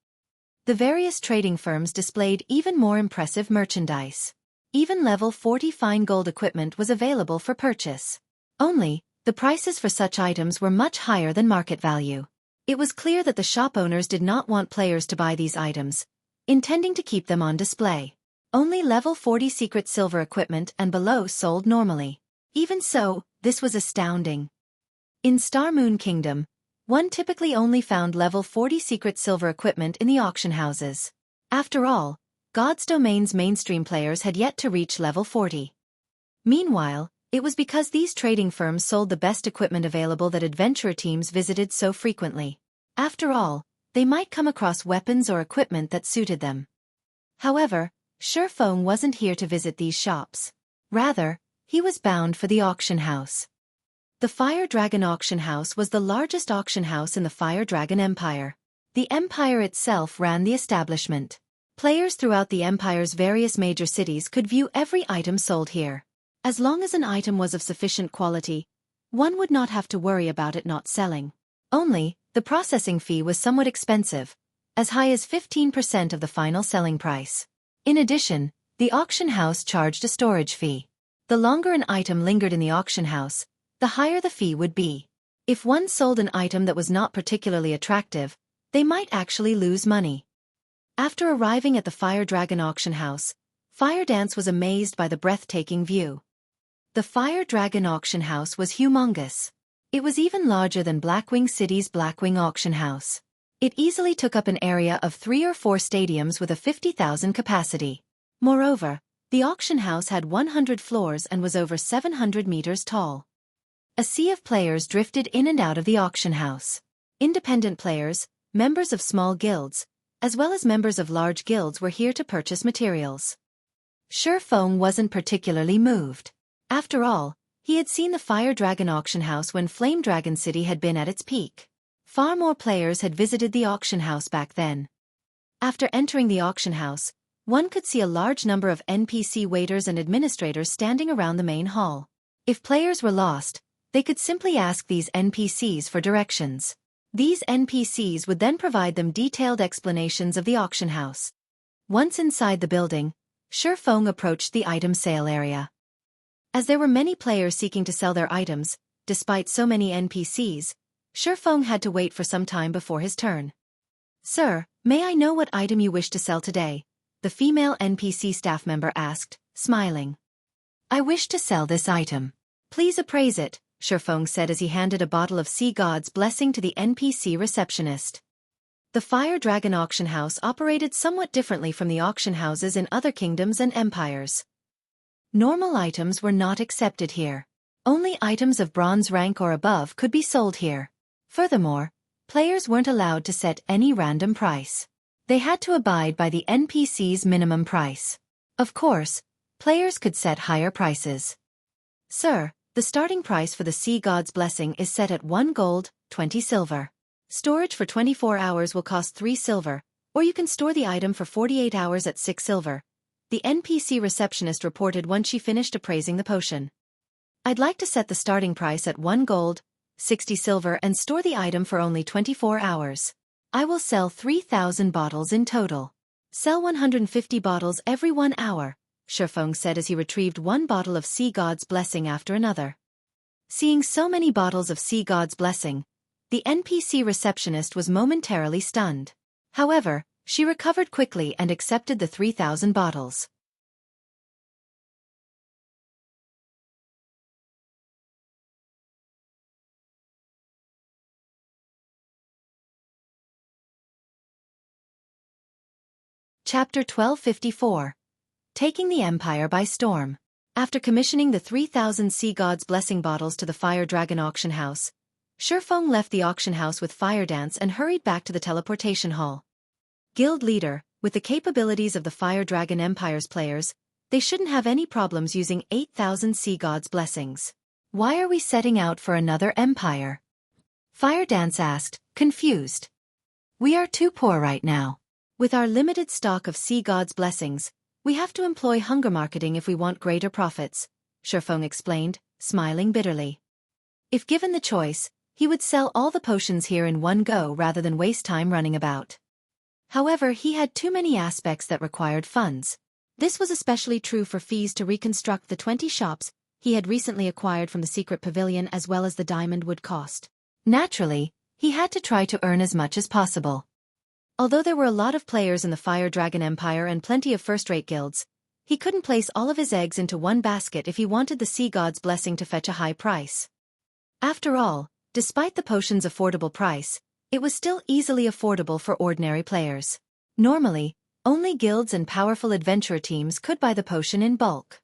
The various trading firms displayed even more impressive merchandise. Even level 40 fine gold equipment was available for purchase. Only, the prices for such items were much higher than market value. It was clear that the shop owners did not want players to buy these items, intending to keep them on display. Only level 40 secret silver equipment and below sold normally. Even so, this was astounding. In Star Moon Kingdom, one typically only found level 40 secret silver equipment in the auction houses. After all, God's Domain's mainstream players had yet to reach level 40. Meanwhile, it was because these trading firms sold the best equipment available that adventurer teams visited so frequently. After all, they might come across weapons or equipment that suited them. However, Xueqi wasn't here to visit these shops. Rather, he was bound for the auction house. The Fire Dragon Auction House was the largest auction house in the Fire Dragon Empire. The empire itself ran the establishment. Players throughout the empire's various major cities could view every item sold here. As long as an item was of sufficient quality, one would not have to worry about it not selling. Only, the processing fee was somewhat expensive, as high as 15% of the final selling price. In addition, the auction house charged a storage fee. The longer an item lingered in the auction house, the higher the fee would be. If one sold an item that was not particularly attractive, they might actually lose money. After arriving at the Fire Dragon Auction House, Fire Dance was amazed by the breathtaking view. The Fire Dragon Auction House was humongous. It was even larger than Blackwing City's Blackwing Auction House. It easily took up an area of 3 or 4 stadiums with a 50,000 capacity. Moreover, the auction house had 100 floors and was over 700 meters tall. A sea of players drifted in and out of the auction house. Independent players, members of small guilds, as well as members of large guilds were here to purchase materials. Xueqi wasn't particularly moved. After all, he had seen the Fire Dragon Auction House when Flame Dragon City had been at its peak. Far more players had visited the auction house back then. After entering the auction house, one could see a large number of NPC waiters and administrators standing around the main hall. If players were lost, they could simply ask these NPCs for directions. These NPCs would then provide them detailed explanations of the auction house. Once inside the building, Xueqi approached the item sale area. As there were many players seeking to sell their items, despite so many NPCs, Xueqi had to wait for some time before his turn. "Sir, may I know what item you wish to sell today?" the female NPC staff member asked, smiling. "I wish to sell this item. Please appraise it," Xueqi said as he handed a bottle of Sea God's Blessing to the NPC receptionist. The Fire Dragon Auction House operated somewhat differently from the auction houses in other kingdoms and empires. Normal items were not accepted here. Only items of bronze rank or above could be sold here. Furthermore, players weren't allowed to set any random price. They had to abide by the NPC's minimum price. Of course, players could set higher prices. "Sir, the starting price for the Sea God's Blessing is set at 1 gold, 20 silver. Storage for 24 hours will cost 3 silver, or you can store the item for 48 hours at 6 silver, the NPC receptionist reported once she finished appraising the potion. "I'd like to set the starting price at 1 gold, 60 silver and store the item for only 24 hours. I will sell 3,000 bottles in total. Sell 150 bottles every 1 hour, Xueqi said as he retrieved 1 bottle of Sea God's Blessing after another. Seeing so many bottles of Sea God's Blessing, the NPC receptionist was momentarily stunned. However, she recovered quickly and accepted the 3,000 bottles. Chapter 1254. Taking the Empire by Storm. After commissioning the 3,000 Sea God's Blessing bottles to the Fire Dragon Auction House, Xueqi left the auction house with Fire Dance and hurried back to the teleportation hall. Guild leader, with the capabilities of the Fire Dragon Empire's players, they shouldn't have any problems using 8,000 Sea God's Blessings. "Why are we setting out for another empire?" Fire Dance asked, confused. "We are too poor right now. With our limited stock of Sea God's Blessings, we have to employ hunger marketing if we want greater profits," Xueqi explained, smiling bitterly. If given the choice, he would sell all the potions here in one go rather than waste time running about. However, he had too many aspects that required funds. This was especially true for fees to reconstruct the 20 shops he had recently acquired from the secret pavilion as well as the diamond would cost. Naturally, he had to try to earn as much as possible. Although there were a lot of players in the Fire Dragon Empire and plenty of first-rate guilds, he couldn't place all of his eggs into one basket if he wanted the Sea God's Blessing to fetch a high price. After all, despite the potion's affordable price, it was still easily affordable for ordinary players. Normally, only guilds and powerful adventurer teams could buy the potion in bulk.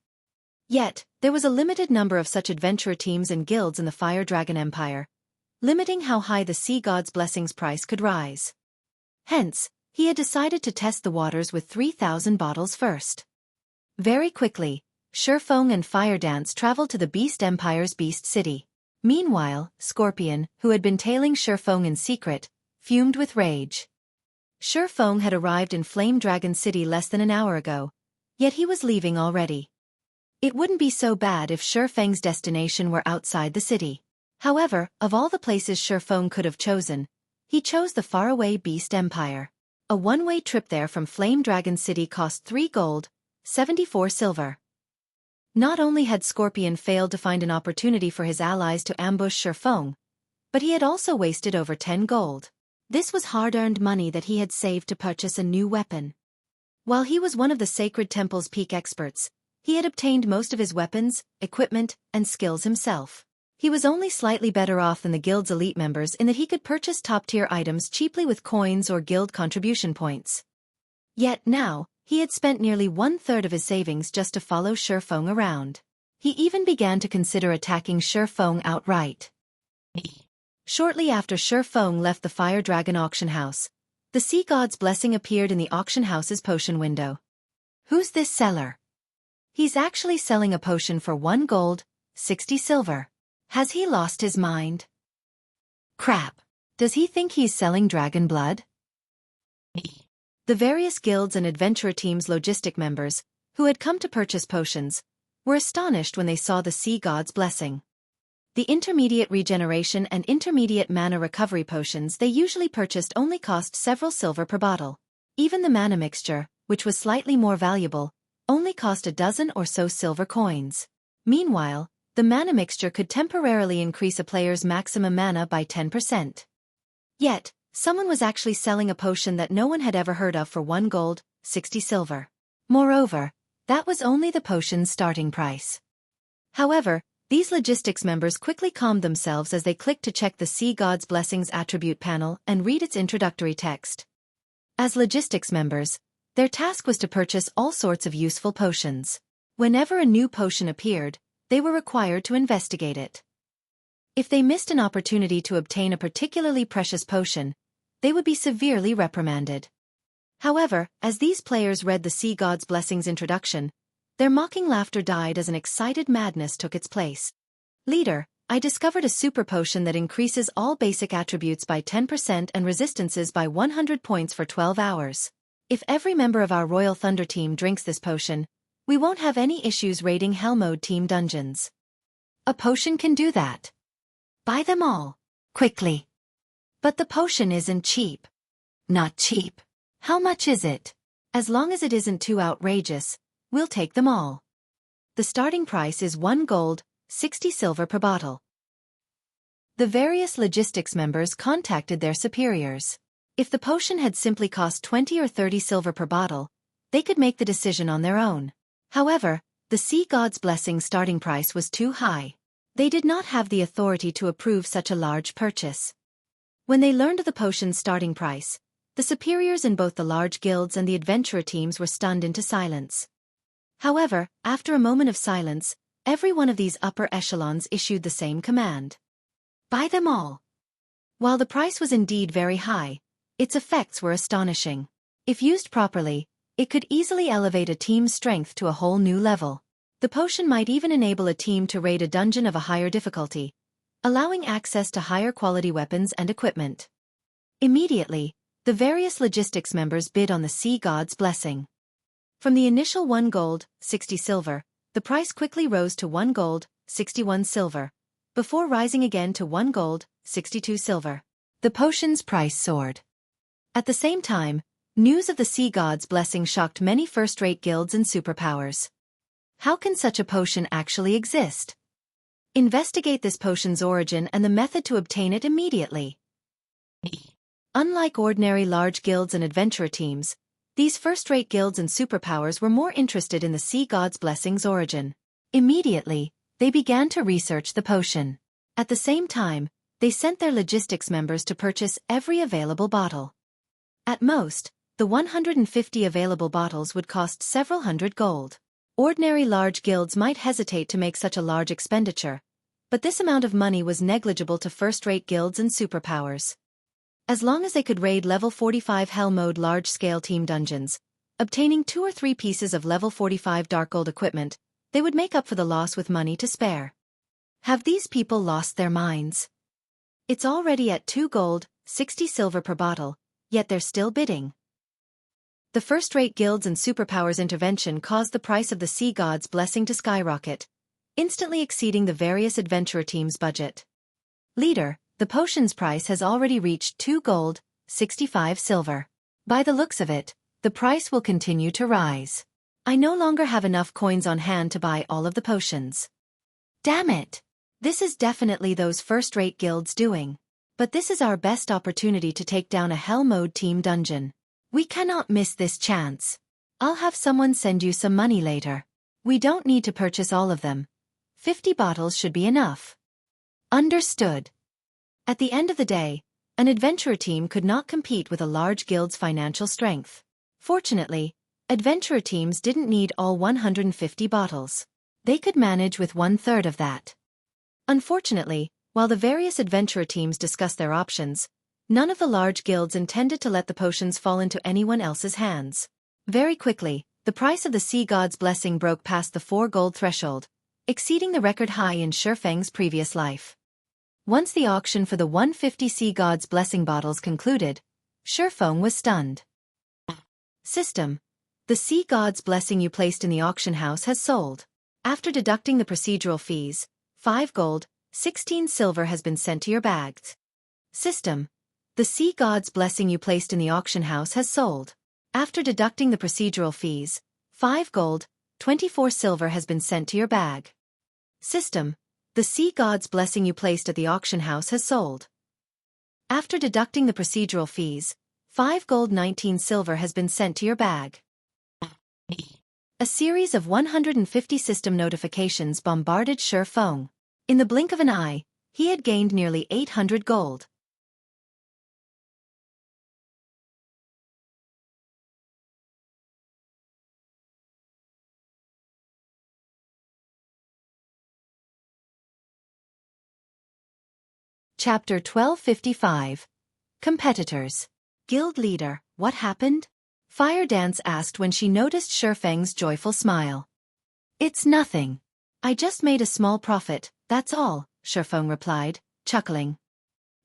Yet, there was a limited number of such adventurer teams and guilds in the Fire Dragon Empire, limiting how high the Sea God's Blessing's price could rise. Hence, he had decided to test the waters with 3,000 bottles first. Very quickly, Xueqi and Fire Dance traveled to the Beast Empire's Beast City. Meanwhile, Scorpion, who had been tailing Xueqi in secret, fumed with rage. Xueqi had arrived in Flame Dragon City less than an hour ago, yet he was leaving already. It wouldn't be so bad if Xueqi's destination were outside the city. However, of all the places Xueqi could have chosen, he chose the faraway Beast Empire. A one-way trip there from Flame Dragon City cost 3 gold, 74 silver. Not only had Scorpion failed to find an opportunity for his allies to ambush Xueqi, but he had also wasted over 10 gold. This was hard-earned money that he had saved to purchase a new weapon. While he was one of the Sacred Temple's peak experts, he had obtained most of his weapons, equipment, and skills himself. He was only slightly better off than the guild's elite members in that he could purchase top-tier items cheaply with coins or guild contribution points. Yet now, he had spent nearly 1/3 of his savings just to follow Xueqi around. He even began to consider attacking Xueqi outright. Shortly after Xueqi left the Fire Dragon auction house, the Sea God's blessing appeared in the auction house's potion window. Who's this seller? He's actually selling a potion for 1 gold, 60 silver. Has he lost his mind? Crap. Does he think he's selling dragon blood? The various guilds and adventurer teams' logistic members, who had come to purchase potions, were astonished when they saw the Sea God's blessing. The intermediate regeneration and intermediate mana recovery potions they usually purchased only cost several silver per bottle. Even the mana mixture, which was slightly more valuable, only cost a dozen or so silver coins. Meanwhile, the mana mixture could temporarily increase a player's maximum mana by 10%. Yet, someone was actually selling a potion that no one had ever heard of for 1 gold, 60 silver. Moreover, that was only the potion's starting price. However, these logistics members quickly calmed themselves as they clicked to check the Sea God's Blessings attribute panel and read its introductory text. As logistics members, their task was to purchase all sorts of useful potions. Whenever a new potion appeared, they were required to investigate it. If they missed an opportunity to obtain a particularly precious potion, they would be severely reprimanded. However, as these players read the Sea God's Blessings introduction, their mocking laughter died as an excited madness took its place. Leader, I discovered a super potion that increases all basic attributes by 10% and resistances by 100 points for 12 hours. If every member of our Royal Thunder team drinks this potion, we won't have any issues raiding Hell Mode team dungeons. A potion can do that. Buy them all. Quickly. But the potion isn't cheap. Not cheap. How much is it? As long as it isn't too outrageous, we'll take them all. The starting price is 1 gold, 60 silver per bottle. The various logistics members contacted their superiors. If the potion had simply cost 20 or 30 silver per bottle, they could make the decision on their own. However, the Sea God's Blessing starting price was too high. They did not have the authority to approve such a large purchase. When they learned of the potion's starting price, the superiors in both the large guilds and the adventurer teams were stunned into silence. However, after a moment of silence, every one of these upper echelons issued the same command. Buy them all. While the price was indeed very high, its effects were astonishing. If used properly, it could easily elevate a team's strength to a whole new level. The potion might even enable a team to raid a dungeon of a higher difficulty, allowing access to higher quality weapons and equipment. Immediately, the various logistics members bid on the Sea God's Blessing. From the initial 1 gold, 60 silver, the price quickly rose to 1 gold, 61 silver, before rising again to 1 gold, 62 silver. The potion's price soared. At the same time, news of the Sea God's Blessing shocked many first-rate guilds and superpowers. How can such a potion actually exist? Investigate this potion's origin and the method to obtain it immediately. Unlike ordinary large guilds and adventurer teams, these first-rate guilds and superpowers were more interested in the Sea God's Blessing's origin. Immediately, they began to research the potion. At the same time, they sent their logistics members to purchase every available bottle. At most, the 150 available bottles would cost several hundred gold. Ordinary large guilds might hesitate to make such a large expenditure, but this amount of money was negligible to first-rate guilds and superpowers. As long as they could raid level 45 Hell Mode large-scale team dungeons, obtaining 2 or 3 pieces of level 45 dark gold equipment, they would make up for the loss with money to spare. Have these people lost their minds? It's already at 2 gold, 60 silver per bottle, yet they're still bidding. The first-rate guilds and superpowers intervention caused the price of the Sea God's Blessing to skyrocket, instantly exceeding the various adventurer teams' budget. Leader, the potion's price has already reached 2 gold, 65 silver. By the looks of it, the price will continue to rise. I no longer have enough coins on hand to buy all of the potions. Damn it! This is definitely those first-rate guilds doing. But this is our best opportunity to take down a Hell Mode team dungeon. We cannot miss this chance. I'll have someone send you some money later. We don't need to purchase all of them. 50 bottles should be enough. Understood. At the end of the day, an adventurer team could not compete with a large guild's financial strength. Fortunately, adventurer teams didn't need all 150 bottles. They could manage with 1/3 of that. Unfortunately, while the various adventurer teams discussed their options, none of the large guilds intended to let the potions fall into anyone else's hands. Very quickly, the price of the Sea God's Blessing broke past the 4 gold threshold, exceeding the record high in Xueqi's previous life. Once the auction for the 150 Sea God's Blessing bottles concluded, Xueqi was stunned. System. The Sea God's Blessing you placed in the auction house has sold. After deducting the procedural fees, 5 gold, 16 silver has been sent to your bags. System. The Sea God's Blessing you placed in the auction house has sold. After deducting the procedural fees, 5 gold, 24 silver has been sent to your bag. System. The Sea God's Blessing you placed at the auction house has sold. After deducting the procedural fees, 5 gold 19 silver has been sent to your bag. A series of 150 system notifications bombarded Xueqi. In the blink of an eye, he had gained nearly 800 gold. Chapter 1255. Competitors. Guild Leader, what happened? Fire Dance asked when she noticed Xueqi's joyful smile. It's nothing. I just made a small profit, that's all, Xueqi replied, chuckling.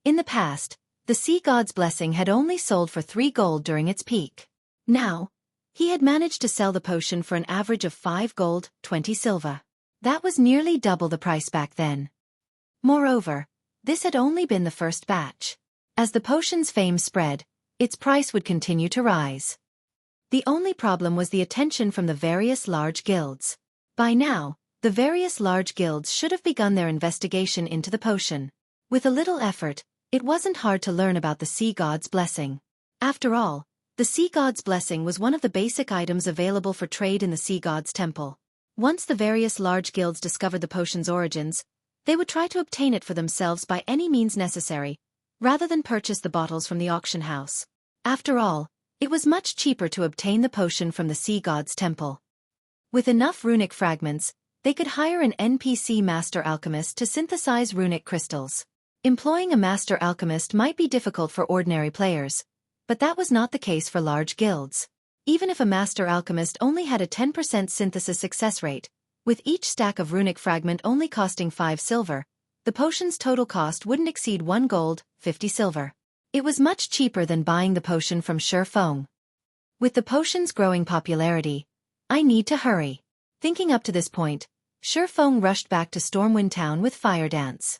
In the past, the Sea God's Blessing had only sold for 3 gold during its peak. Now, he had managed to sell the potion for an average of 5 gold, 20 silver. That was nearly double the price back then. Moreover, this had only been the first batch. As the potion's fame spread, its price would continue to rise. The only problem was the attention from the various large guilds. By now, the various large guilds should have begun their investigation into the potion. With a little effort, it wasn't hard to learn about the Sea God's Blessing. After all, the Sea God's Blessing was one of the basic items available for trade in the Sea God's Temple. Once the various large guilds discovered the potion's origins, they would try to obtain it for themselves by any means necessary, rather than purchase the bottles from the auction house. After all, it was much cheaper to obtain the potion from the Sea God's Temple. With enough runic fragments, they could hire an NPC master alchemist to synthesize runic crystals. Employing a master alchemist might be difficult for ordinary players, but that was not the case for large guilds. Even if a master alchemist only had a 10% synthesis success rate, with each stack of runic fragment only costing 5 silver, the potion's total cost wouldn't exceed 1 gold, 50 silver. It was much cheaper than buying the potion from Xueqi. With the potion's growing popularity, I need to hurry. Thinking up to this point, Xueqi rushed back to Stormwind Town with Fire Dance.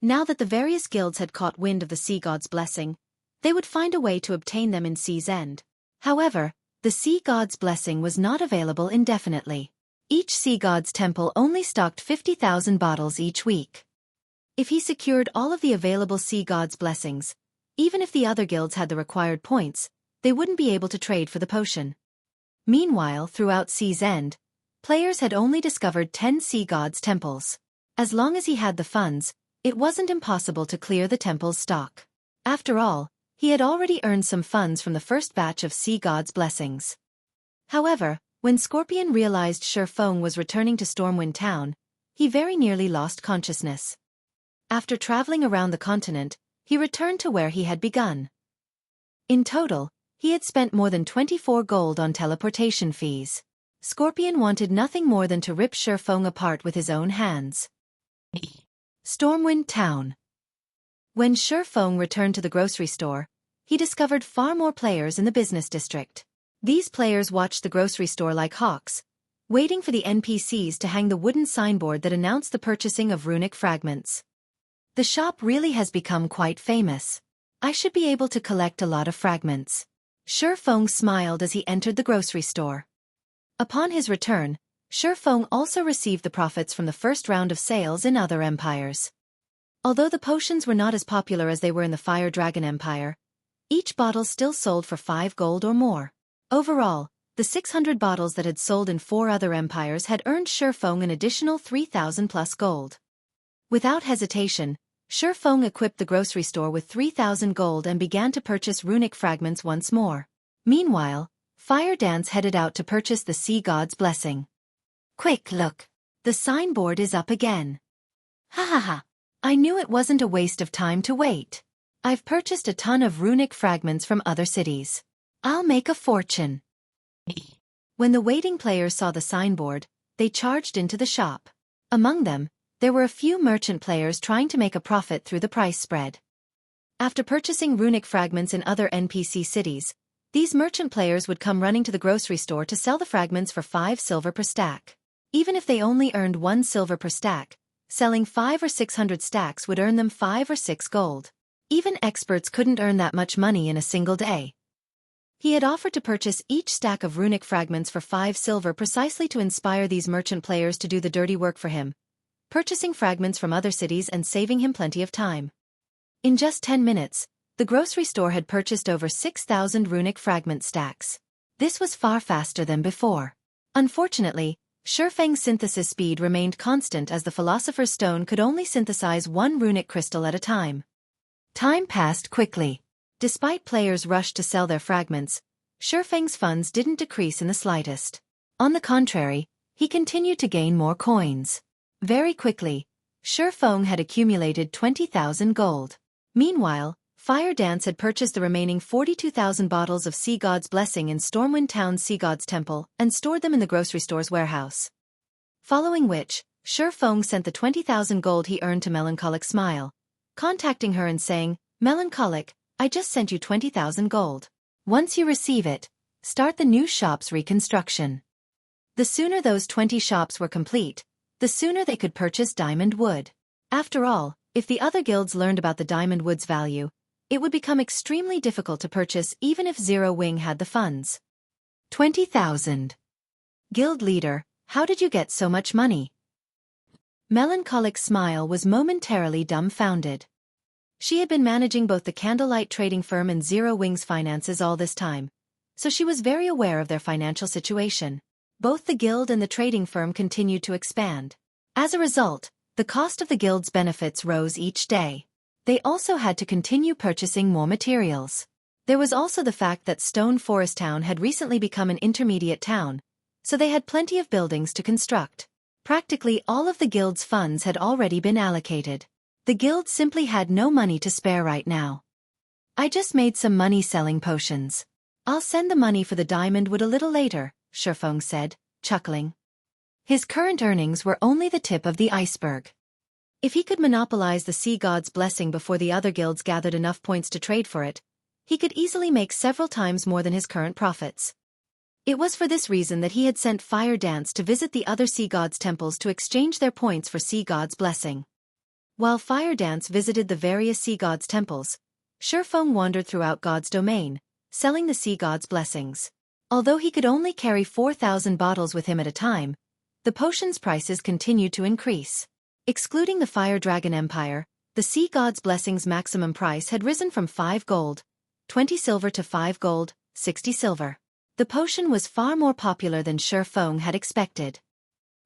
Now that the various guilds had caught wind of the Sea God's Blessing, they would find a way to obtain them in Sea's End. However, the Sea God's Blessing was not available indefinitely. Each Sea God's temple only stocked 50,000 bottles each week. If he secured all of the available Sea God's Blessings, even if the other guilds had the required points, they wouldn't be able to trade for the potion. Meanwhile, throughout Sea's End, players had only discovered 10 Sea God's temples. As long as he had the funds, it wasn't impossible to clear the temple's stock. After all, he had already earned some funds from the first batch of Sea God's Blessings. However, when Scorpion realized Xueqi was returning to Stormwind Town, he very nearly lost consciousness. After traveling around the continent, he returned to where he had begun. In total, he had spent more than 24 gold on teleportation fees. Scorpion wanted nothing more than to rip Xueqi apart with his own hands. Stormwind Town. When Xueqi returned to the grocery store, he discovered far more players in the business district. These players watched the grocery store like hawks, waiting for the NPCs to hang the wooden signboard that announced the purchasing of runic fragments. The shop really has become quite famous. I should be able to collect a lot of fragments. Xueqi smiled as he entered the grocery store. Upon his return, Xueqi also received the profits from the first round of sales in other empires. Although the potions were not as popular as they were in the Fire Dragon Empire, each bottle still sold for 5 gold or more. Overall, the 600 bottles that had sold in 4 other empires had earned Xueqi an additional 3,000 plus gold. Without hesitation, Xueqi equipped the grocery store with 3,000 gold and began to purchase runic fragments once more. Meanwhile, Fire Dance headed out to purchase the Sea God's blessing. Quick look! The signboard is up again. Ha ha ha! I knew it wasn't a waste of time to wait. I've purchased a ton of runic fragments from other cities. I'll make a fortune. When the waiting players saw the signboard, they charged into the shop. Among them, there were a few merchant players trying to make a profit through the price spread. After purchasing runic fragments in other NPC cities, these merchant players would come running to the grocery store to sell the fragments for 5 silver per stack. Even if they only earned 1 silver per stack, selling 5 or 600 stacks would earn them 5 or 6 gold. Even experts couldn't earn that much money in a single day. He had offered to purchase each stack of runic fragments for 5 silver precisely to inspire these merchant players to do the dirty work for him, purchasing fragments from other cities and saving him plenty of time. In just 10 minutes, the grocery store had purchased over 6,000 runic fragment stacks. This was far faster than before. Unfortunately, Xueqi's synthesis speed remained constant as the Philosopher's Stone could only synthesize 1 runic crystal at a time. Time passed quickly. Despite players' rush to sell their fragments, Xueqi's funds didn't decrease in the slightest. On the contrary, he continued to gain more coins. Very quickly, Xueqi had accumulated 20,000 gold. Meanwhile, Fire Dance had purchased the remaining 42,000 bottles of Sea God's Blessing in Stormwind Town's Sea God's Temple and stored them in the grocery store's warehouse. Following which, Xueqi sent the 20,000 gold he earned to Melancholic Smile, contacting her and saying, "Melancholic, I just sent you 20,000 gold. Once you receive it, start the new shop's reconstruction." The sooner those 20 shops were complete, the sooner they could purchase diamond wood. After all, if the other guilds learned about the diamond wood's value, it would become extremely difficult to purchase even if Zero Wing had the funds. 20,000. Guild leader, how did you get so much money? Melancholic Smile was momentarily dumbfounded. She had been managing both the Candlelight trading firm and Zero Wing's finances all this time, so she was very aware of their financial situation. Both the guild and the trading firm continued to expand. As a result, the cost of the guild's benefits rose each day. They also had to continue purchasing more materials. There was also the fact that Stone Forest Town had recently become an intermediate town, so they had plenty of buildings to construct. Practically all of the guild's funds had already been allocated. The guild simply had no money to spare right now. "I just made some money selling potions. I'll send the money for the diamond wood a little later," Xueqi said, chuckling. His current earnings were only the tip of the iceberg. If he could monopolize the Sea God's Blessing before the other guilds gathered enough points to trade for it, he could easily make several times more than his current profits. It was for this reason that he had sent Fire Dance to visit the other Sea Gods' temples to exchange their points for Sea God's Blessing. While Fire Dance visited the various Sea Gods' temples, Xueqi wandered throughout God's domain, selling the Sea God's blessings. Although he could only carry 4,000 bottles with him at a time, the potions' prices continued to increase. Excluding the Fire Dragon Empire, the Sea God's Blessing's maximum price had risen from 5 gold, 20 silver to 5 gold, 60 silver. The potion was far more popular than Xueqi had expected.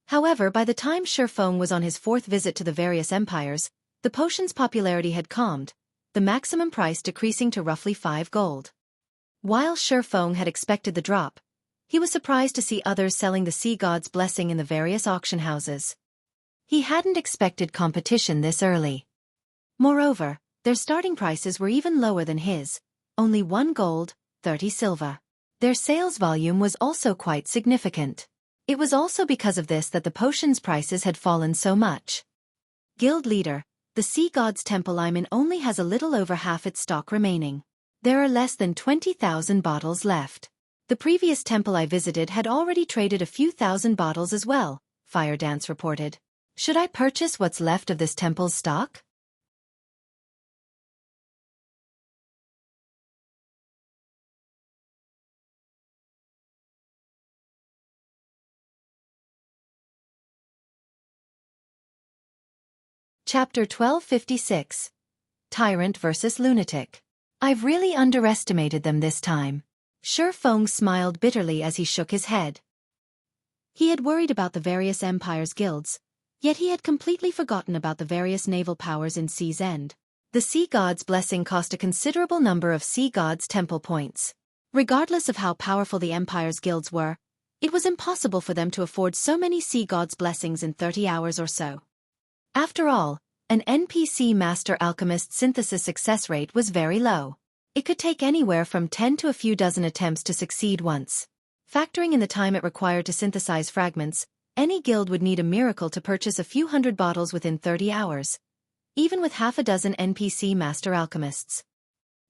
However, by the time Xueqi was on his 4th visit to the various empires, the potion's popularity had calmed, the maximum price decreasing to roughly 5 gold. While Xueqi had expected the drop, he was surprised to see others selling the Sea God's Blessing in the various auction houses. He hadn't expected competition this early. Moreover, their starting prices were even lower than his, only 1 gold, 30 silver. Their sales volume was also quite significant. It was also because of this that the potions' prices had fallen so much. Guild leader, the Sea God's Temple I'm in only has a little over half its stock remaining. There are less than 20,000 bottles left. The previous temple I visited had already traded a few thousand bottles as well, Fire Dance reported. Should I purchase what's left of this temple's stock? Chapter 1256. Tyrant vs. Lunatic. I've really underestimated them this time. Xueqi smiled bitterly as he shook his head. He had worried about the various Empire's guilds, yet he had completely forgotten about the various naval powers in Sea's End. The Sea God's blessing cost a considerable number of Sea God's temple points. Regardless of how powerful the Empire's guilds were, it was impossible for them to afford so many Sea God's blessings in 30 hours or so. After all, an NPC Master Alchemist synthesis success rate was very low. It could take anywhere from 10 to a few dozen attempts to succeed once. Factoring in the time it required to synthesize fragments, any guild would need a miracle to purchase a few hundred bottles within 30 hours. Even with half a dozen NPC Master Alchemists.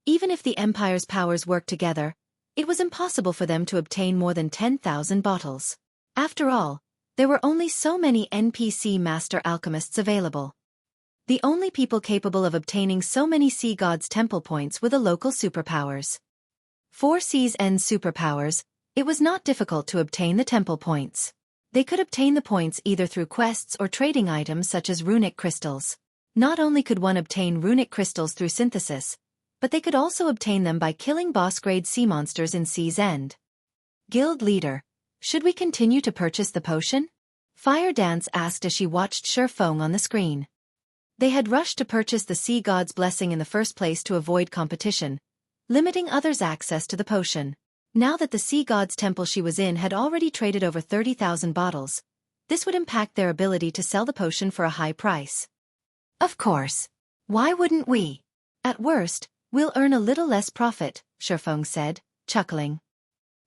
Even if the Empire's powers worked together, it was impossible for them to obtain more than 10,000 bottles. After all, there were only so many NPC Master Alchemists available. The only people capable of obtaining so many Sea God's temple points were the local superpowers. For Sea's End superpowers, it was not difficult to obtain the temple points. They could obtain the points either through quests or trading items such as runic crystals. Not only could one obtain runic crystals through synthesis, but they could also obtain them by killing boss-grade sea monsters in Sea's End. Guild leader, should we continue to purchase the potion? Fire Dance asked as she watched Xueqi on the screen. They had rushed to purchase the Sea God's blessing in the first place to avoid competition, limiting others' access to the potion. Now that the Sea God's temple she was in had already traded over 30,000 bottles, this would impact their ability to sell the potion for a high price. Of course. Why wouldn't we? At worst, we'll earn a little less profit, Xueqi said, chuckling.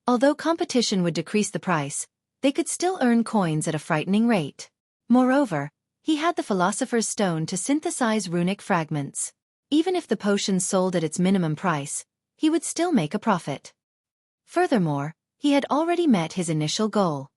Although competition would decrease the price, they could still earn coins at a frightening rate. Moreover, he had the Philosopher's Stone to synthesize runic fragments. Even if the potion sold at its minimum price, he would still make a profit. Furthermore, he had already met his initial goal.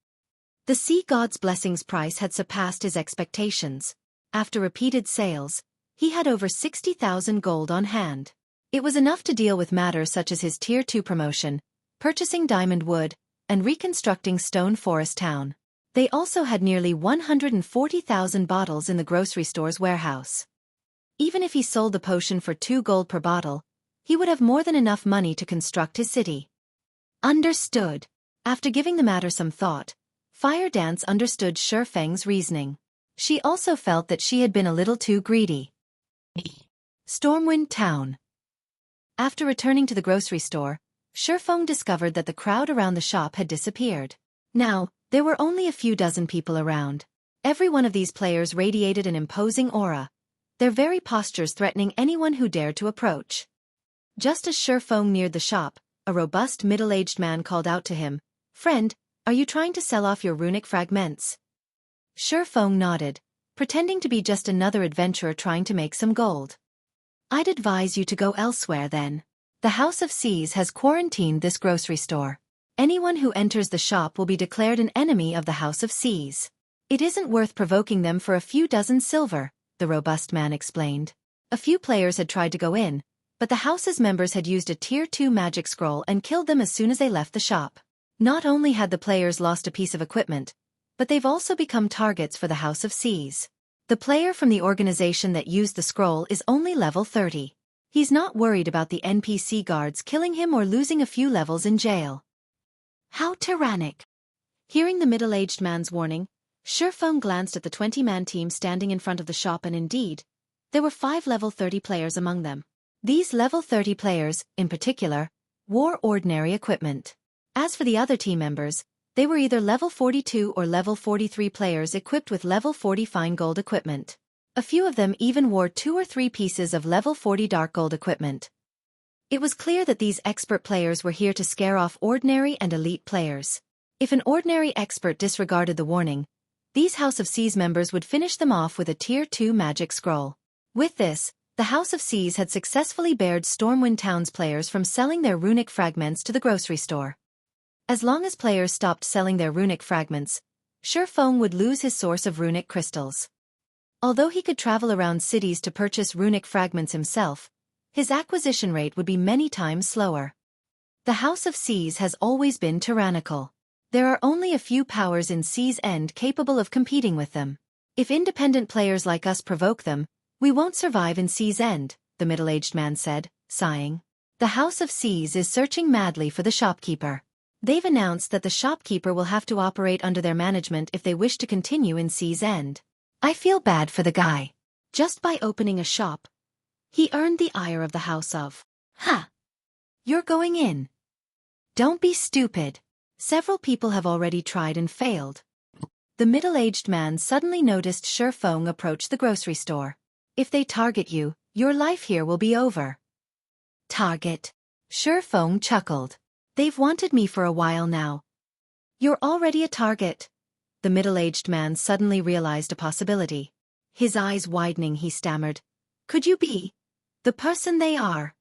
The Sea God's blessings price had surpassed his expectations. After repeated sales, he had over 60,000 gold on hand. It was enough to deal with matters such as his Tier 2 promotion, purchasing diamond wood, and reconstructing Stone Forest Town. They also had nearly 140,000 bottles in the grocery store's warehouse. Even if he sold the potion for 2 gold per bottle, he would have more than enough money to construct his city. Understood. After giving the matter some thought, Fire Dance understood Xueqi's reasoning. She also felt that she had been a little too greedy. Stormwind Town. After returning to the grocery store, Xueqi discovered that the crowd around the shop had disappeared. Now, there were only a few dozen people around. Every one of these players radiated an imposing aura, their very postures threatening anyone who dared to approach. Just as Xueqi neared the shop, a robust middle-aged man called out to him, "Friend, are you trying to sell off your runic fragments?" Xueqi nodded, pretending to be just another adventurer trying to make some gold. "I'd advise you to go elsewhere then. The House of Seas has quarantined this grocery store. Anyone who enters the shop will be declared an enemy of the House of Seas. It isn't worth provoking them for a few dozen silver," the robust man explained. A few players had tried to go in, but the house's members had used a Tier 2 magic scroll and killed them as soon as they left the shop. Not only had the players lost a piece of equipment, but they've also become targets for the House of Seas. The player from the organization that used the scroll is only level 30. He's not worried about the NPC guards killing him or losing a few levels in jail. How tyrannic. Hearing the middle-aged man's warning, Xueqi glanced at the 20-man team standing in front of the shop, and indeed, there were 5 level 30 players among them. These level 30 players, in particular, wore ordinary equipment. As for the other team members, they were either level 42 or level 43 players equipped with level 40 fine gold equipment. A few of them even wore 2 or 3 pieces of level 40 dark gold equipment. It was clear that these expert players were here to scare off ordinary and elite players. If an ordinary expert disregarded the warning, These House of Seas members would finish them off with a Tier 2 magic scroll. With this, the House of Seas had successfully barred Stormwind Town's players from selling their runic fragments to the grocery store. As long as players stopped selling their runic fragments, Xueqi would lose his source of runic crystals. Although he could travel around cities to purchase runic fragments himself, his acquisition rate would be many times slower. The House of Seas has always been tyrannical. There are only a few powers in Sea's End capable of competing with them. If independent players like us provoke them, we won't survive in Sea's End, the middle-aged man said, sighing. The House of Seas is searching madly for the shopkeeper. They've announced that the shopkeeper will have to operate under their management if they wish to continue in Sea's End. I feel bad for the guy. Just by opening a shop, he earned the ire of the House of. Ha! You're going in. Don't be stupid. Several people have already tried and failed. The middle-aged man suddenly noticed Xueqi approach the grocery store. If they target you, your life here will be over. Target. Xueqi chuckled. They've wanted me for a while now. You're already a target. The middle-aged man suddenly realized a possibility. His eyes widening, he stammered. Could you be the person they are?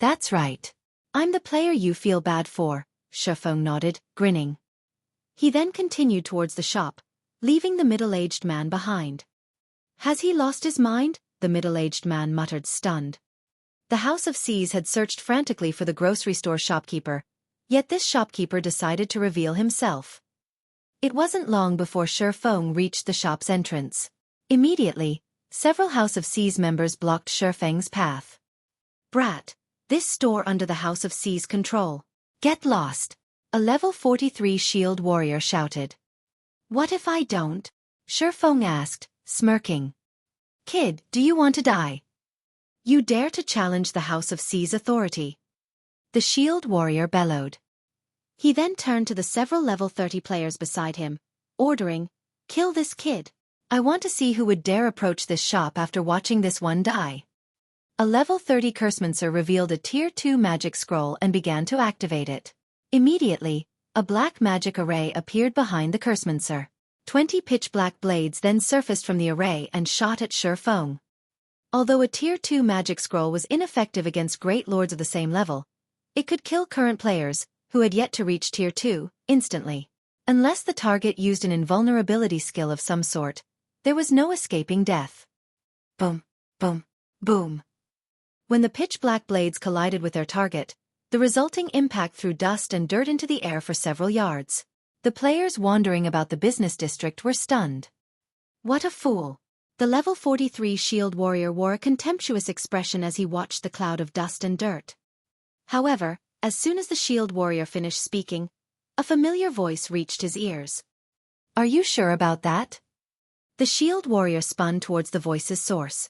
That's right. I'm the player you feel bad for, Xueqi nodded, grinning. He then continued towards the shop, leaving the middle-aged man behind. Has he lost his mind? The middle-aged man muttered, stunned. The House of Seas had searched frantically for the grocery store shopkeeper, yet this shopkeeper decided to reveal himself. It wasn't long before Xueqi reached the shop's entrance. Immediately, several House of Seas members blocked Xueqi's path. Brat, this store under the House of Seas control. Get lost. A level 43 shield warrior shouted. What if I don't? Xueqi asked, smirking. Kid, do you want to die? You dare to challenge the House of Seas authority? The shield warrior bellowed. He then turned to the several level 30 players beside him, ordering, kill this kid. I want to see who would dare approach this shop after watching this one die. A level 30 Cursemancer revealed a Tier 2 magic scroll and began to activate it. Immediately, a black magic array appeared behind the Cursemancer. 20 pitch-black blades then surfaced from the array and shot at Xueqi. Although a Tier 2 magic scroll was ineffective against great lords of the same level, it could kill current players, who had yet to reach Tier 2, instantly. Unless the target used an invulnerability skill of some sort, there was no escaping death. Boom, boom, boom. When the pitch-black blades collided with their target, the resulting impact threw dust and dirt into the air for several yards. The players wandering about the business district were stunned. What a fool! The level 43 shield warrior wore a contemptuous expression as he watched the cloud of dust and dirt. However, as soon as the shield warrior finished speaking, a familiar voice reached his ears. Are you sure about that? The shield warrior spun towards the voice's source.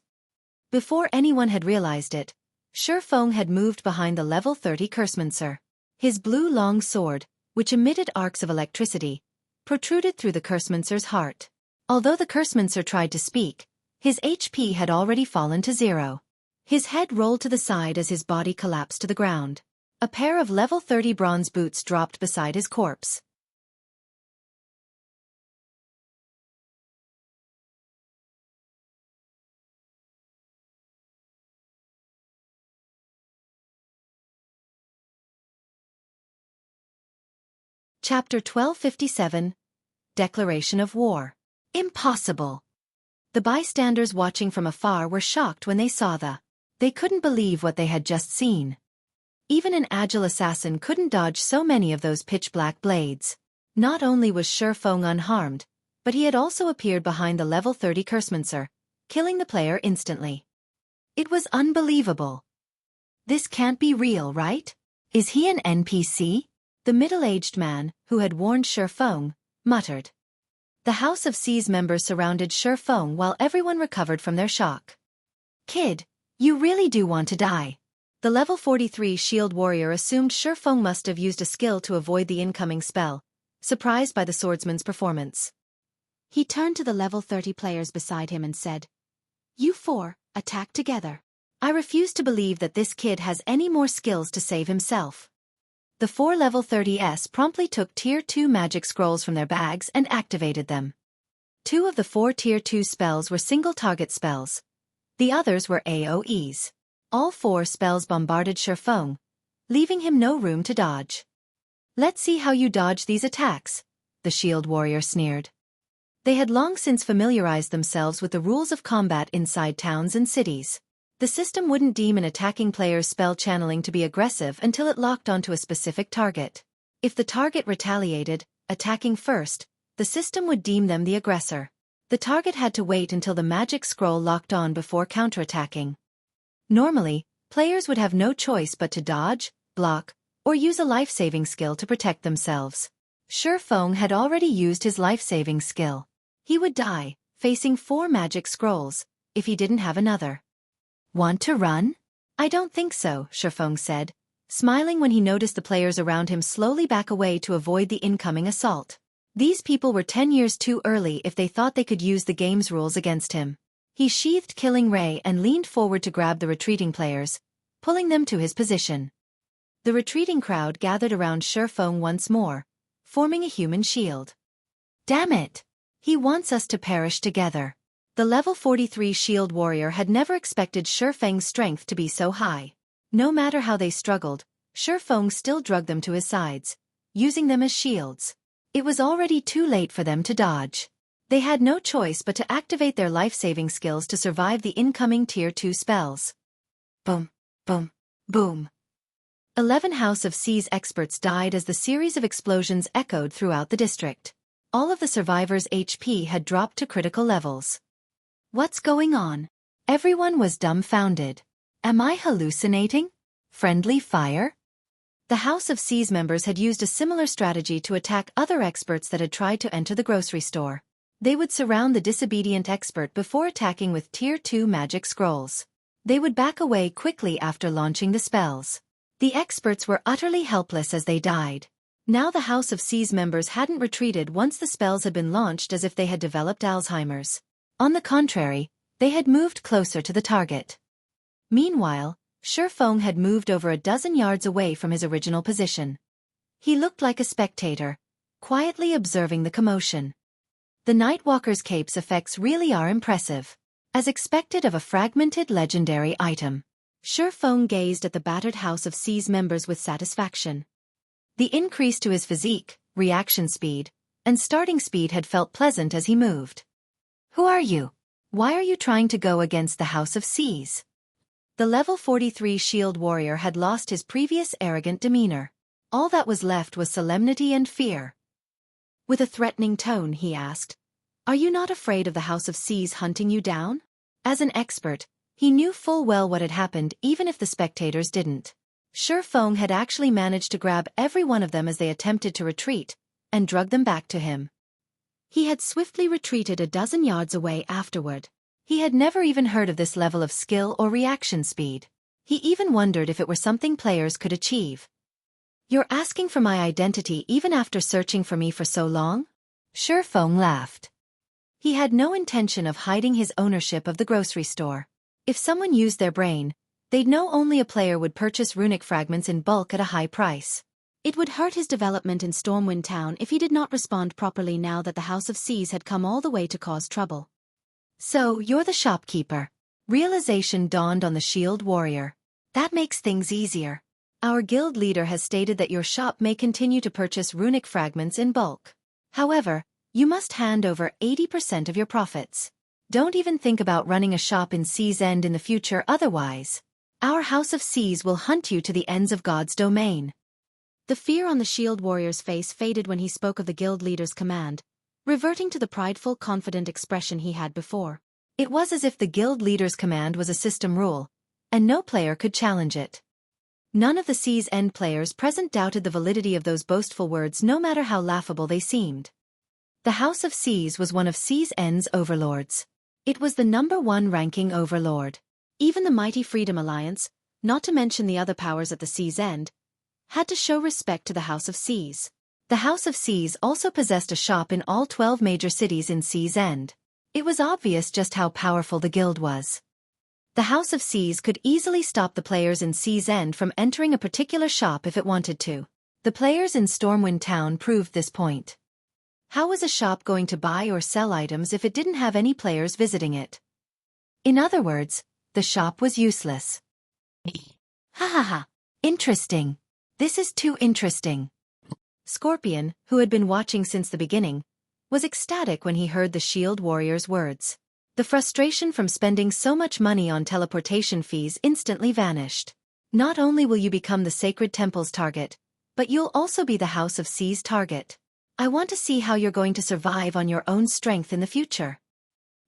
Before anyone had realized it, Xueqi had moved behind the level 30 Cursemancer. His blue long sword, which emitted arcs of electricity, protruded through the Cursemancer's heart. Although the Cursemancer tried to speak, his HP had already fallen to 0. His head rolled to the side as his body collapsed to the ground. A pair of level 30 bronze boots dropped beside his corpse. Chapter 1257, Declaration of War. Impossible! The bystanders watching from afar were shocked when they saw They couldn't believe what they had just seen. Even an agile assassin couldn't dodge so many of those pitch-black blades. Not only was Xueqi unharmed, but he had also appeared behind the level 30 Cursemancer, killing the player instantly. It was unbelievable. This can't be real, right? Is he an NPC? The middle-aged man, who had warned Xueqi, muttered. The House of Seas members surrounded Xueqi while everyone recovered from their shock. Kid, you really do want to die. The level 43 shield warrior assumed Xueqi must have used a skill to avoid the incoming spell, surprised by the swordsman's performance. He turned to the level 30 players beside him and said, You four, attack together. I refuse to believe that this kid has any more skills to save himself. The 4 level 30s promptly took Tier 2 magic scrolls from their bags and activated them. 2 of the 4 Tier 2 spells were single-target spells. The others were AoEs. All 4 spells bombarded Xueqi, leaving him no room to dodge. "Let's see how you dodge these attacks," the shield warrior sneered. They had long since familiarized themselves with the rules of combat inside towns and cities. The system wouldn't deem an attacking player's spell channeling to be aggressive until it locked onto a specific target. If the target retaliated, attacking first, the system would deem them the aggressor. The target had to wait until the magic scroll locked on before counterattacking. Normally, players would have no choice but to dodge, block, or use a life-saving skill to protect themselves. Xueqi had already used his life-saving skill. He would die, facing 4 magic scrolls, if he didn't have another. "Want to run?" "I don't think so," Xueqi said, smiling when he noticed the players around him slowly back away to avoid the incoming assault. These people were 10 years too early if they thought they could use the game's rules against him. He sheathed Killing Ray and leaned forward to grab the retreating players, pulling them to his position. The retreating crowd gathered around Xueqi once more, forming a human shield. "Damn it! He wants us to perish together." The level 43 shield warrior had never expected Xueqi's strength to be so high. No matter how they struggled, Xueqi still drug them to his sides, using them as shields. It was already too late for them to dodge. They had no choice but to activate their life-saving skills to survive the incoming Tier 2 spells. Boom, boom, boom. 11 House of C's experts died as the series of explosions echoed throughout the district. All of the survivors' HP had dropped to critical levels. "What's going on?" Everyone was dumbfounded. "Am I hallucinating? Friendly fire?" The House of C's members had used a similar strategy to attack other experts that had tried to enter the grocery store. They would surround the disobedient expert before attacking with Tier 2 magic scrolls. They would back away quickly after launching the spells. The experts were utterly helpless as they died. Now the House of C's members hadn't retreated once the spells had been launched as if they had developed Alzheimer's. On the contrary, they had moved closer to the target. Meanwhile, Xueqi had moved over a dozen yards away from his original position. He looked like a spectator, quietly observing the commotion. The Nightwalker's cape's effects really are impressive. As expected of a fragmented legendary item, Xueqi gazed at the battered House of C's members with satisfaction. The increase to his physique, reaction speed, and starting speed had felt pleasant as he moved. "Who are you? Why are you trying to go against the House of C's?" The level 43 shield warrior had lost his previous arrogant demeanor. All that was left was solemnity and fear. With a threatening tone, he asked, "Are you not afraid of the House of C's hunting you down?" As an expert, he knew full well what had happened even if the spectators didn't. Xueqi had actually managed to grab every one of them as they attempted to retreat, and drug them back to him. He had swiftly retreated a dozen yards away afterward. He had never even heard of this level of skill or reaction speed. He even wondered if it were something players could achieve. "You're asking for my identity even after searching for me for so long?" Xueqi laughed. He had no intention of hiding his ownership of the grocery store. If someone used their brain, they'd know only a player would purchase runic fragments in bulk at a high price. It would hurt his development in Stormwind Town if he did not respond properly now that the House of C's had come all the way to cause trouble. "So, you're the shopkeeper." Realization dawned on the shield warrior. "That makes things easier. Our guild leader has stated that your shop may continue to purchase runic fragments in bulk. However, you must hand over 80% of your profits. Don't even think about running a shop in C's End in the future otherwise. Our House of C's will hunt you to the ends of God's domain." The fear on the shield warrior's face faded when he spoke of the guild leader's command, reverting to the prideful, confident expression he had before. It was as if the guild leader's command was a system rule, and no player could challenge it. None of the C's End players present doubted the validity of those boastful words no matter how laughable they seemed. The House of C's was one of C's End's overlords. It was the #1 ranking overlord. Even the mighty Freedom Alliance, not to mention the other powers at the C's End, had to show respect to the House of C's. The House of C's also possessed a shop in all 12 major cities in C's End. It was obvious just how powerful the guild was. The House of C's could easily stop the players in C's End from entering a particular shop if it wanted to. The players in Stormwind Town proved this point. How was a shop going to buy or sell items if it didn't have any players visiting it? In other words, the shop was useless. Ha ha ha. Interesting. This is too interesting. Scorpion, who had been watching since the beginning, was ecstatic when he heard the shield warrior's words. The frustration from spending so much money on teleportation fees instantly vanished. Not only will you become the Sacred Temple's target, but you'll also be the House of C's target. I want to see how you're going to survive on your own strength in the future.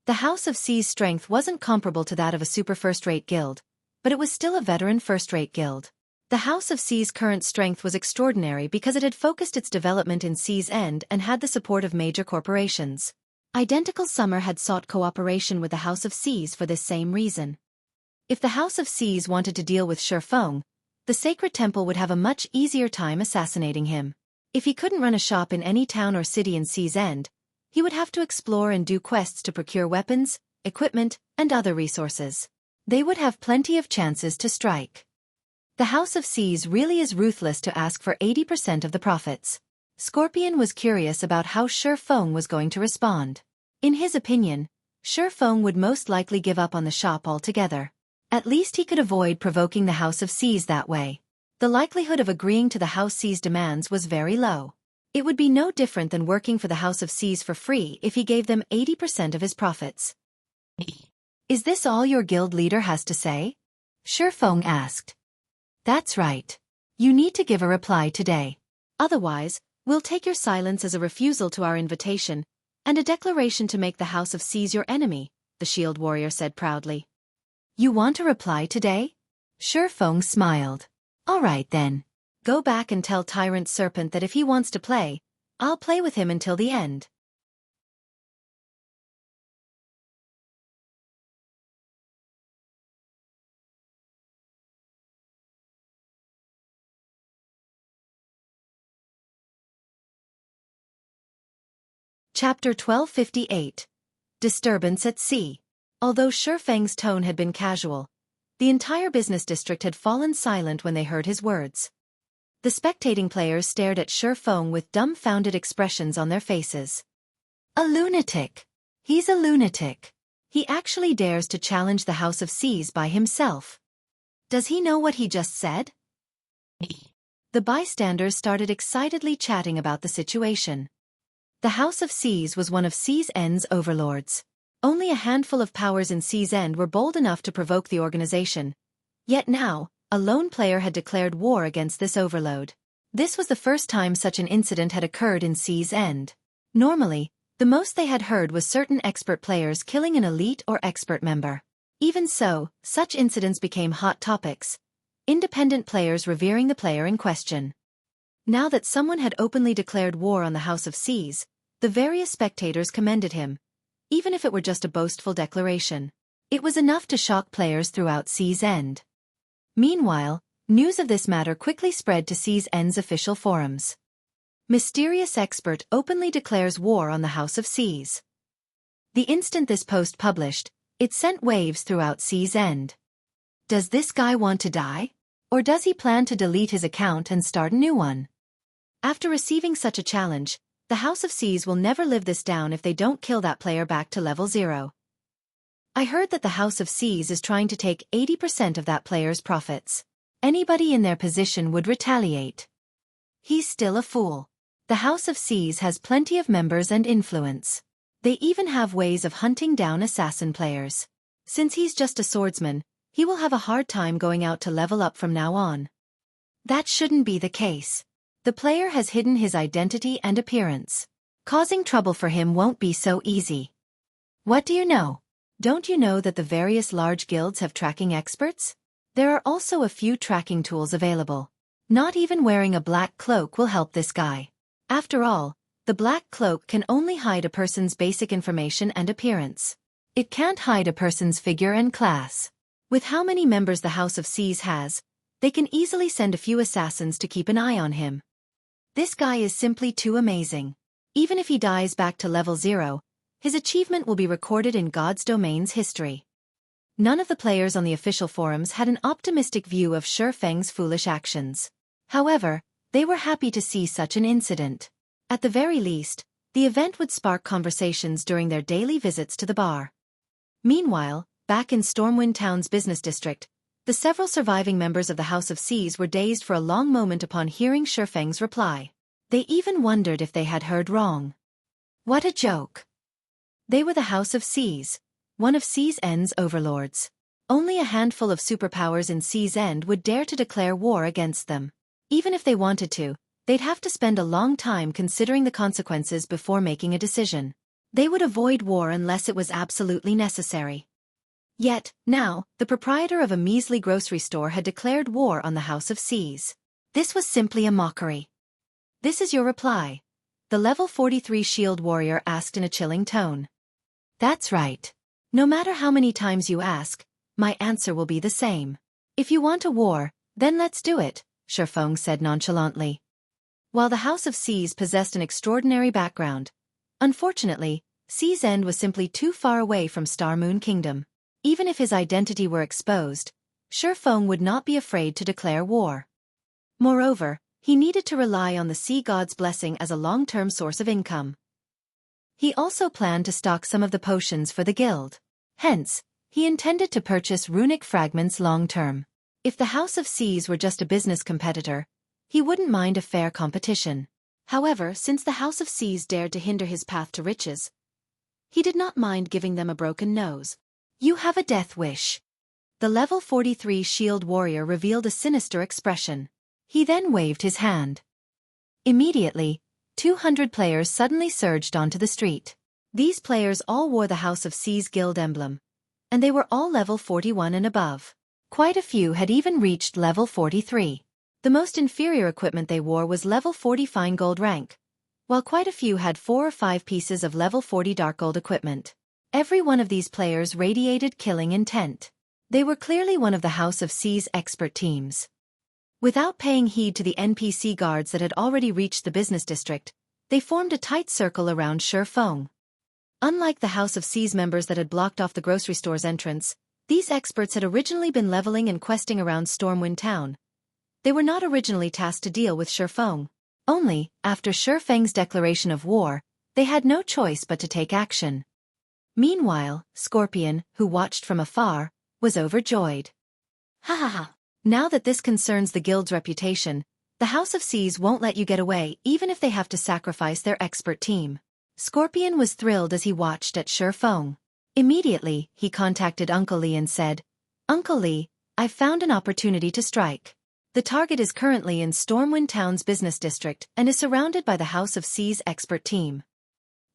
The House of C's strength wasn't comparable to that of a super first-rate guild, but it was still a veteran first-rate guild. The House of C's current strength was extraordinary because it had focused its development in C's End and had the support of major corporations. Identical Summer had sought cooperation with the House of C's for this same reason. If the House of C's wanted to deal with Xueqi, the Sacred Temple would have a much easier time assassinating him. If he couldn't run a shop in any town or city in C's End, he would have to explore and do quests to procure weapons, equipment, and other resources. They would have plenty of chances to strike. The House of C's really is ruthless to ask for 80% of the profits. Scorpion was curious about how Xueqi was going to respond. In his opinion, Xueqi would most likely give up on the shop altogether. At least he could avoid provoking the House of C's that way. The likelihood of agreeing to the House C's demands was very low. It would be no different than working for the House of C's for free if he gave them 80% of his profits. Is this all your guild leader has to say? Xueqi asked. That's right. You need to give a reply today. Otherwise, we'll take your silence as a refusal to our invitation, and a declaration to make the House of C's your enemy, the shield warrior said proudly. You want a reply today? Xueqi smiled. All right then. Go back and tell Tyrant Serpent that if he wants to play, I'll play with him until the end. Chapter 1258. Disturbance at Sea. Although Xueqi's tone had been casual, the entire business district had fallen silent when they heard his words. The spectating players stared at Xueqi with dumbfounded expressions on their faces. A lunatic! He's a lunatic! He actually dares to challenge the House of C's by himself. Does he know what he just said? The bystanders started excitedly chatting about the situation. The House of C's was one of C's End's overlords. Only a handful of powers in C's End were bold enough to provoke the organization. Yet now, a lone player had declared war against this overload. This was the first time such an incident had occurred in C's End. Normally, the most they had heard was certain expert players killing an elite or expert member. Even so, such incidents became hot topics, independent players revering the player in question. Now that someone had openly declared war on the House of C's, the various spectators commended him, even if it were just a boastful declaration. It was enough to shock players throughout C's End. Meanwhile, news of this matter quickly spread to C's End's official forums. Mysterious expert openly declares war on the House of C's. The instant this post published, it sent waves throughout C's End. Does this guy want to die? Or does he plan to delete his account and start a new one? After receiving such a challenge, the House of C's will never live this down if they don't kill that player back to level 0. I heard that the House of C's is trying to take 80% of that player's profits. Anybody in their position would retaliate. He's still a fool. The House of C's has plenty of members and influence. They even have ways of hunting down assassin players. Since he's just a swordsman, he will have a hard time going out to level up from now on. That shouldn't be the case. The player has hidden his identity and appearance. Causing trouble for him won't be so easy. What do you know? Don't you know that the various large guilds have tracking experts? There are also a few tracking tools available. Not even wearing a black cloak will help this guy. After all, the black cloak can only hide a person's basic information and appearance. It can't hide a person's figure and class. With how many members the House of C's has, they can easily send a few assassins to keep an eye on him. This guy is simply too amazing. Even if he dies back to level 0, his achievement will be recorded in God's domain's history. None of the players on the official forums had an optimistic view of Xueqi's foolish actions. However, they were happy to see such an incident. At the very least, The event would spark conversations during their daily visits to the bar. Meanwhile, back in Stormwind Town's business district, the several surviving members of the House of Seas were dazed for a long moment upon hearing Xuefeng's reply. They even wondered if they had heard wrong. What a joke! They were the House of Seas, one of Sea's End's overlords. Only a handful of superpowers in Sea's End would dare to declare war against them. Even if they wanted to, they'd have to spend a long time considering the consequences before making a decision. They would avoid war unless it was absolutely necessary. Yet, now, the proprietor of a measly grocery store had declared war on the House of Seas. This was simply a mockery. "This is your reply?" the level 43 shield warrior asked in a chilling tone. "That's right. No matter how many times you ask, my answer will be the same. If you want a war, then let's do it," Xuefeng said nonchalantly. While the House of Seas possessed an extraordinary background, unfortunately, Sea's End was simply too far away from Star Moon Kingdom. Even if his identity were exposed, Xuefeng would not be afraid to declare war. Moreover, he needed to rely on the sea god's blessing as a long-term source of income. He also planned to stock some of the potions for the guild. Hence, he intended to purchase runic fragments long-term. If the House of Seas were just a business competitor, he wouldn't mind a fair competition. However, since the House of Seas dared to hinder his path to riches, he did not mind giving them a broken nose. "You have a death wish." The level 43 shield warrior revealed a sinister expression. He then waved his hand. Immediately, 200 players suddenly surged onto the street. These players all wore the House of Seas guild emblem, and they were all level 41 and above. Quite a few had even reached level 43. The most inferior equipment they wore was level 40 fine gold rank, while quite a few had 4 or 5 pieces of level 40 dark gold equipment. Every one of these players radiated killing intent. They were clearly one of the House of Seas expert teams. Without paying heed to the NPC guards that had already reached the business district, they formed a tight circle around Xuefeng. Unlike the House of Seas members that had blocked off the grocery store's entrance, these experts had originally been leveling and questing around Stormwind Town. They were not originally tasked to deal with Xuefeng. Only, after Xuefeng's declaration of war, they had no choice but to take action. Meanwhile, Scorpion, who watched from afar, was overjoyed. "Ha ha ha! Now that this concerns the guild's reputation, the House of Seas won't let you get away even if they have to sacrifice their expert team." Scorpion was thrilled as he watched at Xuefeng. Immediately, he contacted Uncle Lee and said, "Uncle Lee, I've found an opportunity to strike. The target is currently in Stormwind Town's business district and is surrounded by the House of Seas expert team.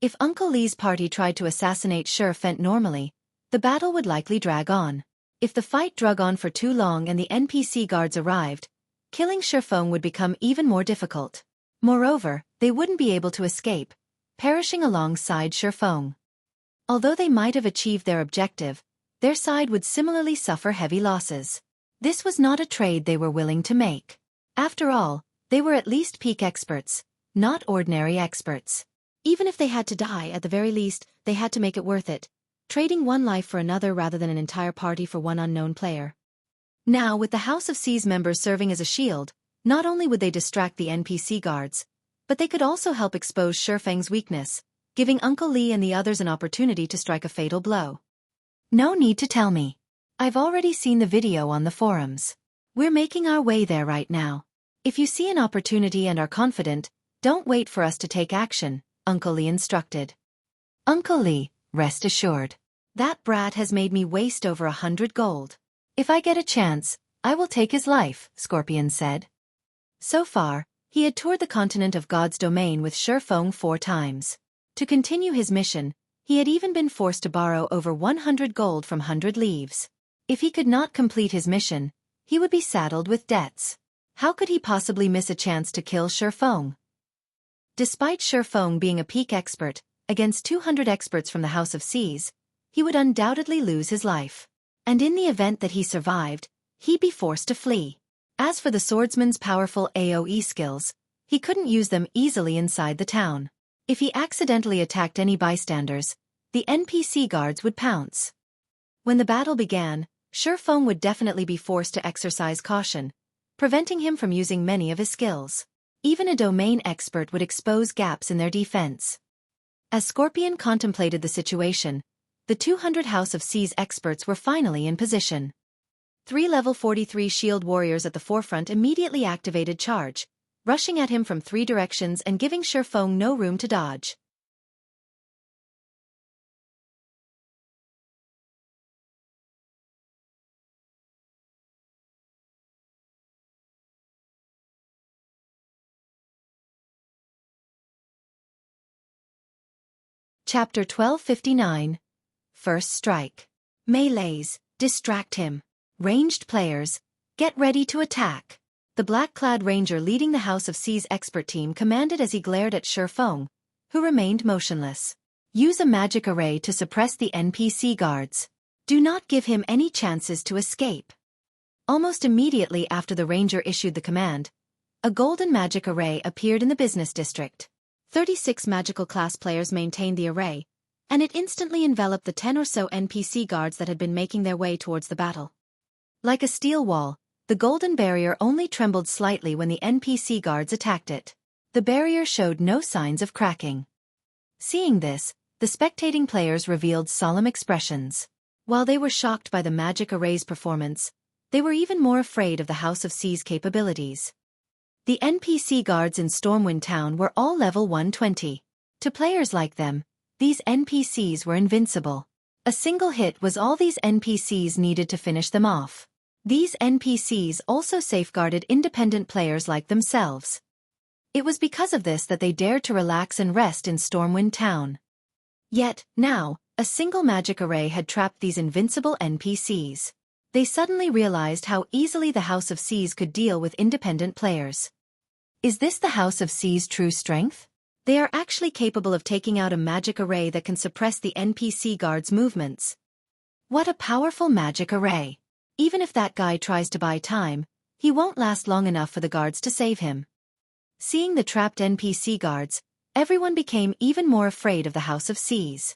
If Uncle Lee's party tried to assassinate Xuefeng normally, the battle would likely drag on. If the fight drug on for too long and the NPC guards arrived, killing Xuefeng would become even more difficult. Moreover, they wouldn't be able to escape, perishing alongside Xuefeng. Although they might have achieved their objective, their side would similarly suffer heavy losses. This was not a trade they were willing to make. After all, they were at least peak experts, not ordinary experts. Even if they had to die at the very least, they had to make it worth it, trading one life for another rather than an entire party for one unknown player. Now, with the House of Seas members serving as a shield, not only would they distract the NPC guards, but they could also help expose Xuefeng's weakness, giving Uncle Lee and the others an opportunity to strike a fatal blow. "No need to tell me. I've already seen the video on the forums. We're making our way there right now. If you see an opportunity and are confident, don't wait for us to take action," Uncle Lee instructed. "Uncle Lee, rest assured. That brat has made me waste over 100 gold. If I get a chance, I will take his life," Scorpion said. So far, he had toured the continent of God's domain with Xuefeng 4 times. To continue his mission, he had even been forced to borrow over 100 gold from 100 Leaves. If he could not complete his mission, he would be saddled with debts. How could he possibly miss a chance to kill Xuefeng? Despite Xuefeng being a peak expert, against 200 experts from the House of Seas, he would undoubtedly lose his life. And in the event that he survived, he'd be forced to flee. As for the swordsman's powerful AoE skills, he couldn't use them easily inside the town. If he accidentally attacked any bystanders, the NPC guards would pounce. When the battle began, Xuefeng would definitely be forced to exercise caution, preventing him from using many of his skills. Even a domain expert would expose gaps in their defense. As Scorpion contemplated the situation, the 200 House of Seas experts were finally in position. 3 level 43 shield warriors at the forefront immediately activated charge, rushing at him from 3 directions and giving Xueqi no room to dodge. Chapter 1259. First Strike. Melees, distract him. Ranged players, get ready to attack. The black-clad ranger leading the House of Seas expert team commanded as he glared at Xueqi, who remained motionless. Use a magic array to suppress the NPC guards. Do not give him any chances to escape. Almost immediately after the ranger issued the command, a golden magic array appeared in the business district. 36 magical class players maintained the array, and it instantly enveloped the 10 or so NPC guards that had been making their way towards the battle. Like a steel wall, the golden barrier only trembled slightly when the NPC guards attacked it. The barrier showed no signs of cracking. Seeing this, the spectating players revealed solemn expressions. While they were shocked by the magic array's performance, they were even more afraid of the House of Seas' capabilities. The NPC guards in Stormwind Town were all level 120. To players like them, these NPCs were invincible. A single hit was all these NPCs needed to finish them off. These NPCs also safeguarded independent players like themselves. It was because of this that they dared to relax and rest in Stormwind Town. Yet, now, a single magic array had trapped these invincible NPCs. They suddenly realized how easily the House of Seas could deal with independent players. Is this the House of Seas' true strength? They are actually capable of taking out a magic array that can suppress the NPC guards' movements. What a powerful magic array! Even if that guy tries to buy time, he won't last long enough for the guards to save him. Seeing the trapped NPC guards, everyone became even more afraid of the House of Seas.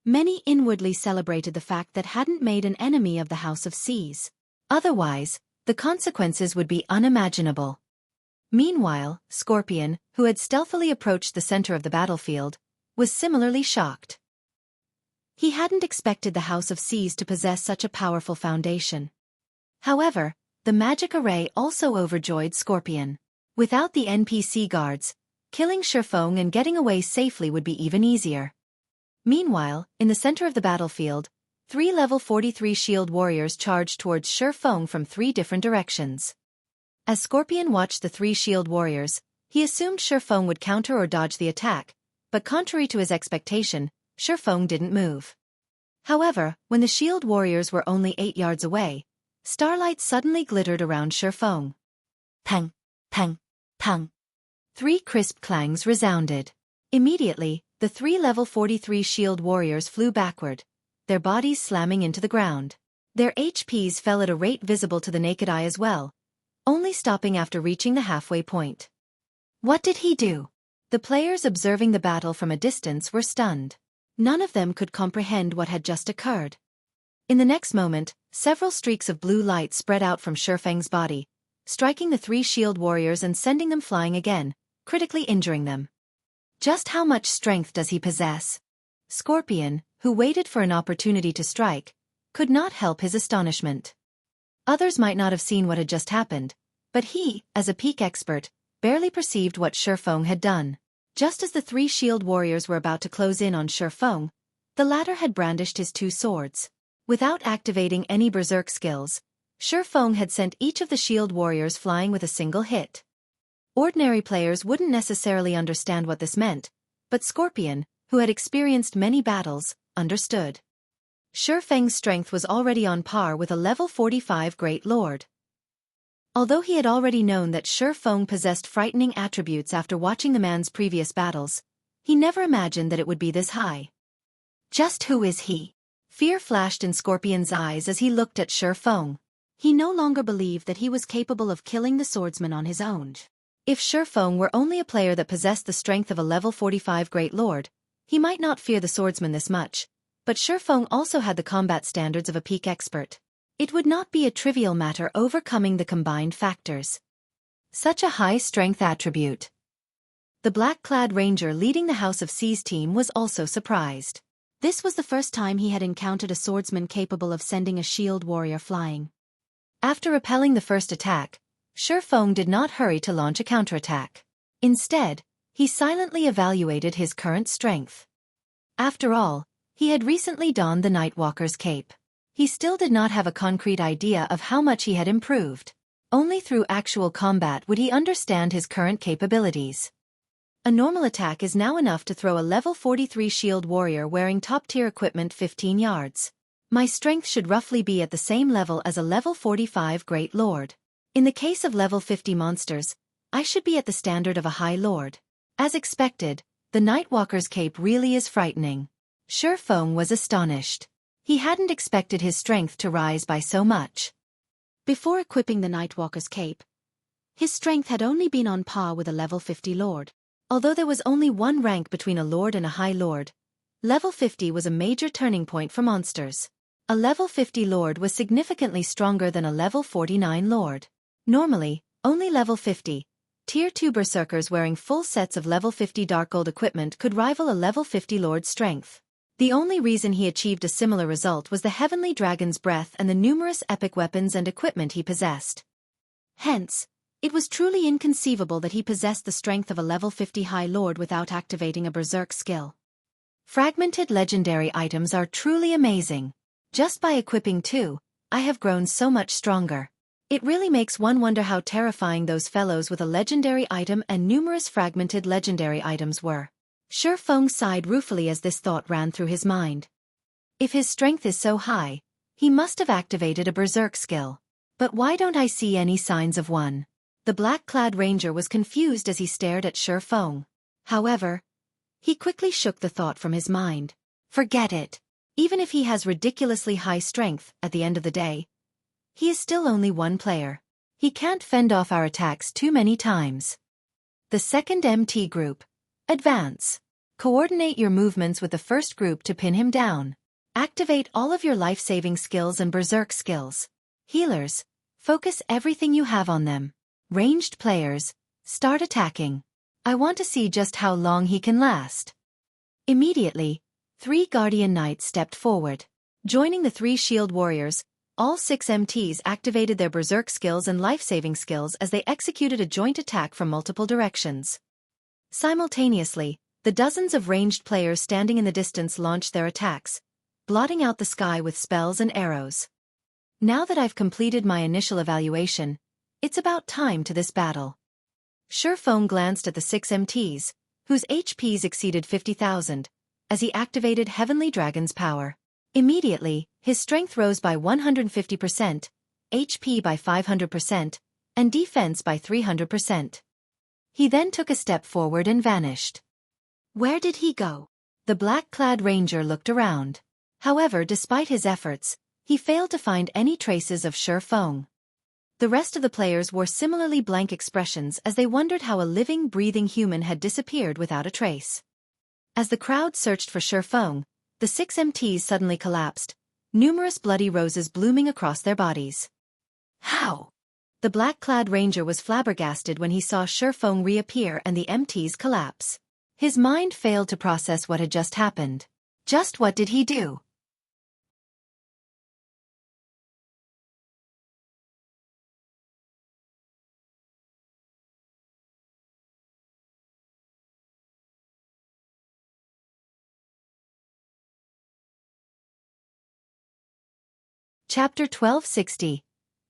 Many inwardly celebrated the fact that hadn't made an enemy of the House of Seas. Otherwise, the consequences would be unimaginable. Meanwhile, Scorpion, who had stealthily approached the center of the battlefield, was similarly shocked. He hadn't expected the House of Seas to possess such a powerful foundation. However, the magic array also overjoyed Scorpion. Without the NPC guards, killing Xueqi and getting away safely would be even easier. Meanwhile, in the center of the battlefield, 3 level 43 shield warriors charged towards Xueqi from 3 different directions. As Scorpion watched the 3 shield warriors, he assumed Xueqi would counter or dodge the attack, but contrary to his expectation, Xueqi didn't move. However, when the shield warriors were only 8 yards away, starlight suddenly glittered around Xueqi. Pang, pang, pang. 3 crisp clangs resounded. Immediately, the 3 level 43 shield warriors flew backward, their bodies slamming into the ground. Their HPs fell at a rate visible to the naked eye as well, only stopping after reaching the halfway point. What did he do? The players observing the battle from a distance were stunned. None of them could comprehend what had just occurred. In the next moment, several streaks of blue light spread out from Xueqi's body, striking the 3 shield warriors and sending them flying again, critically injuring them. Just how much strength does he possess? Scorpion, who waited for an opportunity to strike, could not help his astonishment. Others might not have seen what had just happened, but he, as a peak expert, barely perceived what Xueqi had done. Just as the 3 shield warriors were about to close in on Xueqi, the latter had brandished his 2 swords. Without activating any berserk skills, Xueqi had sent each of the shield warriors flying with a single hit. Ordinary players wouldn't necessarily understand what this meant, but Scorpion, who had experienced many battles, understood. Xueqi's strength was already on par with a level 45 Great Lord. Although he had already known that Xueqi possessed frightening attributes after watching the man's previous battles, he never imagined that it would be this high. Just who is he? Fear flashed in Scorpion's eyes as he looked at Xueqi. He no longer believed that he was capable of killing the swordsman on his own. If Xueqi were only a player that possessed the strength of a level 45 Great Lord, he might not fear the swordsman this much, but Xueqi also had the combat standards of a peak expert. It would not be a trivial matter overcoming the combined factors. Such a high strength attribute. The black-clad ranger leading the House of C's team was also surprised. This was the first time he had encountered a swordsman capable of sending a shield warrior flying. After repelling the first attack, Xueqi did not hurry to launch a counterattack. Instead, he silently evaluated his current strength. After all, he had recently donned the Nightwalker's cape. He still did not have a concrete idea of how much he had improved. Only through actual combat would he understand his current capabilities. A normal attack is now enough to throw a level 43 shield warrior wearing top-tier equipment 15 yards. My strength should roughly be at the same level as a level 45 Great Lord. In the case of level 50 monsters, I should be at the standard of a High Lord. As expected, the Nightwalker's cape really is frightening. Xueqi was astonished. He hadn't expected his strength to rise by so much. Before equipping the Nightwalker's cape, his strength had only been on par with a level 50 Lord. Although there was only one rank between a Lord and a High Lord, level 50 was a major turning point for monsters. A level 50 Lord was significantly stronger than a level 49 Lord. Normally, only level 50, Tier 2 berserkers wearing full sets of level 50 Dark Gold equipment could rival a level 50 Lord's strength. The only reason he achieved a similar result was the Heavenly Dragon's breath and the numerous epic weapons and equipment he possessed. Hence, it was truly inconceivable that he possessed the strength of a level 50 High Lord without activating a berserk skill. Fragmented legendary items are truly amazing. Just by equipping two, I have grown so much stronger. It really makes one wonder how terrifying those fellows with a legendary item and numerous fragmented legendary items were. Xueqi sighed ruefully as this thought ran through his mind. If his strength is so high, he must have activated a berserk skill. But why don't I see any signs of one? The black-clad ranger was confused as he stared at Xueqi. However, he quickly shook the thought from his mind. Forget it. Even if he has ridiculously high strength, at the end of the day, he is still only one player. He can't fend off our attacks too many times. The second MT group. Advance. Coordinate your movements with the first group to pin him down. Activate all of your life-saving skills and berserk skills. Healers, focus everything you have on them. Ranged players, start attacking. I want to see just how long he can last. Immediately, 3 Guardian Knights stepped forward. Joining the 3 Shield Warriors, all 6 MTs activated their berserk skills and life-saving skills as they executed a joint attack from multiple directions. Simultaneously, the dozens of ranged players standing in the distance launched their attacks, blotting out the sky with spells and arrows. Now that I've completed my initial evaluation, it's about time to this battle. Xueqi glanced at the 6 MTs, whose HPs exceeded 50,000, as he activated Heavenly Dragon's power. Immediately, his strength rose by 150%, HP by 500%, and defense by 300%. He then took a step forward and vanished. Where did he go? The black-clad ranger looked around. However, despite his efforts, he failed to find any traces of Xueqi. The rest of the players wore similarly blank expressions as they wondered how a living, breathing human had disappeared without a trace. As the crowd searched for Xueqi, the 6 MTs suddenly collapsed, numerous bloody roses blooming across their bodies. How? The black-clad ranger was flabbergasted when he saw Xueqi reappear and the MTs collapse. His mind failed to process what had just happened. Just what did he do? Chapter 1260.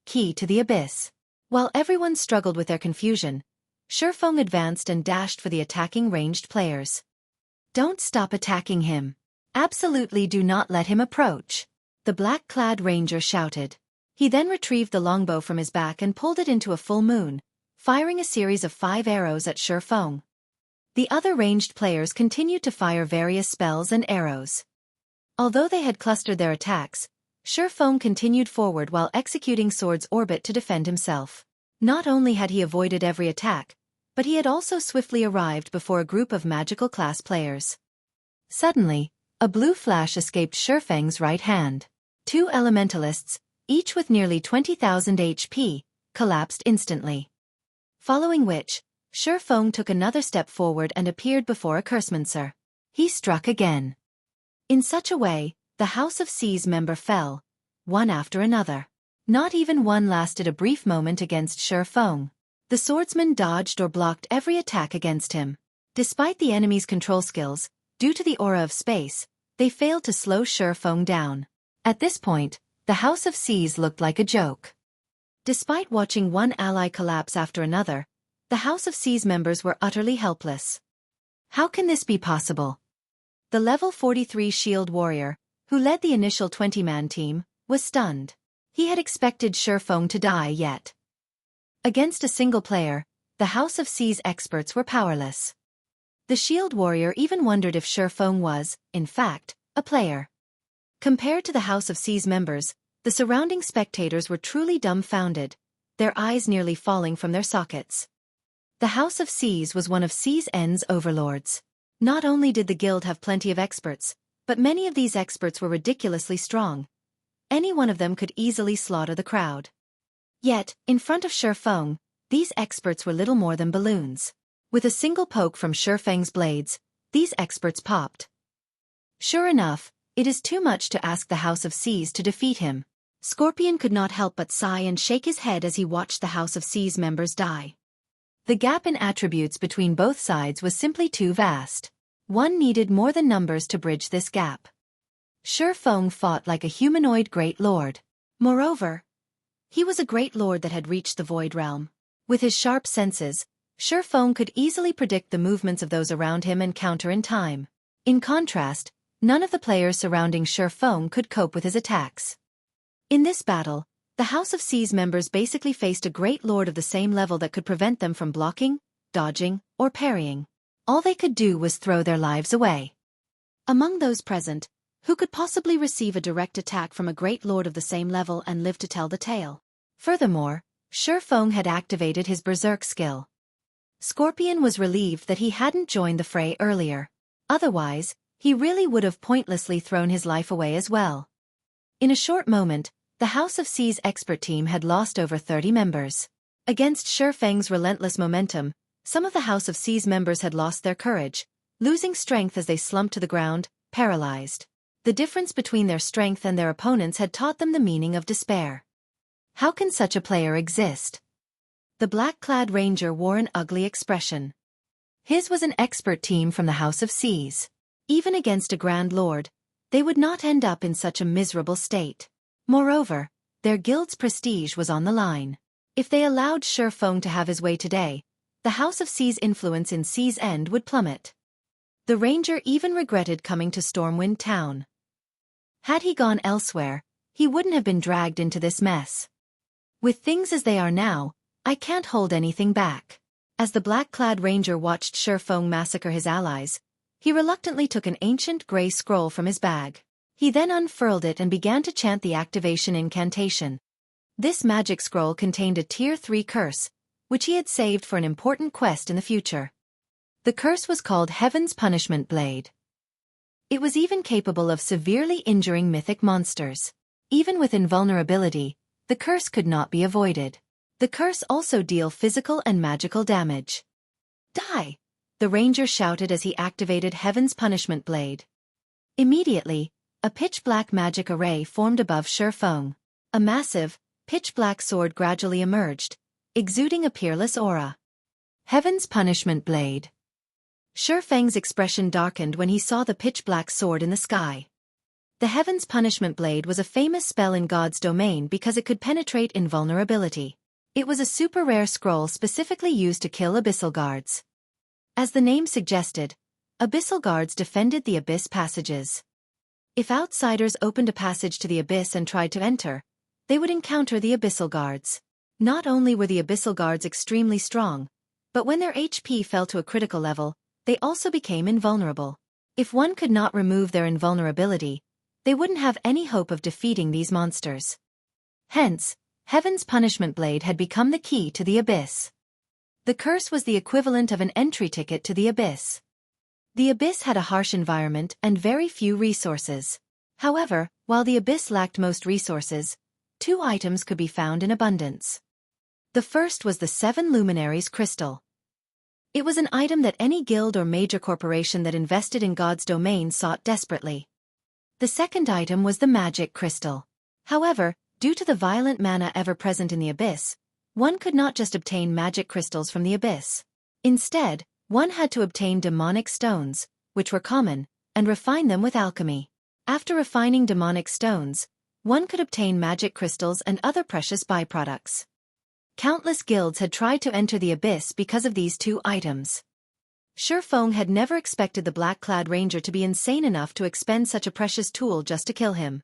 Key to the Abyss. While everyone struggled with their confusion, Xueqi advanced and dashed for the attacking ranged players. Don't stop attacking him. Absolutely do not let him approach. The black-clad ranger shouted. He then retrieved the longbow from his back and pulled it into a full moon, firing a series of 5 arrows at Xueqi. The other ranged players continued to fire various spells and arrows. Although they had clustered their attacks, Xueqi continued forward while executing Sword's Orbit to defend himself. Not only had he avoided every attack, but he had also swiftly arrived before a group of magical class players. Suddenly, a blue flash escaped Xueqi's right hand. 2 elementalists, each with nearly 20,000 HP, collapsed instantly. Following which, Xueqi took another step forward and appeared before a cursemancer. He struck again. In such a way, the House of C's member fell, one after another. Not even one lasted a brief moment against Xueqi. The swordsman dodged or blocked every attack against him. Despite the enemy's control skills, due to the aura of space, they failed to slow Xueqi down. At this point, the House of C's looked like a joke. Despite watching one ally collapse after another, the House of C's members were utterly helpless. How can this be possible? The level 43 shield warrior, who led the initial 20-man team, was stunned. He had expected Xueqi to die yet. Against a single player, the House of C's experts were powerless. The shield warrior even wondered if Xueqi was, in fact, a player. Compared to the House of C's members, the surrounding spectators were truly dumbfounded, their eyes nearly falling from their sockets. The House of C's was one of C's overlords. Not only did the guild have plenty of experts, but many of these experts were ridiculously strong. Any one of them could easily slaughter the crowd. Yet, in front of Xueqi, these experts were little more than balloons. With a single poke from Xueqi's blades, these experts popped. Sure enough, it is too much to ask the House of C's to defeat him. Scorpion could not help but sigh and shake his head as he watched the House of C's members die. The gap in attributes between both sides was simply too vast. One needed more than numbers to bridge this gap. Xueqi fought like a humanoid great lord. Moreover, he was a great lord that had reached the void realm. With his sharp senses, Xueqi could easily predict the movements of those around him and counter in time. In contrast, none of the players surrounding Xueqi could cope with his attacks. In this battle, the House of C's members basically faced a great lord of the same level that could prevent them from blocking, dodging, or parrying. All they could do was throw their lives away. Among those present, who could possibly receive a direct attack from a great lord of the same level and live to tell the tale? Furthermore, Xueqi had activated his berserk skill. Scorpion was relieved that he hadn't joined the fray earlier. Otherwise, he really would have pointlessly thrown his life away as well. In a short moment, the House of C's expert team had lost over 30 members. Against Xueqi's relentless momentum, some of the House of C's members had lost their courage, losing strength as they slumped to the ground, paralyzed. The difference between their strength and their opponents had taught them the meaning of despair. How can such a player exist? The black-clad ranger wore an ugly expression. His was an expert team from the House of C's. Even against a Grand Lord, they would not end up in such a miserable state. Moreover, their guild's prestige was on the line. If they allowed Xueqi to have his way today, the House of C's influence in C's End would plummet. The ranger even regretted coming to Stormwind Town. Had he gone elsewhere, he wouldn't have been dragged into this mess. With things as they are now, I can't hold anything back. As the black-clad ranger watched Xueqi massacre his allies, he reluctantly took an ancient gray scroll from his bag. He then unfurled it and began to chant the activation incantation. This magic scroll contained a Tier 3 curse, which he had saved for an important quest in the future. The curse was called Heaven's Punishment Blade. It was even capable of severely injuring mythic monsters. Even with invulnerability, the curse could not be avoided. The curse also dealt physical and magical damage. Die! The ranger shouted as he activated Heaven's Punishment Blade. Immediately, a pitch-black magic array formed above Xueqi. A massive, pitch-black sword gradually emerged, exuding a peerless aura. Heaven's Punishment Blade. Xueqi's expression darkened when he saw the pitch-black sword in the sky. The Heaven's Punishment Blade was a famous spell in God's domain because it could penetrate invulnerability. It was a super-rare scroll specifically used to kill abyssal guards. As the name suggested, abyssal guards defended the abyss passages. If outsiders opened a passage to the abyss and tried to enter, they would encounter the abyssal guards. Not only were the abyssal guards extremely strong, but when their HP fell to a critical level, they also became invulnerable. If one could not remove their invulnerability, they wouldn't have any hope of defeating these monsters. Hence, Heaven's Punishment Blade had become the key to the abyss. The curse was the equivalent of an entry ticket to the abyss. The abyss had a harsh environment and very few resources. However, while the abyss lacked most resources, 2 items could be found in abundance. The first was the 7 Luminaries crystal. It was an item that any guild or major corporation that invested in God's domain sought desperately. The second item was the magic crystal. However, due to the violent mana ever present in the abyss, one could not just obtain magic crystals from the abyss. Instead, one had to obtain demonic stones, which were common, and refine them with alchemy. After refining demonic stones, one could obtain magic crystals and other precious byproducts. Countless guilds had tried to enter the abyss because of these two items. Xueqi had never expected the black-clad ranger to be insane enough to expend such a precious tool just to kill him.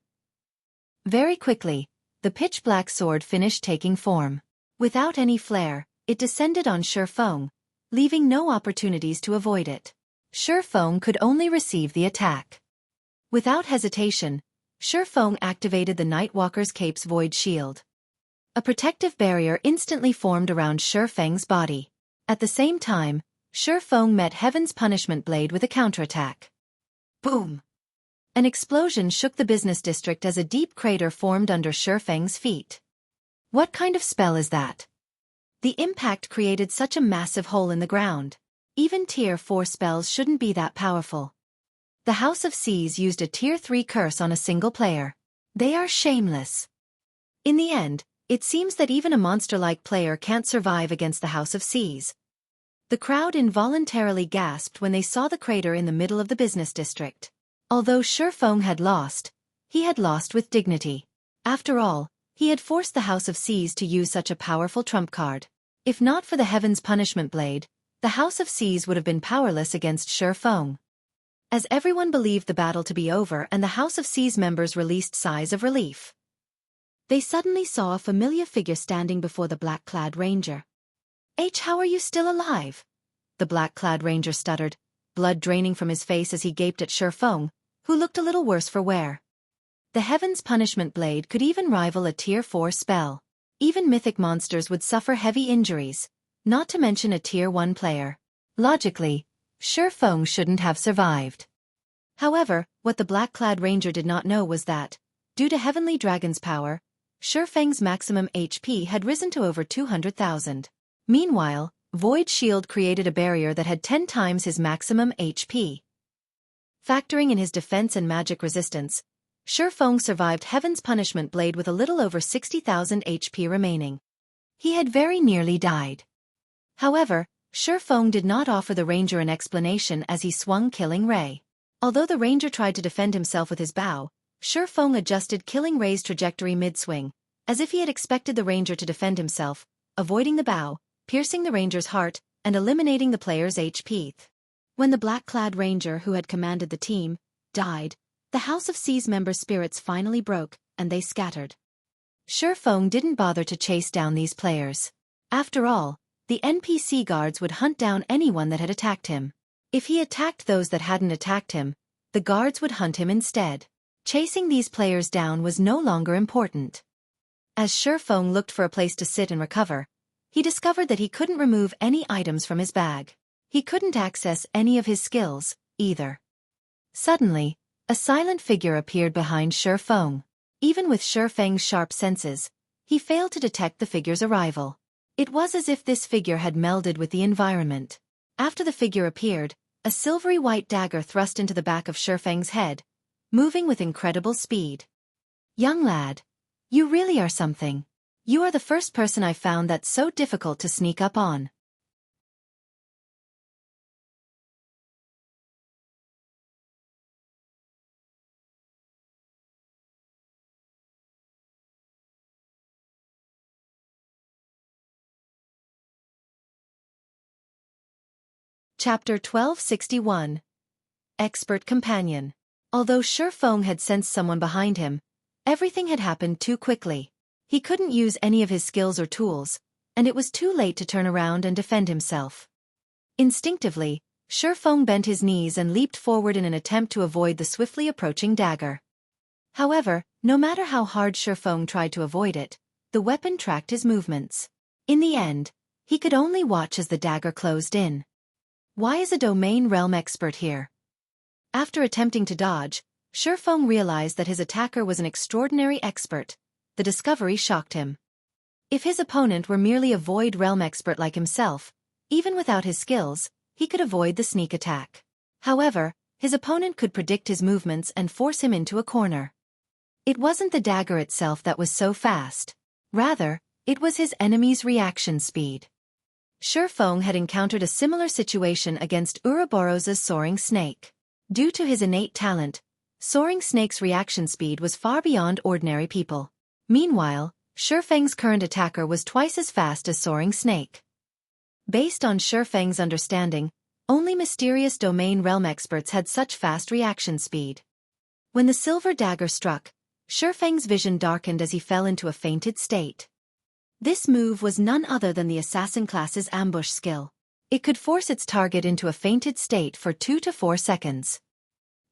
Very quickly, the pitch-black sword finished taking form. Without any flare, it descended on Xueqi, leaving no opportunities to avoid it. Xueqi could only receive the attack. Without hesitation, Xueqi activated the Nightwalker's Cape's Void Shield. A protective barrier instantly formed around Xueqi's body. At the same time, Xueqi met Heaven's Punishment Blade with a counterattack. Boom! An explosion shook the business district as a deep crater formed under Xueqi's feet. What kind of spell is that? The impact created such a massive hole in the ground. Even Tier 4 spells shouldn't be that powerful. The House of Seas used a Tier 3 curse on a single player. They are shameless. In the end, it seems that even a monster-like player can't survive against the House of Seas. The crowd involuntarily gasped when they saw the crater in the middle of the business district. Although Xueqi had lost, he had lost with dignity. After all, he had forced the House of Seas to use such a powerful trump card. If not for the Heaven's Punishment Blade, the House of Seas would have been powerless against Xueqi. As everyone believed the battle to be over and the House of Seas members released sighs of relief, they suddenly saw a familiar figure standing before the black-clad ranger. How are you still alive?" the black-clad ranger stuttered, blood draining from his face as he gaped at Xueqi, who looked a little worse for wear. The Heaven's Punishment Blade could even rival a Tier 4 spell. Even mythic monsters would suffer heavy injuries, not to mention a Tier 1 player. Logically, Xueqi shouldn't have survived. However, what the black-clad ranger did not know was that, due to Heavenly Dragon's power, Xueqi's maximum HP had risen to over 200,000. Meanwhile, Void Shield created a barrier that had 10 times his maximum HP. Factoring in his defense and magic resistance, Xueqi survived Heaven's Punishment Blade with a little over 60,000 HP remaining. He had very nearly died. However, Xueqi did not offer the ranger an explanation as he swung Killing Ray. Although the ranger tried to defend himself with his bow, Xueqi adjusted Killing Ray's trajectory mid-swing, as if he had expected the ranger to defend himself, avoiding the bow, piercing the ranger's heart, and eliminating the player's HP. When the black-clad ranger who had commanded the team died, the House of Seas members' spirits finally broke, and they scattered. Xueqi didn't bother to chase down these players. After all, the NPC guards would hunt down anyone that had attacked him. If he attacked those that hadn't attacked him, the guards would hunt him instead. Chasing these players down was no longer important. As Xueqi looked for a place to sit and recover, he discovered that he couldn't remove any items from his bag. He couldn't access any of his skills, either. Suddenly, a silent figure appeared behind Xueqi. Even with Xueqi's sharp senses, he failed to detect the figure's arrival. It was as if this figure had melded with the environment. After the figure appeared, a silvery white dagger thrust into the back of Xueqi's head, moving with incredible speed. "Young lad, you really are something. You are the first person I've found that's so difficult to sneak up on." Chapter 1261. Expert Companion. Although Xueqi had sensed someone behind him, everything had happened too quickly. He couldn't use any of his skills or tools, and it was too late to turn around and defend himself. Instinctively, Xueqi bent his knees and leaped forward in an attempt to avoid the swiftly approaching dagger. However, no matter how hard Xueqi tried to avoid it, the weapon tracked his movements. In the end, he could only watch as the dagger closed in. Why is a domain realm expert here? After attempting to dodge, Xueqi realized that his attacker was an extraordinary expert. The discovery shocked him. If his opponent were merely a void realm expert like himself, Even without his skills, he could avoid the sneak attack. However, his opponent could predict his movements and force him into a corner. It wasn't the dagger itself that was so fast. Rather, it was his enemy's reaction speed. Xueqi had encountered a similar situation against Ouroboros's soaring snake. Due to his innate talent, soaring snake's reaction speed was far beyond ordinary people. Meanwhile, Xueqi's current attacker was twice as fast as soaring snake. Based on Xueqi's understanding, only mysterious domain realm experts had such fast reaction speed. When the silver dagger struck, Xueqi's vision darkened as he fell into a fainted state. This move was none other than the assassin class's ambush skill. It could force its target into a fainted state for 2 to 4 seconds.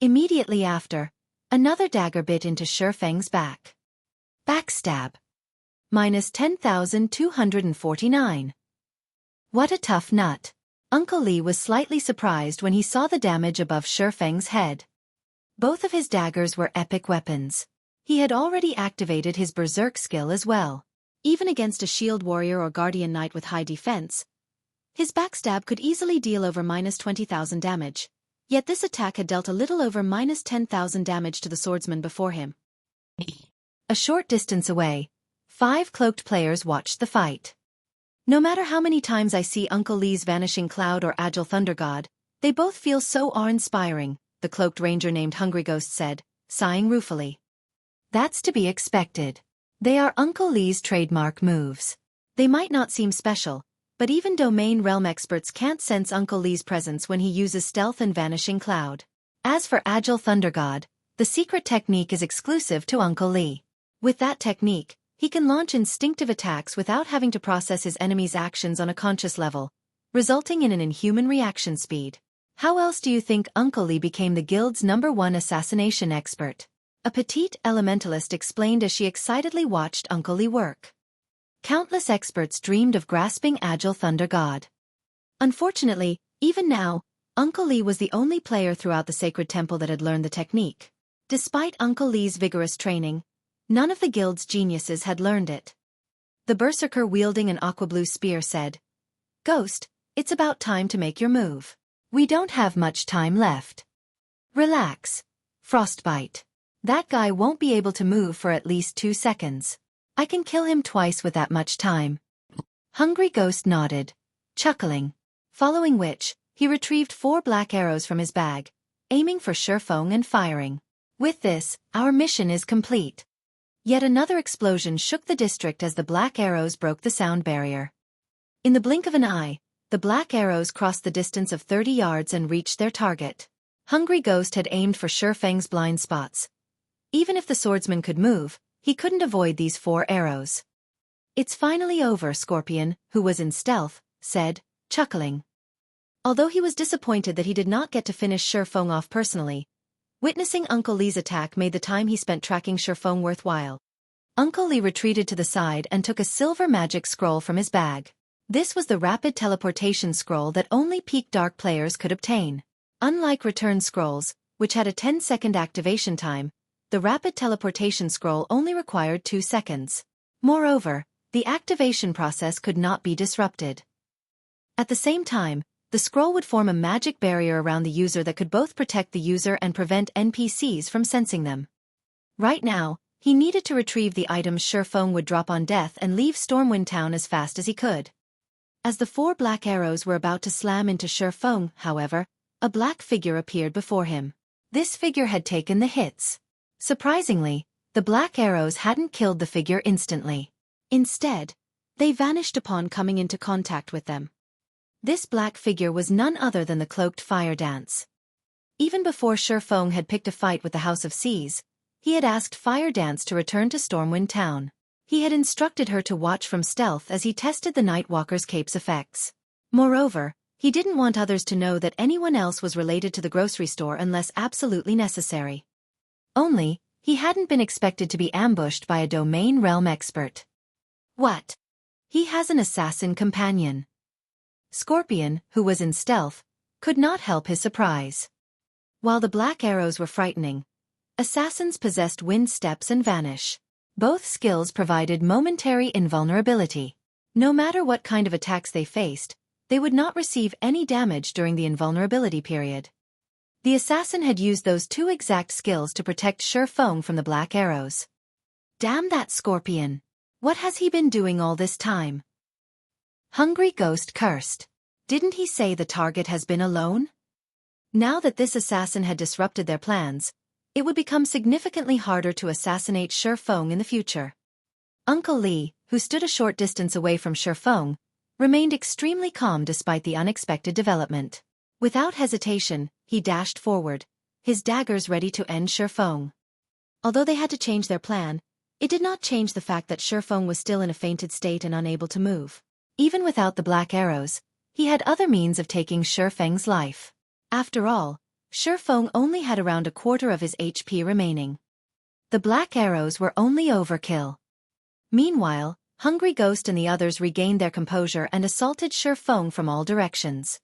Immediately after, another dagger bit into Xueqi's back. Backstab. Minus 10,249. What a tough nut. Uncle Lee was slightly surprised when he saw the damage above Xueqi's head. Both of his daggers were epic weapons. He had already activated his berserk skill as well. Even against a shield warrior or guardian knight with high defense, his backstab could easily deal over minus 20,000 damage. Yet this attack had dealt a little over minus 10,000 damage to the swordsman before him. A short distance away, 5 cloaked players watched the fight. No matter how many times I see Uncle Lee's Vanishing Cloud or Agile Thunder God, they both feel so awe-inspiring, the cloaked ranger named Hungry Ghost said, sighing ruefully. That's to be expected. They are Uncle Lee's trademark moves. They might not seem special, but even domain realm experts can't sense Uncle Lee's presence when he uses Stealth and Vanishing Cloud. As for Agile Thunder God, the secret technique is exclusive to Uncle Lee. With that technique, he can launch instinctive attacks without having to process his enemy's actions on a conscious level, resulting in an inhuman reaction speed. How else do you think Uncle Lee became the guild's #1 assassination expert? A petite elementalist explained as she excitedly watched Uncle Lee work. Countless experts dreamed of grasping Agile Thunder God. Unfortunately, even now, Uncle Lee was the only player throughout the sacred temple that had learned the technique. Despite Uncle Lee's vigorous training, none of the guild's geniuses had learned it. The berserker wielding an aqua-blue spear said, "Ghost, it's about time to make your move. We don't have much time left. Relax. Frostbite. That guy won't be able to move for at least 2 seconds. I can kill him twice with that much time." Hungry Ghost nodded, chuckling, following which, he retrieved 4 black arrows from his bag, aiming for Xueqi and firing. With this, our mission is complete. Yet another explosion shook the district as the black arrows broke the sound barrier. In the blink of an eye, the black arrows crossed the distance of 30 yards and reached their target. Hungry Ghost had aimed for Xueqi's blind spots. Even if the swordsman could move, he couldn't avoid these 4 arrows. "It's finally over," Scorpion, who was in stealth, said, chuckling. Although he was disappointed that he did not get to finish Xueqi off personally, witnessing Uncle Lee's attack made the time he spent tracking Xueqi worthwhile. Uncle Lee retreated to the side and took a silver magic scroll from his bag. This was the rapid teleportation scroll that only peak dark players could obtain. Unlike return scrolls, which had a 10-second activation time, the rapid teleportation scroll only required 2 seconds. Moreover, the activation process could not be disrupted. At the same time, the scroll would form a magic barrier around the user that could both protect the user and prevent NPCs from sensing them. Right now, he needed to retrieve the items Xueqi would drop on death and leave Stormwind Town as fast as he could. As the 4 black arrows were about to slam into Xueqi, however, a black figure appeared before him. This figure had taken the hits. Surprisingly, the black arrows hadn't killed the figure instantly. Instead, they vanished upon coming into contact with them. This black figure was none other than the cloaked fire dance. Even before Xueqi had picked a fight with the House of Seas, he had asked Fire Dance to return to Stormwind Town. He had instructed her to watch from stealth as he tested the Nightwalker's cape's effects. Moreover, he didn't want others to know that anyone else was related to the grocery store unless absolutely necessary. Only, he hadn't been expected to be ambushed by a domain realm expert. What? He has an assassin companion. Scorpion, who was in stealth, could not help his surprise. While the black arrows were frightening, assassins possessed wind steps and vanish. Both skills provided momentary invulnerability. No matter what kind of attacks they faced, they would not receive any damage during the invulnerability period. The assassin had used those two exact skills to protect Xueqi from the black arrows. Damn that scorpion! What has he been doing all this time? Hungry Ghost cursed. Didn't he say the target has been alone? Now that this assassin had disrupted their plans, it would become significantly harder to assassinate Xueqi in the future. Uncle Li, who stood a short distance away from Xueqi, remained extremely calm despite the unexpected development. Without hesitation, he dashed forward, his daggers ready to end Xueqi. Although they had to change their plan, it did not change the fact that Xueqi was still in a fainted state and unable to move. Even without the black arrows, he had other means of taking Xueqi's life. After all, Xueqi only had around a quarter of his HP remaining. The black arrows were only overkill. Meanwhile, Hungry Ghost and the others regained their composure and assaulted Xueqi from all directions.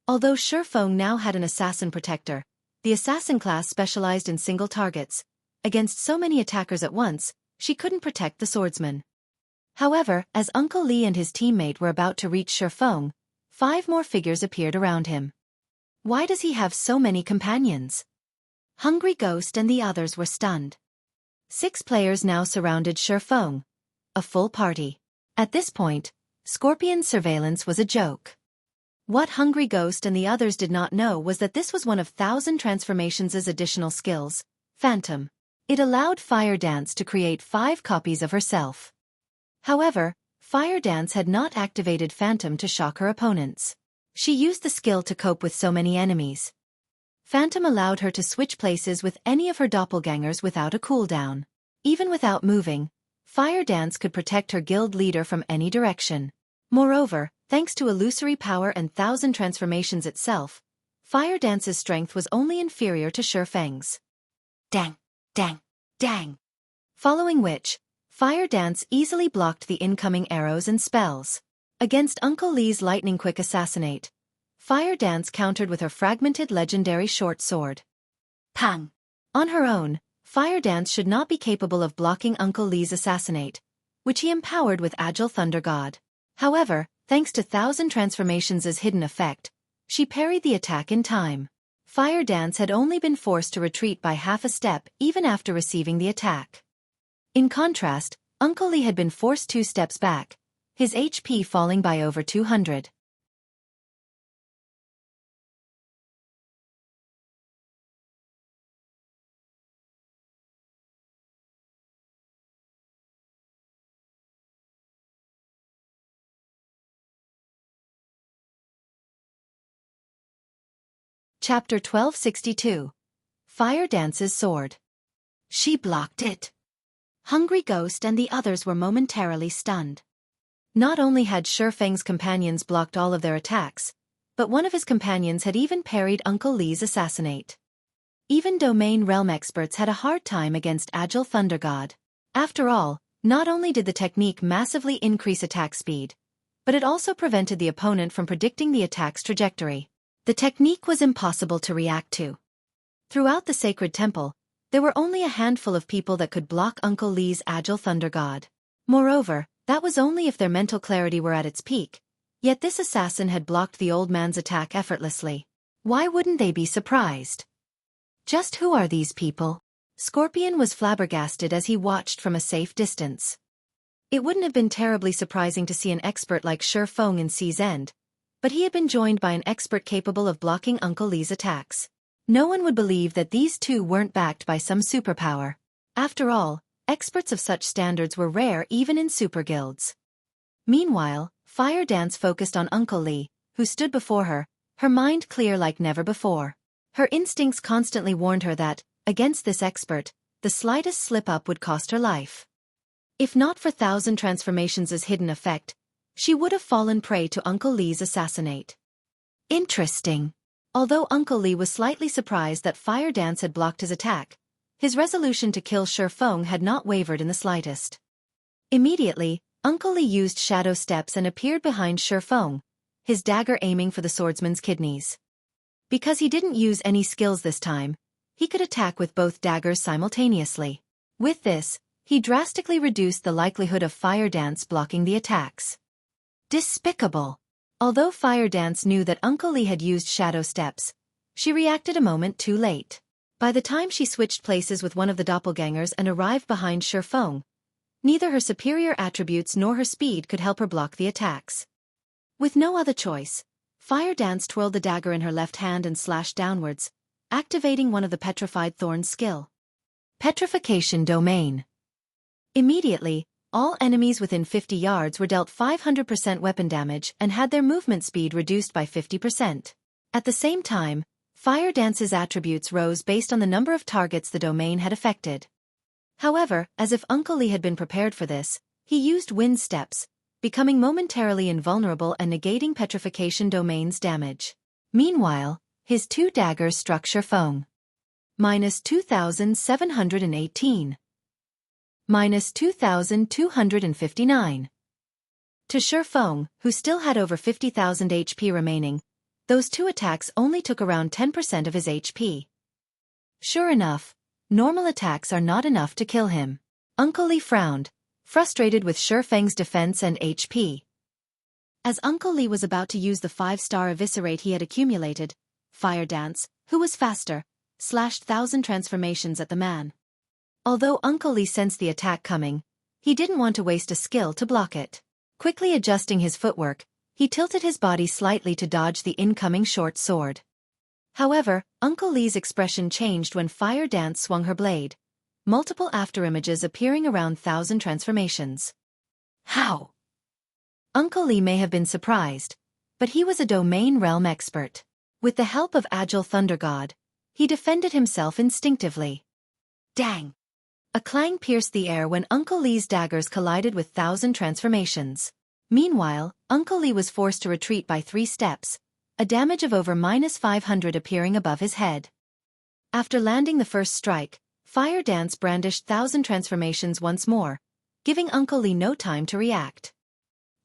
Although Xueqi now had an assassin protector, the assassin class specialized in single targets. Against so many attackers at once, she couldn't protect the swordsman. However, as Uncle Li and his teammate were about to reach Xueqi, 5 more figures appeared around him. Why does he have so many companions? Hungry Ghost and the others were stunned. 6 players now surrounded Xueqi. A full party. At this point, Scorpion's surveillance was a joke. What Hungry Ghost and the others did not know was that this was one of 1000 Transformations' additional skills, Phantom. It allowed Fire Dance to create 5 copies of herself. However, Fire Dance had not activated Phantom to shock her opponents. She used the skill to cope with so many enemies. Phantom allowed her to switch places with any of her doppelgangers without a cooldown. Even without moving, Fire Dance could protect her guild leader from any direction. Moreover, thanks to illusory power and 1000 Transformations itself, Fire Dance's strength was only inferior to Xueqi's. Dang, dang, dang. Following which, Fire Dance easily blocked the incoming arrows and spells. Against Uncle Li's lightning-quick assassinate, Fire Dance countered with her fragmented legendary short sword. Pang! On her own, Fire Dance should not be capable of blocking Uncle Li's assassinate, which he empowered with Agile Thunder God. However, thanks to 1000 Transformations' hidden effect, she parried the attack in time. Fire Dance had only been forced to retreat by half a step even after receiving the attack. In contrast, Uncle Li had been forced 2 steps back, his HP falling by over 200. Chapter 1262. Fire Dance's Sword. She blocked it. Hungry Ghost and the others were momentarily stunned. Not only had Xueqi's companions blocked all of their attacks, but one of his companions had even parried Uncle Li's assassinate. Even Domain Realm experts had a hard time against Agile Thunder God. After all, not only did the technique massively increase attack speed, but it also prevented the opponent from predicting the attack's trajectory. The technique was impossible to react to. Throughout the sacred temple, there were only a handful of people that could block Uncle Li's Agile Thunder God. Moreover, that was only if their mental clarity were at its peak, yet this assassin had blocked the old man's attack effortlessly. Why wouldn't they be surprised? Just who are these people? Scorpion was flabbergasted as he watched from a safe distance. It wouldn't have been terribly surprising to see an expert like Xueqi in Sea's End, but he had been joined by an expert capable of blocking Uncle Li's attacks. No one would believe that these two weren't backed by some superpower. After all, experts of such standards were rare even in super guilds. Meanwhile, Fire Dance focused on Uncle Li, who stood before her, her mind clear like never before. Her instincts constantly warned her that, against this expert, the slightest slip-up would cost her life. If not for 1000 Transformations' hidden effect, she would have fallen prey to Uncle Li's assassinate. Interesting. Although Uncle Li was slightly surprised that Fire Dance had blocked his attack, his resolution to kill Xueqi had not wavered in the slightest. Immediately, Uncle Li used shadow steps and appeared behind Xueqi, his dagger aiming for the swordsman's kidneys. Because he didn't use any skills this time, he could attack with both daggers simultaneously. With this, he drastically reduced the likelihood of Fire Dance blocking the attacks. Despicable! Although Fire Dance knew that Uncle Lee had used shadow steps, she reacted a moment too late. By the time she switched places with one of the doppelgangers and arrived behind Xueqi, neither her superior attributes nor her speed could help her block the attacks. With no other choice, Fire Dance twirled the dagger in her left hand and slashed downwards, activating one of the Petrified Thorns skill. Petrification Domain. Immediately, all enemies within 50 yards were dealt 500% weapon damage and had their movement speed reduced by 50%. At the same time, Fire Dance's attributes rose based on the number of targets the domain had affected. However, as if Uncle Lee had been prepared for this, he used wind steps, becoming momentarily invulnerable and negating Petrification Domain's damage. Meanwhile, his two daggers struck Xueqi. -2,718. -2,259. To Xueqi, who still had over 50,000 HP remaining, those two attacks only took around 10% of his HP. Sure enough, normal attacks are not enough to kill him. Uncle Lee frowned, frustrated with Xueqi's defense and HP. As Uncle Lee was about to use the 5-star eviscerate he had accumulated, Fire Dance, who was faster, slashed 1,000 transformations at the man. Although Uncle Lee sensed the attack coming, he didn't want to waste a skill to block it. Quickly adjusting his footwork, he tilted his body slightly to dodge the incoming short sword. However, Uncle Lee's expression changed when Fire Dance swung her blade, multiple afterimages appearing around 1,000 transformations. How? Uncle Lee may have been surprised, but he was a domain realm expert. With the help of Agile Thunder God, he defended himself instinctively. Dang! A clang pierced the air when Uncle Lee's daggers collided with 1,000 transformations. Meanwhile, Uncle Lee was forced to retreat by 3 steps, a damage of over -500 appearing above his head. After landing the first strike, Fire Dance brandished 1,000 transformations once more, giving Uncle Lee no time to react.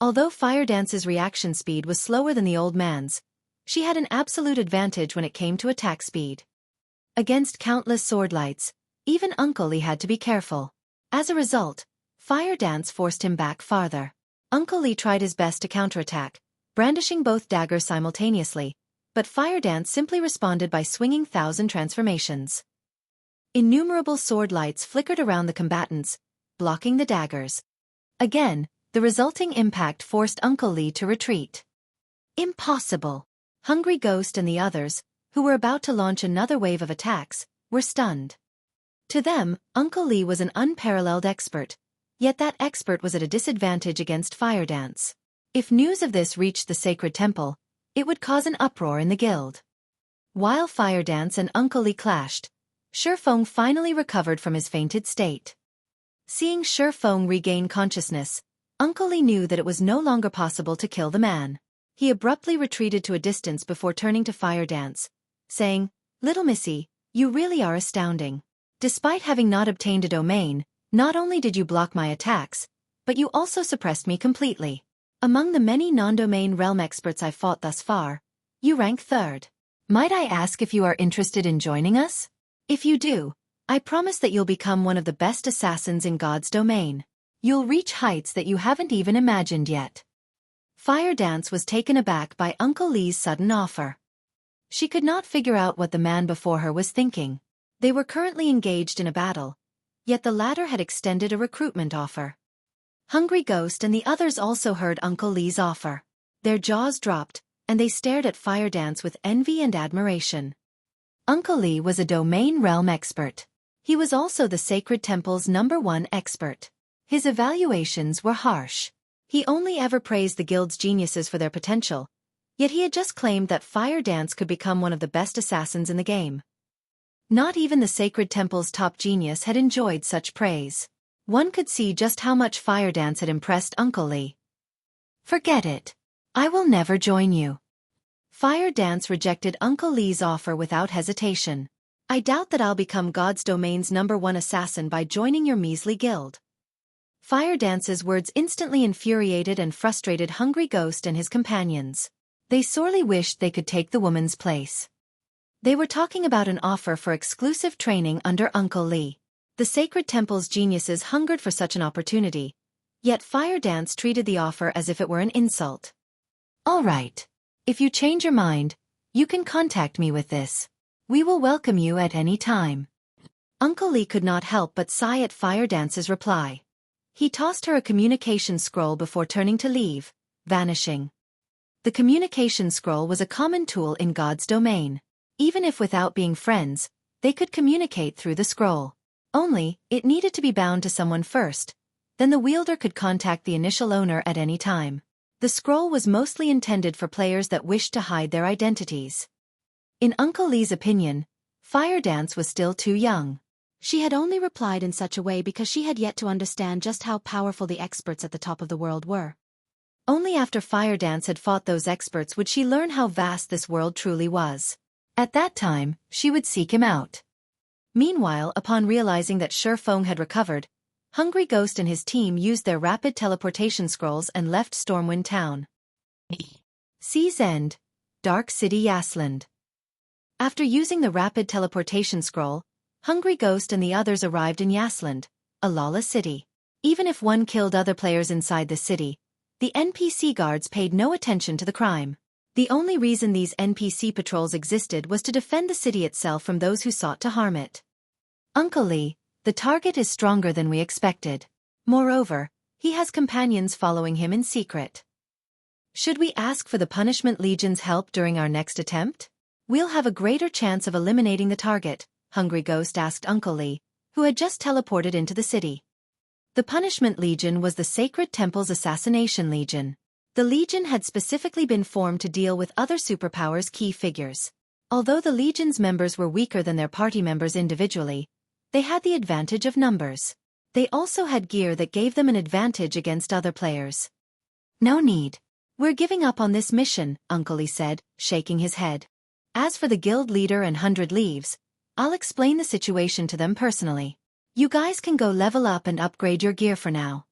Although Fire Dance's reaction speed was slower than the old man's, she had an absolute advantage when it came to attack speed. Against countless swordlights, even Uncle Lee had to be careful. As a result, Fire Dance forced him back farther. Uncle Lee tried his best to counterattack, brandishing both daggers simultaneously, but Fire Dance simply responded by swinging 1,000 transformations. Innumerable sword lights flickered around the combatants, blocking the daggers. Again, the resulting impact forced Uncle Lee to retreat. Impossible! Hungry Ghost and the others, who were about to launch another wave of attacks, were stunned. To them, Uncle Lee was an unparalleled expert, yet that expert was at a disadvantage against Fire Dance. If news of this reached the sacred temple, it would cause an uproar in the guild. While Fire Dance and Uncle Lee clashed, Xueqi finally recovered from his fainted state. Seeing Xueqi regain consciousness, Uncle Lee knew that it was no longer possible to kill the man. He abruptly retreated to a distance before turning to Fire Dance, saying, "Little Missy, you really are astounding. Despite having not obtained a domain, not only did you block my attacks, but you also suppressed me completely. Among the many non-domain realm experts I've fought thus far, you rank 3rd. Might I ask if you are interested in joining us? If you do, I promise that you'll become one of the best assassins in God's domain. You'll reach heights that you haven't even imagined yet." Fire Dance was taken aback by Uncle Lee's sudden offer. She could not figure out what the man before her was thinking. They were currently engaged in a battle, yet the latter had extended a recruitment offer. Hungry Ghost and the others also heard Uncle Lee's offer. Their jaws dropped, and they stared at Fire Dance with envy and admiration. Uncle Lee was a domain realm expert. He was also the Sacred Temple's #1 expert. His evaluations were harsh. He only ever praised the guild's geniuses for their potential, yet he had just claimed that Fire Dance could become one of the best assassins in the game. Not even the Sacred Temple's top genius had enjoyed such praise. One could see just how much Fire Dance had impressed Uncle Lee. "Forget it. I will never join you." Fire Dance rejected Uncle Lee's offer without hesitation. "I doubt that I'll become God's domain's #1 assassin by joining your measly guild." Fire Dance's words instantly infuriated and frustrated Hungry Ghost and his companions. They sorely wished they could take the woman's place. They were talking about an offer for exclusive training under Uncle Lee. The Sacred Temple's geniuses hungered for such an opportunity, yet Fire Dance treated the offer as if it were an insult. Alright. If you change your mind, you can contact me with this. We will welcome you at any time. Uncle Lee could not help but sigh at Fire Dance's reply. He tossed her a communication scroll before turning to leave, vanishing. The communication scroll was a common tool in God's domain. Even if without being friends, they could communicate through the scroll. Only, it needed to be bound to someone first, then the wielder could contact the initial owner at any time. The scroll was mostly intended for players that wished to hide their identities. In Uncle Lee's opinion, Fire Dance was still too young. She had only replied in such a way because she had yet to understand just how powerful the experts at the top of the world were. Only after Fire Dance had fought those experts would she learn how vast this world truly was. At that time, she would seek him out. Meanwhile, upon realizing that Xueqi had recovered, Hungry Ghost and his team used their rapid teleportation scrolls and left Stormwind Town. Sea's End, Dark City Yasland. After using the rapid teleportation scroll, Hungry Ghost and the others arrived in Yasland, a lawless city. Even if one killed other players inside the city, the NPC guards paid no attention to the crime. The only reason these NPC patrols existed was to defend the city itself from those who sought to harm it. Uncle Lee, the target is stronger than we expected. Moreover, he has companions following him in secret. Should we ask for the Punishment Legion's help during our next attempt? We'll have a greater chance of eliminating the target, Hungry Ghost asked Uncle Lee, who had just teleported into the city. The Punishment Legion was the Sacred Temple's Assassination Legion. The Legion had specifically been formed to deal with other superpowers' key figures. Although the Legion's members were weaker than their party members individually, they had the advantage of numbers. They also had gear that gave them an advantage against other players. No need. We're giving up on this mission, Uncle Lee said, shaking his head. As for the guild leader and 100 Leaves, I'll explain the situation to them personally. You guys can go level up and upgrade your gear for now.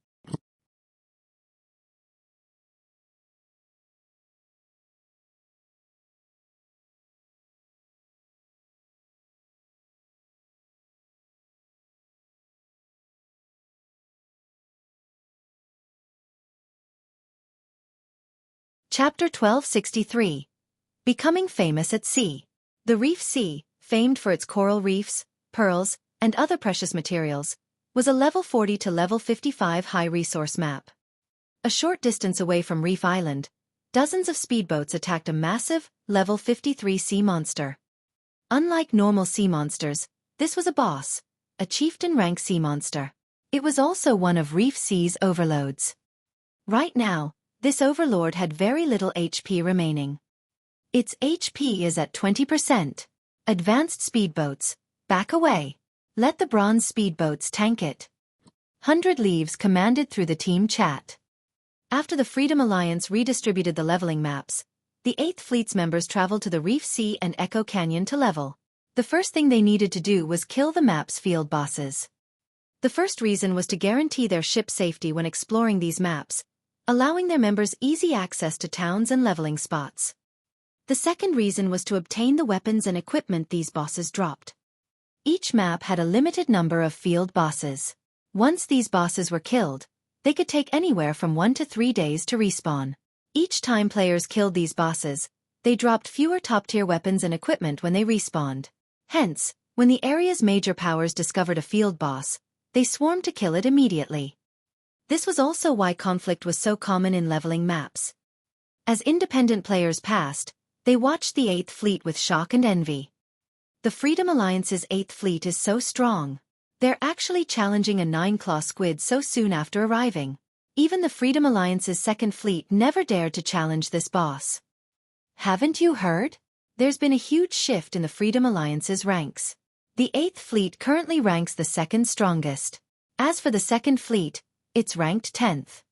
Chapter 1263. Becoming Famous at Sea. The Reef Sea, famed for its coral reefs, pearls, and other precious materials, was a level 40 to level 55 high-resource map. A short distance away from Reef Island, dozens of speedboats attacked a massive, level 53 sea monster. Unlike normal sea monsters, this was a boss, a chieftain-rank sea monster. It was also one of Reef Sea's overloads. Right now, this overlord had very little HP remaining. Its HP is at 20%. Advanced speedboats, back away. Let the bronze speedboats tank it. 100 Leaves commanded through the team chat. After the Freedom Alliance redistributed the leveling maps, the 8th Fleet's members traveled to the Reef Sea and Echo Canyon to level. The first thing they needed to do was kill the map's field bosses. The first reason was to guarantee their ship safety when exploring these maps, allowing their members easy access to towns and leveling spots. The second reason was to obtain the weapons and equipment these bosses dropped. Each map had a limited number of field bosses. Once these bosses were killed, they could take anywhere from 1 to 3 days to respawn. Each time players killed these bosses, they dropped fewer top-tier weapons and equipment when they respawned. Hence, when the area's major powers discovered a field boss, they swarmed to kill it immediately. This was also why conflict was so common in leveling maps. As independent players passed, they watched the 8th Fleet with shock and envy. The Freedom Alliance's 8th Fleet is so strong. They're actually challenging a 9-claw squid so soon after arriving. Even the Freedom Alliance's 2nd Fleet never dared to challenge this boss. Haven't you heard? There's been a huge shift in the Freedom Alliance's ranks. The 8th Fleet currently ranks the 2nd strongest. As for the 2nd Fleet, it's ranked 10th.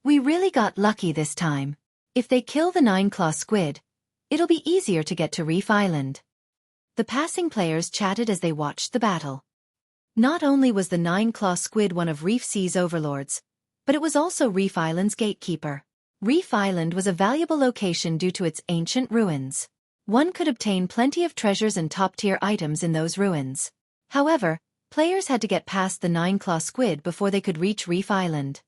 We really got lucky this time. If they kill the 9-claw squid, it'll be easier to get to Reef Island. The passing players chatted as they watched the battle. Not only was the 9-claw squid one of Reef Sea's overlords, but it was also Reef Island's gatekeeper. Reef Island was a valuable location due to its ancient ruins. One could obtain plenty of treasures and top-tier items in those ruins. However, players had to get past the 9-claw squid before they could reach Reef Island.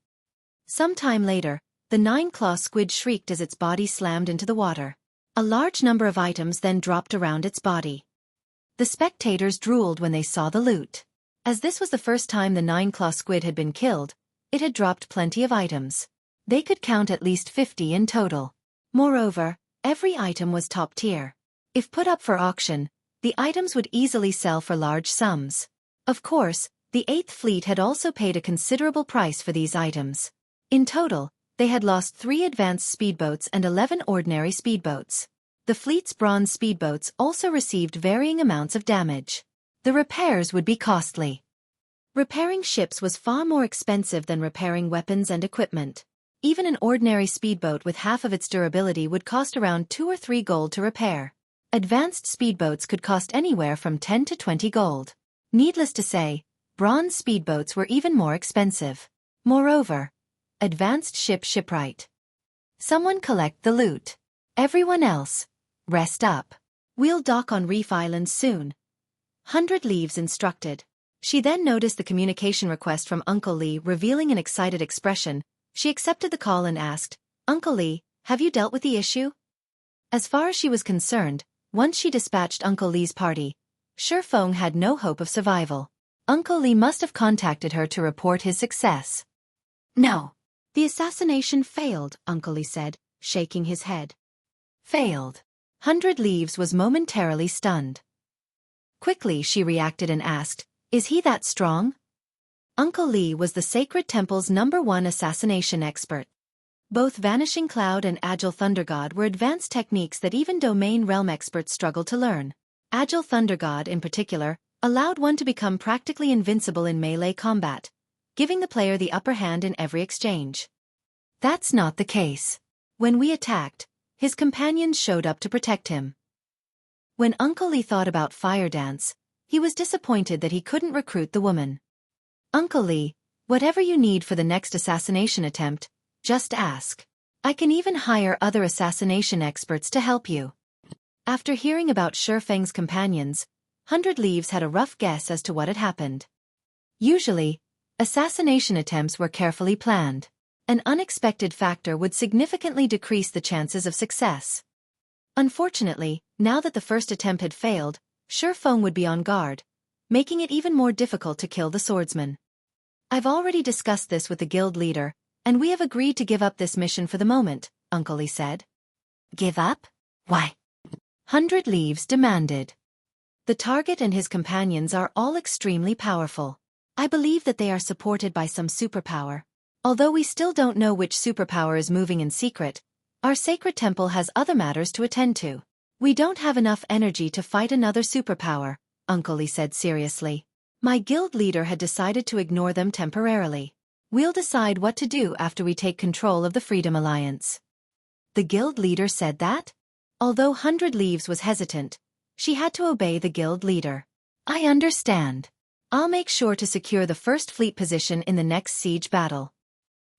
Sometime later, The nine-claw squid shrieked as its body slammed into the water. A large number of items then dropped around its body. The spectators drooled when they saw the loot. As this was the first time the nine-claw squid had been killed, it had dropped plenty of items. They could count at least 50 in total. Moreover, every item was top tier. If put up for auction, the items would easily sell for large sums. Of course, the 8th Fleet had also paid a considerable price for these items. In total, they had lost 3 advanced speedboats and 11 ordinary speedboats. The fleet's bronze speedboats also received varying amounts of damage. The repairs would be costly. Repairing ships was far more expensive than repairing weapons and equipment. Even an ordinary speedboat with half of its durability would cost around 2 or 3 gold to repair. Advanced speedboats could cost anywhere from 10 to 20 gold. Needless to say, bronze speedboats were even more expensive. Moreover, advanced shipwright. Someone collect the loot. Everyone else, rest up. We'll dock on Reef Island soon. 100 Leaves instructed. She then noticed the communication request from Uncle Lee revealing an excited expression. She accepted the call and asked, "Uncle Lee, have you dealt with the issue?" As far as she was concerned, once she dispatched Uncle Lee's party, Xueqi had no hope of survival. Uncle Lee must have contacted her to report his success. "No. The assassination failed," Uncle Lee said, shaking his head. "Failed." 100 Leaves was momentarily stunned. Quickly she reacted and asked, "Is he that strong?" Uncle Lee was the Sacred Temple's #1 assassination expert. Both Vanishing Cloud and Agile Thunder God were advanced techniques that even Domain Realm experts struggled to learn. Agile Thunder God, in particular, allowed one to become practically invincible in melee combat, giving the player the upper hand in every exchange. That's not the case. When we attacked, his companions showed up to protect him. When Uncle Lee thought about Fire Dance, he was disappointed that he couldn't recruit the woman. "Uncle Lee, whatever you need for the next assassination attempt, just ask. I can even hire other assassination experts to help you." After hearing about Xueqi's companions, 100 Leaves had a rough guess as to what had happened. Usually, assassination attempts were carefully planned. An unexpected factor would significantly decrease the chances of success. Unfortunately, now that the first attempt had failed, Xueqi would be on guard, making it even more difficult to kill the swordsman. "I've already discussed this with the guild leader, and we have agreed to give up this mission for the moment," Uncle Lee said. "Give up? Why?" 100 Leaves demanded. "The target and his companions are all extremely powerful. I believe that they are supported by some superpower. Although we still don't know which superpower is moving in secret, our Sacred Temple has other matters to attend to. We don't have enough energy to fight another superpower," Uncle Lee said seriously. "My guild leader had decided to ignore them temporarily. We'll decide what to do after we take control of the Freedom Alliance." The guild leader said that? Although 100 Leaves was hesitant, she had to obey the guild leader. "I understand. I'll make sure to secure the first fleet position in the next siege battle."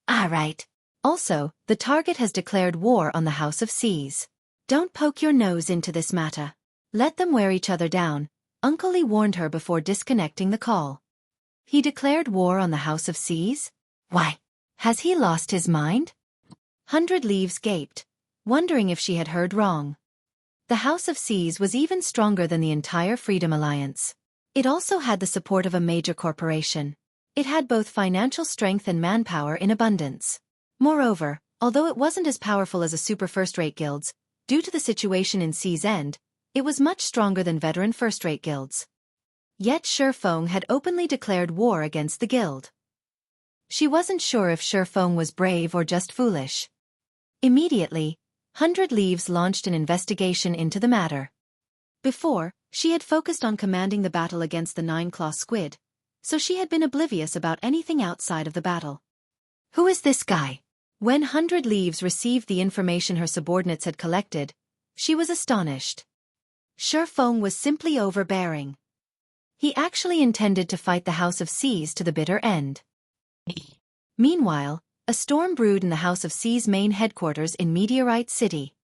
"All right. Also, the target has declared war on the House of Seas. Don't poke your nose into this matter. Let them wear each other down," Uncle Lee warned her before disconnecting the call. "He declared war on the House of Seas? Why? Has he lost his mind?" 100 Leaves gaped, wondering if she had heard wrong. The House of Seas was even stronger than the entire Freedom Alliance. It also had the support of a major corporation. It had both financial strength and manpower in abundance. Moreover, although it wasn't as powerful as a super first-rate guilds, due to the situation in Sea's End, it was much stronger than veteran first-rate guilds. Yet Xueqi had openly declared war against the guild. She wasn't sure if Xueqi was brave or just foolish. Immediately, 100 Leaves launched an investigation into the matter. Before, she had focused on commanding the battle against the nine-claw squid, so she had been oblivious about anything outside of the battle. "Who is this guy?" When 100 Leaves received the information her subordinates had collected, she was astonished. Xueqi was simply overbearing. He actually intended to fight the House of Seas to the bitter end. Meanwhile, a storm brewed in the House of Seas' main headquarters in Meteorite City.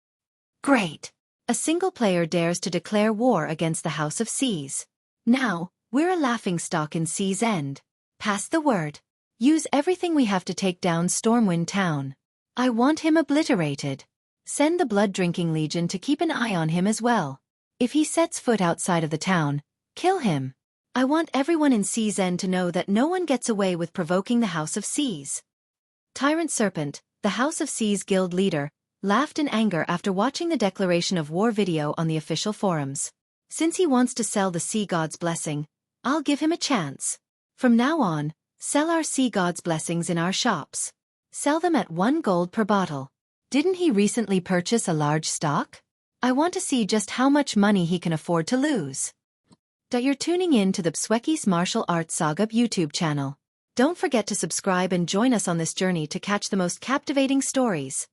Great! A single player dares to declare war against the House of Seas. Now, we're a laughingstock in Sea's End. Pass the word. Use everything we have to take down Stormwind Town. I want him obliterated. Send the blood-drinking legion to keep an eye on him as well. If he sets foot outside of the town, kill him. I want everyone in Sea's End to know that no one gets away with provoking the House of Seas. Tyrant Serpent, the House of Seas guild leader, laughed in anger after watching the declaration of war video on the official forums. Since he wants to sell the Sea God's blessing, I'll give him a chance. From now on, sell our Sea God's blessings in our shops. Sell them at 1 gold per bottle. Didn't he recently purchase a large stock? I want to see just how much money he can afford to lose. You're tuning in to the Xueqi's Martial Arts Saga YouTube channel. Don't forget to subscribe and join us on this journey to catch the most captivating stories.